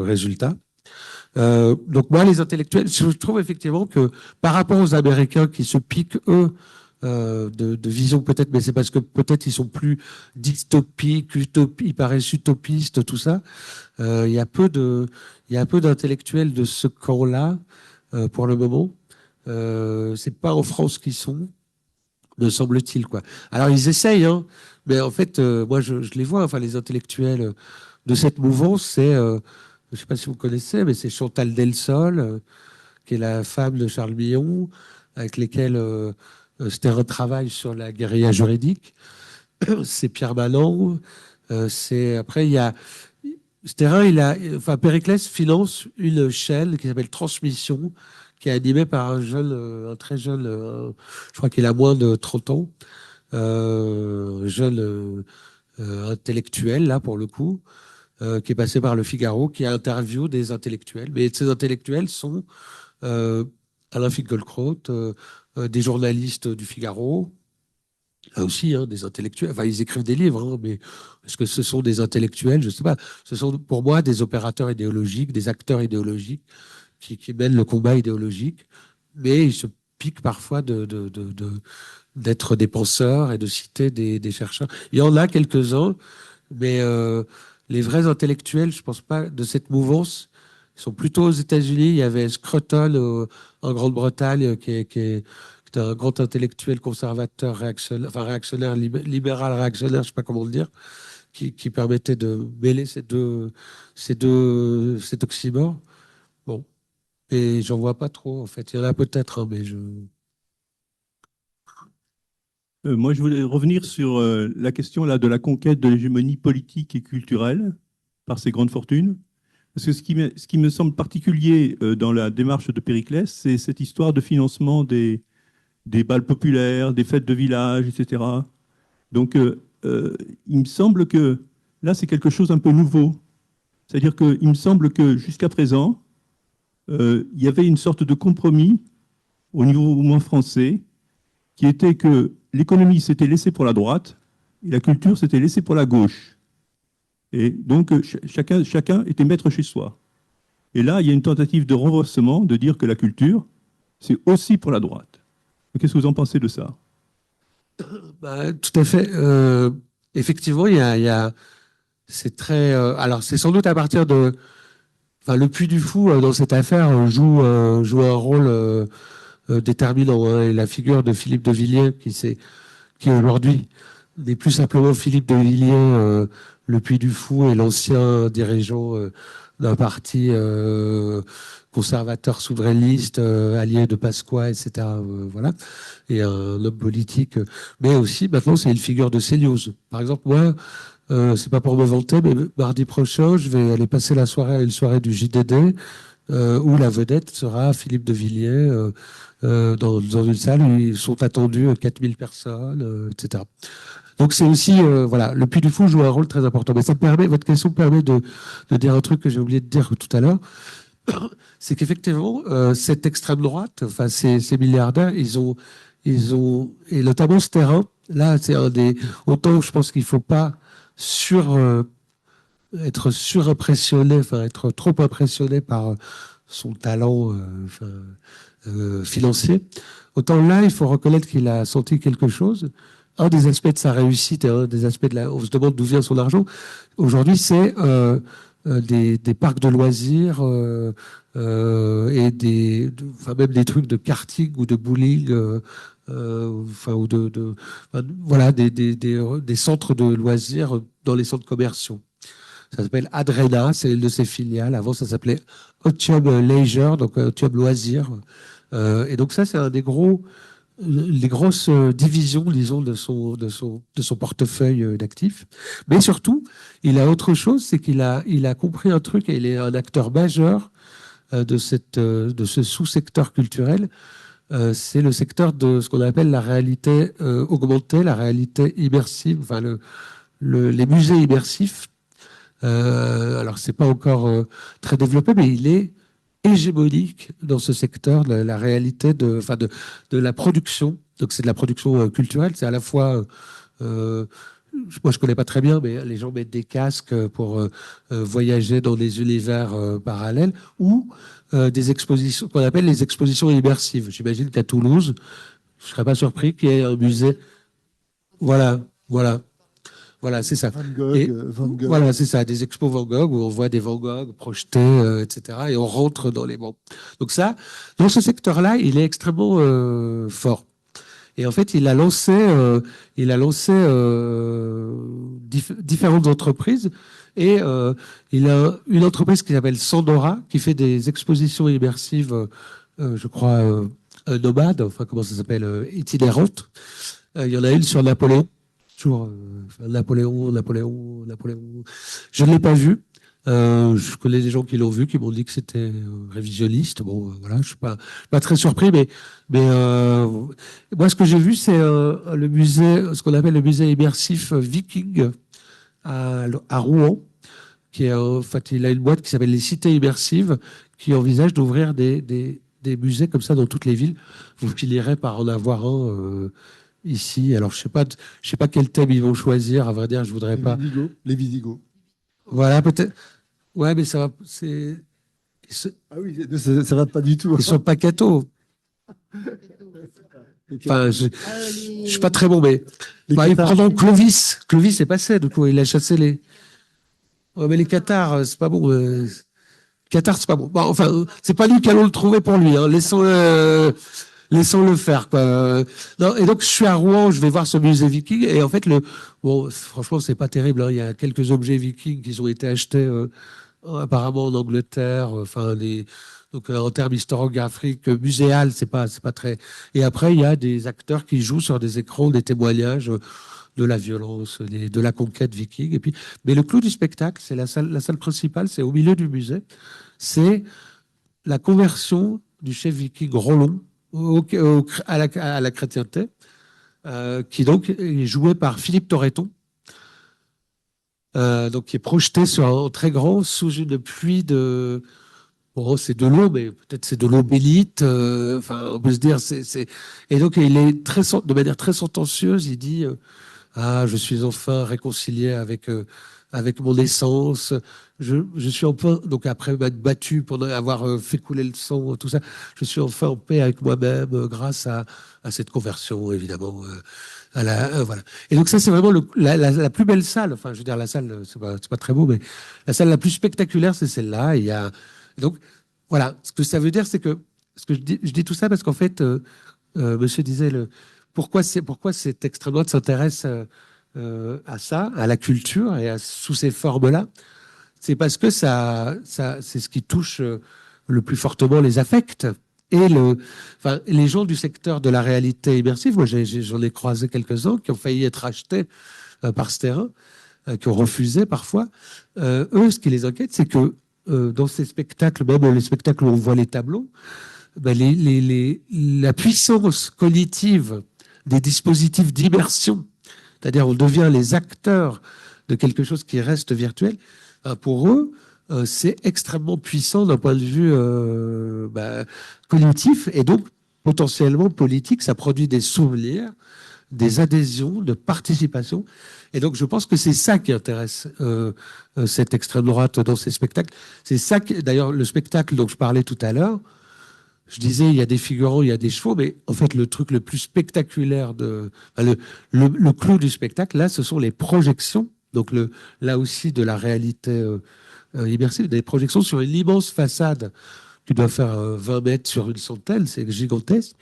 résultat. Donc moi, les intellectuels, je trouve effectivement que par rapport aux Américains qui se piquent, eux, de vision peut-être, mais c'est parce que peut-être ils sont plus dystopiques, ils paraissent utopistes, tout ça. Il y a peu d'intellectuels de ce camp-là pour le moment. C'est pas en France qu'ils sont, me semble-t-il, quoi. Alors ils essayent, hein, mais en fait, moi je les vois, enfin les intellectuels de cette mouvance, c'est, je sais pas si vous connaissez, mais c'est Chantal Delsol, qui est la femme de Charles Millon, avec lesquels Sterrin travaille sur la guérilla juridique. C'est Pierre Manon. C'est après il y a Sterrin, enfin Périclès finance une chaîne qui s'appelle Transmission, qui est animée par un jeune, un très jeune, je crois qu'il a moins de 30 ans, jeune intellectuel là pour le coup, qui est passé par Le Figaro, qui interviewe des intellectuels. Mais ces intellectuels sont Alain Finkielkraut, des journalistes du Figaro, là aussi, hein, des intellectuels. Enfin, ils écrivent des livres, hein, mais est-ce que ce sont des intellectuels? Je ne sais pas. Ce sont pour moi des opérateurs idéologiques, des acteurs idéologiques qui mènent le combat idéologique, mais ils se piquent parfois d'être des penseurs et de citer des chercheurs. Il y en a quelques-uns, mais les vrais intellectuels, je ne pense pas, de cette mouvance, ils sont plutôt aux États-Unis. Il y avait Scruton en Grande-Bretagne, qui est un grand intellectuel conservateur, réactionnaire, enfin réactionnaire, libéral réactionnaire, je ne sais pas comment le dire, qui permettait de mêler cet oxymore. Bon, et j'en vois pas trop, en fait. Il y en a peut-être, hein, mais je... Moi, je voulais revenir sur la question là, de la conquête de l'hégémonie politique et culturelle par ces grandes fortunes. Parce que ce qui me semble particulier dans la démarche de Périclès, c'est cette histoire de financement des bals populaires, des fêtes de village, etc. Donc, il me semble que là, c'est quelque chose un peu nouveau. C'est-à-dire qu'il me semble que jusqu'à présent, il y avait une sorte de compromis au niveau au moins français, qui était que l'économie s'était laissée pour la droite et la culture s'était laissée pour la gauche. Et donc, chacun était maître chez soi. Et là, il y a une tentative de renversement, de dire que la culture, c'est aussi pour la droite. Qu'est-ce que vous en pensez de ça? Bah, tout à fait. Effectivement, c'est très. Alors, c'est sans doute à partir de. Enfin, le Puy du Fou dans cette affaire joue un rôle déterminant. Hein, et la figure de Philippe de Villiers, qui aujourd'hui n'est plus simplement Philippe de Villiers, le Puy du Fou et l'ancien dirigeant d'un parti conservateur souverainiste, allié de Pasqua, etc. Voilà, et un homme politique. Mais aussi, maintenant, c'est une figure de CNews. Par exemple, moi, c'est pas pour me vanter, mais mardi prochain, je vais aller passer la soirée à une soirée du JDD, où la vedette sera Philippe de Villiers, dans une salle où ils sont attendus 4000 personnes, etc. Donc c'est aussi, voilà, le Puy du Fou joue un rôle très important. Mais ça me permet, votre question me permet de dire un truc que j'ai oublié de dire tout à l'heure. C'est qu'effectivement, cette extrême droite, enfin ces milliardaires, ils ont, et notamment ce terrain, là, c'est un des, autant je pense qu'il ne faut pas être surimpressionné, enfin être trop impressionné par son talent financier. Autant là, il faut reconnaître qu'il a senti quelque chose. Un des aspects de sa réussite et un des aspects on se demande d'où vient son argent. Aujourd'hui, c'est des parcs de loisirs et enfin même des trucs de karting ou de bowling, enfin ou voilà des centres de loisirs dans les centres commerciaux. Ça s'appelle Adrena, c'est une de ses filiales. Avant, ça s'appelait Otium Leisure, donc Otium Loisirs. Et donc ça, c'est un des les grosses divisions, disons, de son portefeuille d'actifs. Mais surtout, il a autre chose, c'est qu'il a compris un truc et il est un acteur majeur de ce sous-secteur culturel. C'est le secteur de ce qu'on appelle la réalité augmentée, la réalité immersive, enfin les musées immersifs. Alors, c'est pas encore très développé, mais il est hégémonique dans ce secteur de la réalité de la production. Donc, c'est de la production culturelle. C'est à la fois, moi, je connais pas très bien, mais les gens mettent des casques pour voyager dans des univers parallèles ou des expositions qu'on appelle les expositions immersives. J'imagine qu'à Toulouse, je serais pas surpris qu'il y ait un musée. Voilà, voilà. Voilà, c'est ça. Van Gogh. Voilà, c'est ça, des expos Van Gogh où on voit des Van Gogh projetés, etc. Et on rentre dans les bancs. Donc ça, dans ce secteur-là, il est extrêmement fort. Et en fait, il a lancé différentes entreprises. Et il a une entreprise qui s'appelle Sandora, qui fait des expositions immersives, je crois, nomades, enfin comment ça s'appelle, itinérantes. Il y en a une sur Napoléon. Toujours Napoléon. Je ne l'ai pas vu. Je connais des gens qui l'ont vu, qui m'ont dit que c'était révisionniste. Bon, voilà, je suis pas très surpris, mais moi, ce que j'ai vu, c'est le musée, ce qu'on appelle le musée immersif Viking à Rouen, qui est en fait, il a une boîte qui s'appelle les Cités immersives, qui envisage d'ouvrir des musées comme ça dans toutes les villes. Vous finirez par en avoir un. Ici, alors je sais pas quel thème ils vont choisir. À vrai dire, je voudrais pas. Les Visigoths. Voilà, peut-être. Ouais, mais ça va. Ah oui, ça va pas du tout. Ils sont pas cathos. Enfin, je suis pas très bon, mais pardon, Clovis. Clovis est passé. Du coup, il a chassé les. Ouais, mais les Cathares, c'est pas bon. Cathare, c'est pas bon. Bon, enfin, c'est pas nous qui allons le trouver pour lui. Hein. Laissons-le faire, quoi. Non, et donc, je suis à Rouen, je vais voir ce musée viking, et en fait, bon, franchement, c'est pas terrible, hein. Il y a quelques objets vikings qui ont été achetés, apparemment en Angleterre, enfin, Donc, en termes historiographiques, muséal, c'est pas très. Et après, il y a des acteurs qui jouent sur des écrans des témoignages de la violence, de la conquête viking. Et puis, mais le clou du spectacle, c'est la salle principale, c'est au milieu du musée. C'est la conversion du chef viking Rollon à la chrétienté, qui donc est joué par Philippe Torreton, donc qui est projeté sur un très grand sous une pluie de. Bon, c'est de l'eau, mais peut-être c'est de l'eau bénite. Enfin, on peut se dire, Et donc, il est de manière très sentencieuse. Il dit ah, je suis enfin réconcilié avec mon essence. Je suis enfin, donc après m'être battu pour avoir fait couler le sang, tout ça, je suis enfin en paix avec moi-même grâce à cette conversion, évidemment. Voilà. Et donc ça, c'est vraiment la plus belle salle. Enfin, je veux dire, la salle, c'est pas très beau, mais la salle la plus spectaculaire, c'est celle-là. Il y a donc voilà. Ce que ça veut dire, c'est que je dis tout ça parce qu'en fait, Monsieur disait pourquoi cette extrême droite s'intéresse à ça, à la culture et sous ces formes-là. C'est parce que c'est ce qui touche le plus fortement les affects. Et les gens du secteur de la réalité immersive, moi j'en ai croisé quelques-uns qui ont failli être achetés par ce terrain, qui ont refusé parfois. Eux, ce qui les inquiète, c'est que dans ces spectacles, même les spectacles où on voit les tableaux, ben la puissance cognitive des dispositifs d'immersion, c'est-à-dire on devient les acteurs de quelque chose qui reste virtuel, pour eux, c'est extrêmement puissant d'un point de vue cognitif et donc potentiellement politique. Ça produit des souvenirs, des adhésions, de participation. Et donc je pense que c'est ça qui intéresse cette extrême droite dans ces spectacles. C'est ça d'ailleurs, le spectacle dont je parlais tout à l'heure, je disais, il y a des figurants, il y a des chevaux, mais en fait, le truc le plus spectaculaire le clou du spectacle, là, ce sont les projections. Donc, là aussi, de la réalité immersive, des projections sur une immense façade qui doit faire 20 mètres sur une centaine, c'est gigantesque,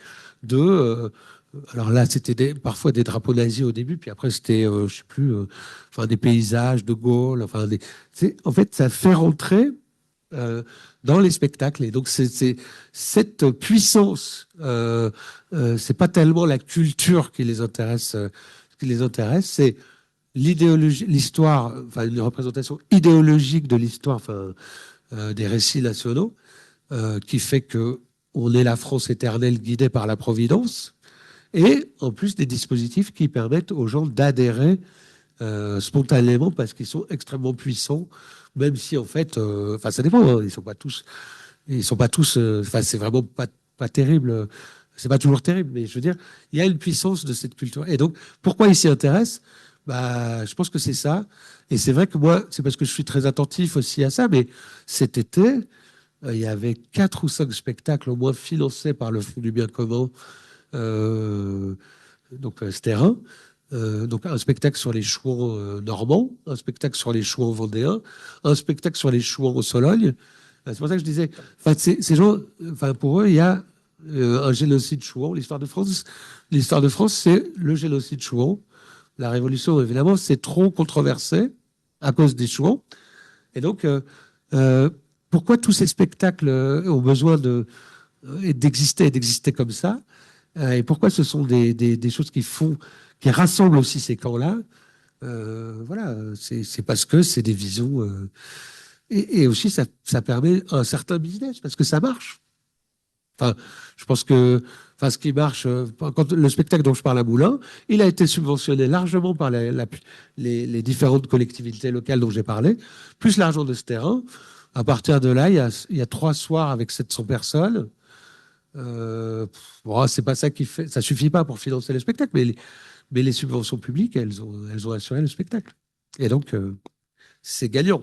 alors là, c'était parfois des drapeaux nazis au début, puis après, c'était, je sais plus, des paysages de Gaulle, en fait, ça fait rentrer dans les spectacles. Et donc, c'est cette puissance, c'est pas tellement la culture qui les intéresse, c'est l'idéologie, l'histoire, une représentation idéologique de l'histoire, des récits nationaux, qui fait que on est la France éternelle guidée par la Providence, et en plus des dispositifs qui permettent aux gens d'adhérer spontanément parce qu'ils sont extrêmement puissants, même si en fait, ça dépend, hein, ils sont pas tous, c'est vraiment pas terrible, c'est pas toujours terrible, mais je veux dire, il y a une puissance de cette culture. Et donc, pourquoi ils s'y intéressent? Je pense que c'est ça. Et c'est vrai que moi, c'est parce que je suis très attentif aussi à ça, mais cet été, il y avait 4 ou 5 spectacles au moins financés par le Fonds du bien commun, donc ce terrain. Donc un spectacle sur les chouans normands, un spectacle sur les chouans vendéens, un spectacle sur les chouans au Sologne. C'est pour ça que je disais, ces gens, pour eux, il y a un génocide chouan. L'histoire de France, c'est le génocide chouan. La Révolution, évidemment, c'est trop controversé à cause des chouans. Et donc, pourquoi tous ces spectacles ont besoin d'exister comme ça, et pourquoi ce sont des choses qui rassemblent aussi ces camps-là. Voilà, c'est parce que c'est des visions. Et aussi, ça permet un certain business, parce que ça marche. Je pense que ce qui marche, quand le spectacle dont je parle à Moulins, il a été subventionné largement par les différentes collectivités locales dont j'ai parlé, plus l'argent de ce terrain. À partir de là, il y a 3 soirs avec 700 personnes. C'est pas ça qui fait. Ça suffit pas pour financer le spectacle, mais les subventions publiques, elles ont assuré le spectacle. Et donc, c'est gagnant.